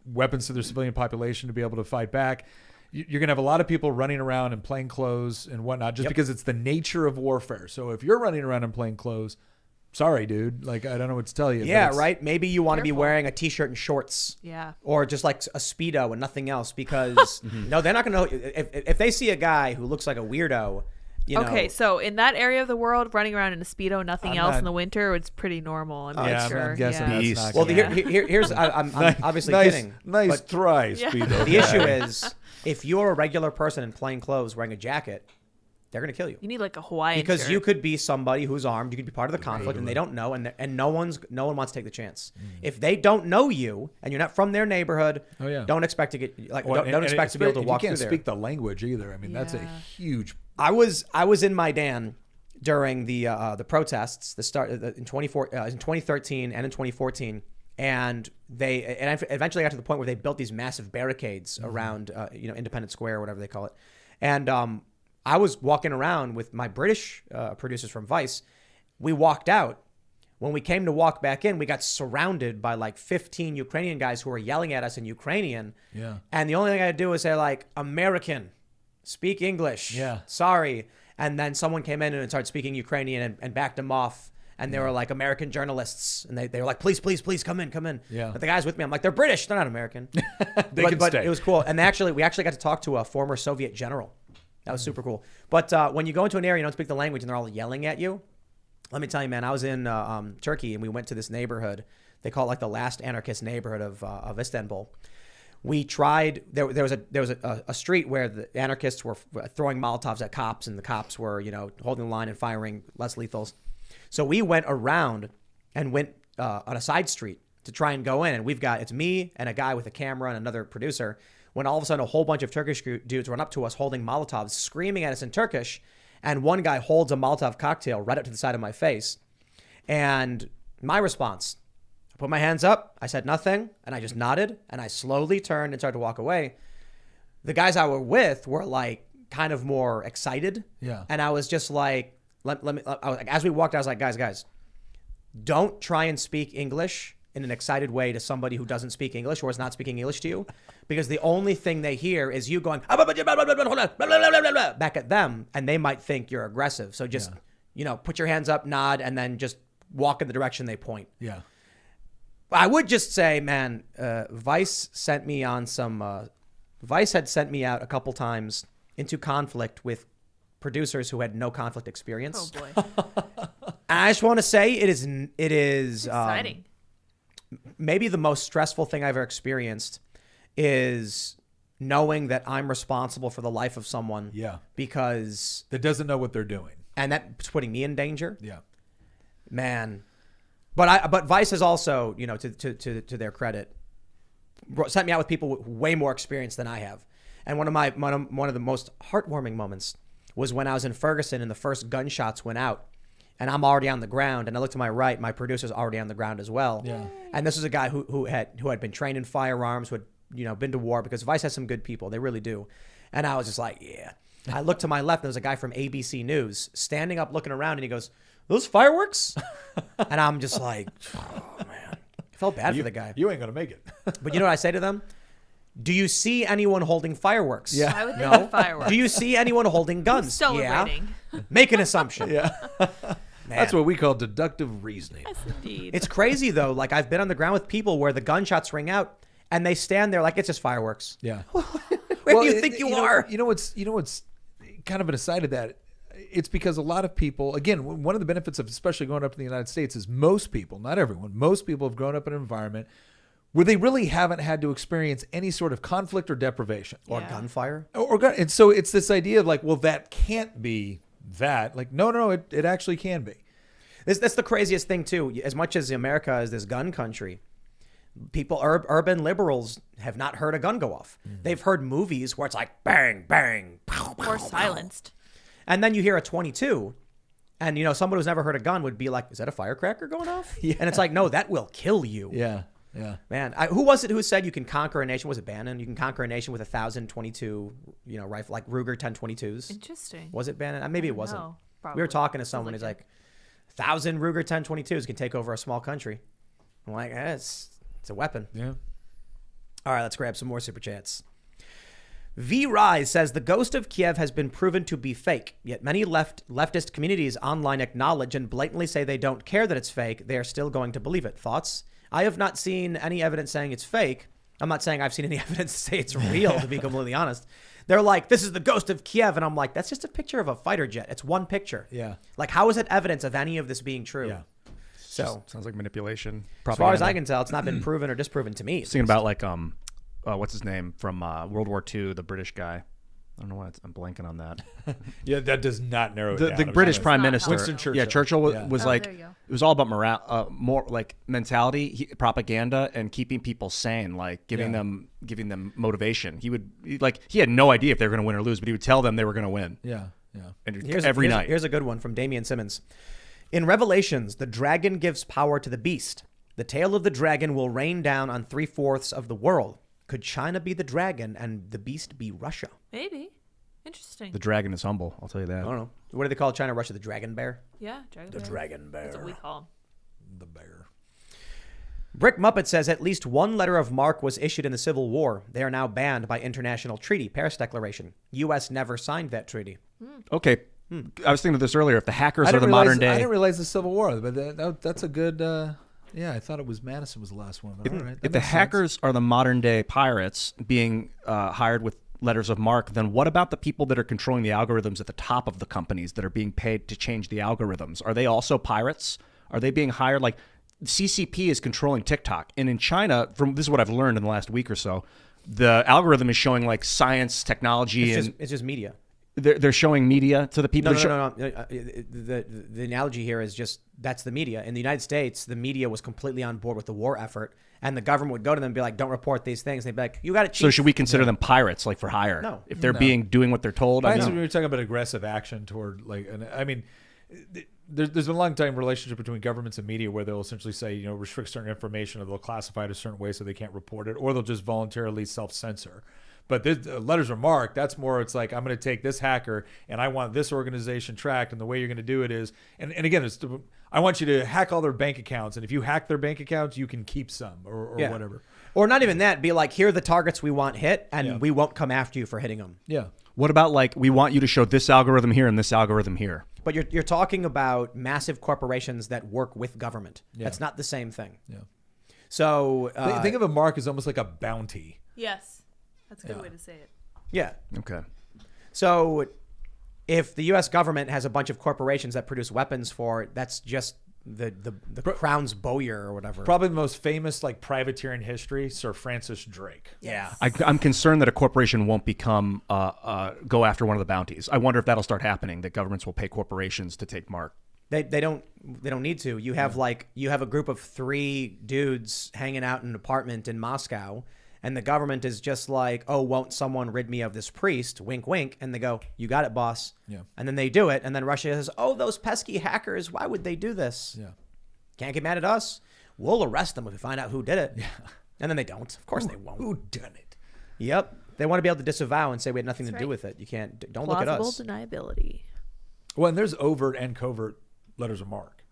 weapons to their civilian population to be able to fight back. You're going to have a lot of people running around in plain clothes and whatnot, just because it's the nature of warfare. So if you're running around in plain clothes, sorry, dude. Like, I don't know what to tell you. Yeah, right. Maybe you want to be wearing a t-shirt and shorts. Yeah. Or just like a Speedo and nothing else because no, they're not going to. If they see a guy who looks like a weirdo, Okay, so in that area of the world, running around in a Speedo, nothing else in the winter, it's pretty normal. I'm not sure. I'm guessing yeah. that's not Well, gonna- here's I'm obviously nice, kidding. Nice but try, Speedo. the issue is if you're a regular person in plain clothes wearing a jacket, they're going to kill you. You need like a Hawaiian Because shirt. you could be somebody who's armed, you could be part of the conflict, and they don't know, and no one wants to take the chance. If they don't know you and you're not from their neighborhood, don't expect to get don't expect to be able to walk through there. You can't speak the language either. I mean, that's a huge. I was in Maidan during the protests, in 2013 and in 2014, and I eventually got to the point where they built these massive barricades around Independence Square or whatever they call it, and I was walking around with my British producers from Vice. We walked out. When we came to walk back in, we got surrounded by like 15 Ukrainian guys who were yelling at us in Ukrainian. Yeah. And the only thing I had to do was say like, American, speak English. Yeah. Sorry. And then someone came in and started speaking Ukrainian and backed them off. And they were like American journalists. And they were like, please, come in. Yeah. But the guys with me, I'm like, they're British. They're not American. They can but stay. it was cool. And we actually got to talk to a former Soviet general. That was super cool. But when you go into an area, you don't speak the language, and they're all yelling at you. Let me tell you, man, I was in Turkey, and we went to this neighborhood. They call it like the last anarchist neighborhood of Istanbul. We tried. There was a street where the anarchists were throwing Molotovs at cops, and the cops were holding the line and firing less lethals. So we went around and went on a side street to try and go in, and it's me and a guy with a camera and another producer. When all of a sudden a whole bunch of Turkish dudes run up to us holding Molotovs, screaming at us in Turkish, and one guy holds a Molotov cocktail right up to the side of my face. And my response, I put my hands up, I said nothing, and I just nodded, and I slowly turned and started to walk away. The guys I were with were like kind of more excited. Yeah. And I was just like, as we walked out, I was like, guys, don't try and speak English in an excited way to somebody who doesn't speak English or is not speaking English to you, because the only thing they hear is you going back at them, and they might think you're aggressive. So just, put your hands up, nod, and then just walk in the direction they point. Yeah. I would just say, man, Vice sent me on some, Vice had sent me out a couple times into conflict with producers who had no conflict experience. Oh boy. And I just want to say it is Exciting. Maybe the most stressful thing I've ever experienced is knowing that I'm responsible for the life of someone. Yeah. Because That doesn't know what they're doing. and that's putting me in danger. Yeah. Man. But Vice has also, you know, to their credit, sent me out with people with way more experience than I have. And one of the most heartwarming moments was when I was in Ferguson and the first gunshots went out, and I'm already on the ground, and I look to my right, my producer's already on the ground as well. Yeah. And this is a guy who had been trained in firearms, who had, you know, been to war, because Vice has some good people, they really do. And I was just like, yeah. I looked to my left, and there was a guy from ABC News standing up, looking around, and he goes, "Those fireworks?" And I'm just like, oh man, I felt bad for the guy. You ain't gonna make it. But you know what I say to them? Do you see anyone holding fireworks? Yeah. I would think of fireworks. Do you see anyone holding guns? Celebrating. Yeah. Make an assumption. Yeah. Man. That's what we call deductive reasoning. Yes, indeed. It's crazy though. Like I've been on the ground with people where the gunshots ring out and they stand there like it's just fireworks. Yeah. Where do you think you are? You know what's kind of an aside of that. It's because a lot of people, again, one of the benefits of especially growing up in the United States is most people, not everyone, most people have grown up in an environment where they really haven't had to experience any sort of conflict or deprivation. Or Yeah. gunfire. And so it's this idea of like, well, that can't be that. Like, no, it actually can be. That's the craziest thing too. As much as America is this gun country, people, urban liberals have not heard a gun go off. They've heard movies where it's like bang, bang, pow, pow, Or pow. silenced. And then you hear a 22, and you know someone who's never heard a gun would be like, "Is that a firecracker going off?" Yeah. And it's like, no, that will kill you. Yeah. Man, who was it who said you can conquer a nation? Was it Bannon? You can conquer a nation with 1,022, you know, rifle like Ruger 1022s. Interesting. Was it Bannon? Maybe it don't wasn't. know. We were Probably. talking to Sounds someone. like He's it. like, 1,000 Ruger 1022s can take over a small country. I'm like, it's a weapon. Yeah. All right, let's grab some more super chats. V Rise says the ghost of Kiev has been proven to be fake, yet many leftist communities online acknowledge and blatantly say they don't care that it's fake. They are still going to believe it. Thoughts? I have not seen any evidence saying it's fake. I'm not saying I've seen any evidence to say it's real, to be completely honest. They're like, this is the ghost of Kiev. And I'm like, that's just a picture of a fighter jet. It's one picture. Yeah. Like, how is it evidence of any of this being true? Yeah. So, Sounds like manipulation. as far as I can tell, it's not been proven or disproven to me. Thinking about like what's his name from World War II, the British guy. I don't know why I'm blanking on that. Yeah, that does not narrow it down. The British Prime not Minister, helpful. Winston Churchill. Yeah, Churchill was, Yeah. was Oh, like, there you go. it was all about morale, more like mentality, propaganda, and keeping people sane, like giving them motivation. He had no idea if they were going to win or lose, but he would tell them they were going to win. Yeah. And Here's every night. Here's a good one from Damian Simmons. In Revelations, the dragon gives power to the beast. The tail of the dragon will rain down on 3/4 of the world. Could China be the dragon and the beast be Russia? Maybe. Interesting. The dragon is humble, I'll tell you that. I don't know. What do they call China, Russia? The dragon bear? Yeah, dragon bear. Dragon bear. That's what we call him. The bear. Brick Muppet says at least one letter of marque was issued in the Civil War. They are now banned by international treaty, Paris Declaration. U.S. never signed that treaty. Okay. I was thinking of this earlier. If the hackers I are the didn't modern realize- I day. didn't realize the Civil War, but that's a good. Yeah, I thought it was Madison was the last one. But all right, that If the makes sense. hackers are the modern day pirates being hired with letters of marque, then what about the people that are controlling the algorithms at the top of the companies that are being paid to change the algorithms? Are they also pirates? Are they being hired? Like CCP is controlling TikTok. And in China, this is what I've learned in the last week or so, the algorithm is showing like science, technology, It's just media. they're showing media to the people. No. The analogy here is just that's the media. In the United States, the media was completely on board with the war effort, and the government would go to them and be like, "Don't report these things." And they'd be like, "You got it." So should we consider them pirates, like for hire? No. If they're doing what they're told. When we were talking about aggressive action toward, like, and I mean, there's been a long time relationship between governments and media where they'll essentially say, restrict certain information, or they'll classify it a certain way so they can't report it, or they'll just voluntarily self-censor. But this letters of marque, that's more, it's like, I'm going to take this hacker and I want this organization tracked, and the way you're going to do it is, and again, I want you to hack all their bank accounts, and if you hack their bank accounts, you can keep some or whatever. Or not even that. Be like, here are the targets we want hit, and we won't come after you for hitting them. Yeah. What about like, we want you to show this algorithm here and this algorithm here? But you're talking about massive corporations that work with government. Yeah. That's not the same thing. Yeah. So Think of a mark as almost like a bounty. Yes. That's a good way to say it. yeah. Okay. So if the U.S. government has a bunch of corporations that produce weapons for, that's just the Crown's Bowyer or whatever. Probably the most famous like privateer in history, Sir Francis Drake. Yeah. I'm concerned that a corporation won't become go after one of the bounties. I wonder if that'll start happening. That governments will pay corporations to take mark. They don't need to. You have a group of 3 dudes hanging out in an apartment in Moscow, and the government is just like, oh, won't someone rid me of this priest? Wink, wink. And they go, you got it, boss. Yeah. And then they do it. And then Russia says, oh, those pesky hackers, why would they do this? Yeah. Can't get mad at us. We'll arrest them if we find out who did it. Yeah. And then they don't. Of course they won't. Who done it? Yep. They want to be able to disavow and say we had nothing That's to do right. with it. You can't. Don't look at us. Plausible deniability. Well, and there's overt and covert letters of marque.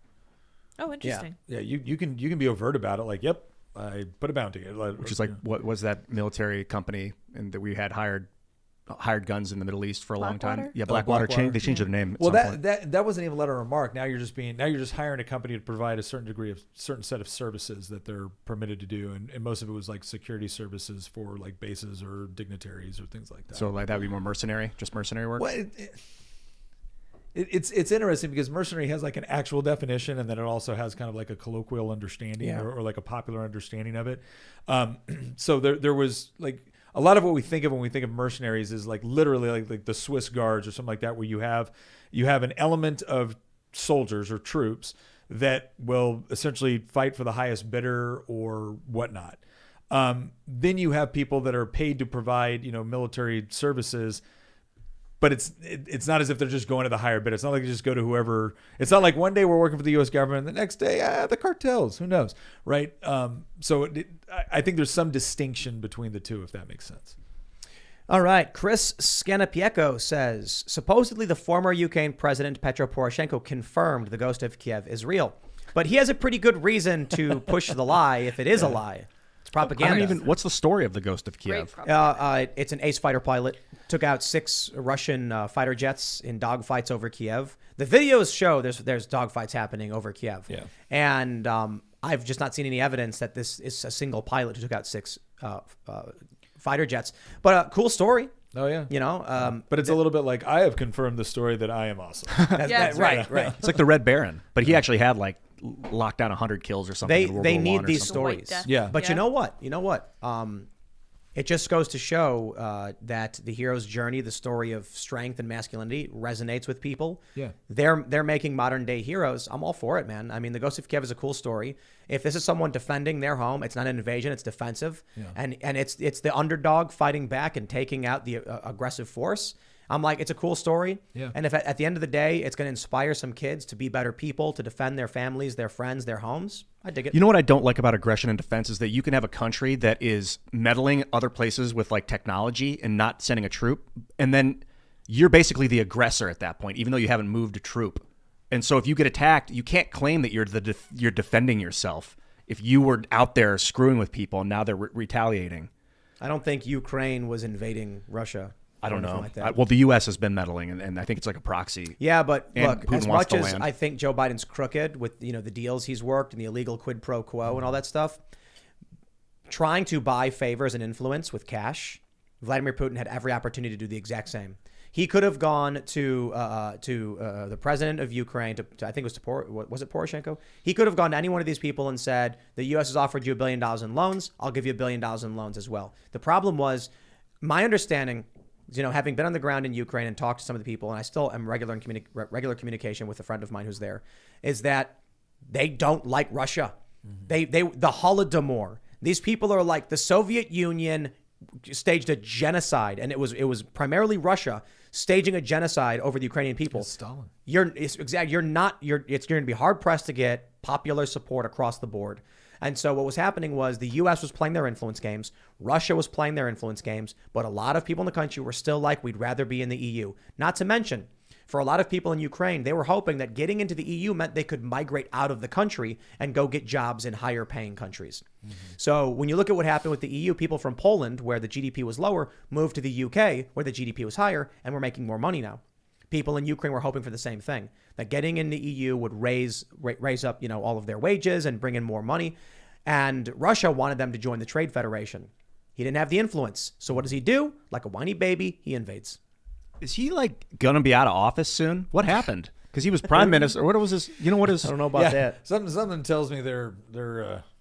Oh, interesting. Yeah, you can be overt about it. Like, yep, I put a bounty. Which is like, what was that military company and that we had hired guns in the Middle East for a long time? Blackwater? Yeah, Blackwater. Blackwater. They changed their name. At Well, some point. that wasn't even a letter of marque. Now you're just hiring a company to provide a certain set of services that they're permitted to do, and most of it was like security services for like bases or dignitaries or things like that. So like that would be more mercenary, just mercenary work. Well, it's interesting because mercenary has like an actual definition, and then it also has kind of like a colloquial understanding or like a popular understanding of it. So there was like a lot of what we think of when we think of mercenaries is like literally like the Swiss Guards or something like that, where you have an element of soldiers or troops that will essentially fight for the highest bidder or whatnot. Then you have people that are paid to provide military services. But it's not as if they're just going to the higher bid. It's not like you just go to whoever. It's not like one day we're working for the U.S. government, and the next day the cartels. Who knows, right? So I think there's some distinction between the two, if that makes sense. All right. Chris Scanapieko says, supposedly the former Ukraine president Petro Poroshenko confirmed the ghost of Kiev is real. But he has a pretty good reason to push the lie if it is a lie. It's propaganda. What's the story of the ghost of Great Kiev? propaganda. It's an ace fighter pilot. Took out 6 Russian fighter jets in dogfights over Kiev. The videos show there's dogfights happening over Kiev. Yeah. And I've just not seen any evidence that this is a single pilot who took out 6 fighter jets. But a cool story. Oh yeah. But it's a little bit like, I have confirmed the story that I am awesome. That's right. It's like the Red Baron, but he actually had like locked down 100 kills or something. in World They War need I or these something. stories. Death. Yeah. But you know what? It just goes to show that the hero's journey, the story of strength and masculinity, resonates with people. Yeah. They're making modern day heroes. I'm all for it, man. I mean, the Ghost of Kiev is a cool story. If this is someone defending their home, it's not an invasion, it's defensive. Yeah. And it's the underdog fighting back and taking out the aggressive force. I'm like, it's a cool story. Yeah. And if at the end of the day, it's going to inspire some kids to be better people, to defend their families, their friends, their homes, I dig it. You know what I don't like about aggression and defense is that you can have a country that is meddling other places with like technology and not sending a troop, and then you're basically the aggressor at that point, even though you haven't moved a troop. And so if you get attacked, you can't claim that you're defending yourself if you were out there screwing with people and now they're retaliating. I don't think Ukraine was invading Russia. I don't anything know. like that. Well, the U.S. has been meddling, and I think it's like a proxy. Yeah, but And look, Putin as wants much the as land. I think Joe Biden's crooked with the deals he's worked and the illegal quid pro quo and all that stuff, trying to buy favors and influence with cash, Vladimir Putin had every opportunity to do the exact same. He could have gone to the president of Ukraine, I think it was it Poroshenko? He could have gone to any one of these people and said, the U.S. has offered you $1 billion in loans. I'll give you $1 billion in loans as well. The problem was, my understanding, having been on the ground in Ukraine and talked to some of the people, and I still am regular communication with a friend of mine who's there, is that they don't like Russia. Mm-hmm. The Holodomor. These people are like, the Soviet Union staged a genocide, and it was primarily Russia staging a genocide over the Ukrainian people. It's Stalin. Is he like going to be out of office soon? What happened? Because he was prime minister. What was his? You know what his? I don't know about that. Something tells me their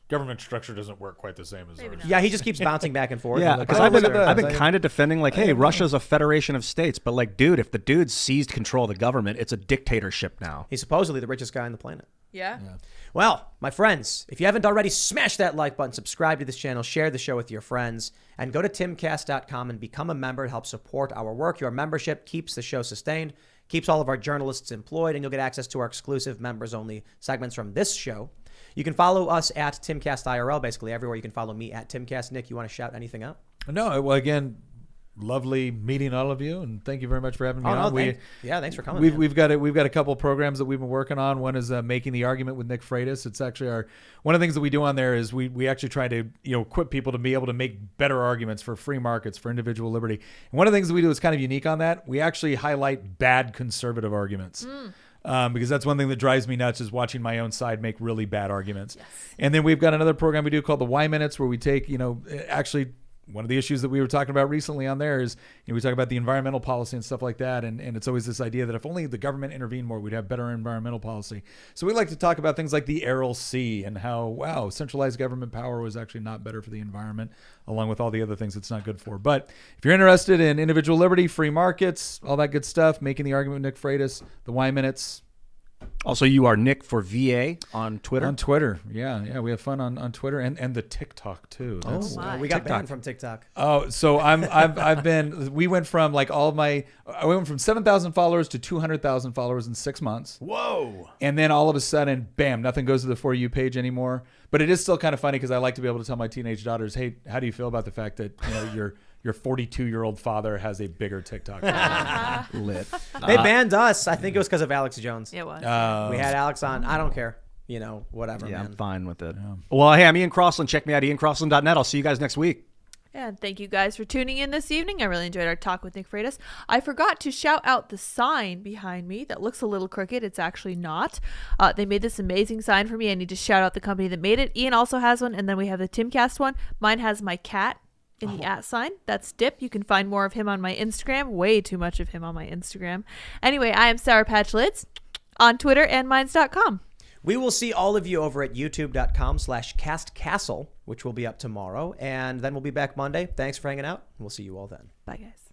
government structure doesn't work quite the same as Maybe ours. not. Yeah, he just keeps bouncing back and forth. Yeah, And because like, I've been I- kind of defending like, hey, Russia's a federation of states, but like, dude, if the dude seized control of the government, it's a dictatorship now. he's supposedly the richest guy on the planet. Yeah. Well, my friends, if you haven't already, smash that like button, subscribe to this channel, share the show with your friends, and go to timcast.com and become a member to help support our work. Your membership keeps the show sustained, keeps all of our journalists employed, and you'll get access to our exclusive members-only segments from this show. You can follow us at Timcast IRL, basically everywhere. You can follow me at Timcast. Nick, you want to shout anything out? No, well, again, lovely meeting all of you, and thank you very much for having me on. Thanks for coming. man. We've got a couple programs that we've been working on. One is making the argument with Nick Freitas. It's actually one of the things that we do on there is we actually try to equip people to be able to make better arguments for free markets, for individual liberty. And one of the things that we do is kind of unique on that. We actually highlight bad conservative arguments. Because that's one thing that drives me nuts is watching my own side make really bad arguments. Yes. And then we've got another program we do called the Y Minutes, where we take, actually one of the issues that we were talking about recently on there is, we talk about the environmental policy and stuff like that. And it's always this idea that if only the government intervened more, we'd have better environmental policy. So we like to talk about things like the Aral Sea and how, wow, centralized government power was actually not better for the environment, along with all the other things it's not good for. But if you're interested in individual liberty, free markets, all that good stuff, making the argument with Nick Freitas, the Y Minutes. Also, you are Nick for VA on Twitter. On Twitter, yeah, we have fun on Twitter and the TikTok too. my. we got TikTok. banned from TikTok. Oh, so we went from like I went from 7,000 followers to 200,000 followers in 6 months. Whoa. And then all of a sudden, bam, nothing goes to the For You page anymore. But it is still kind of funny because I like to be able to tell my teenage daughters, hey, how do you feel about the fact that your 42-year-old father has a bigger TikTok following? Lit. They banned us. I think it was because of Alex Jones. It was. We had Alex on. I don't care. Whatever, Yeah, man. I'm fine with it. Well, hey, I'm Ian Crossland. Check me out, iancrossland.net. I'll see you guys next week. And thank you guys for tuning in this evening. I really enjoyed our talk with Nick Freitas. I forgot to shout out the sign behind me that looks a little crooked. It's actually not. They made this amazing sign for me. I need to shout out the company that made it. Ian also has one, and then we have the Timcast one. Mine has my cat in the @ sign. That's Dip. You can find more of him on my Instagram. Way too much of him on my Instagram. Anyway, I am Sour Patch Lids on Twitter and minds.com. We will see all of you over at youtube.com/castcastle, which will be up tomorrow. And then we'll be back Monday. Thanks for hanging out. We'll see you all then. Bye, guys.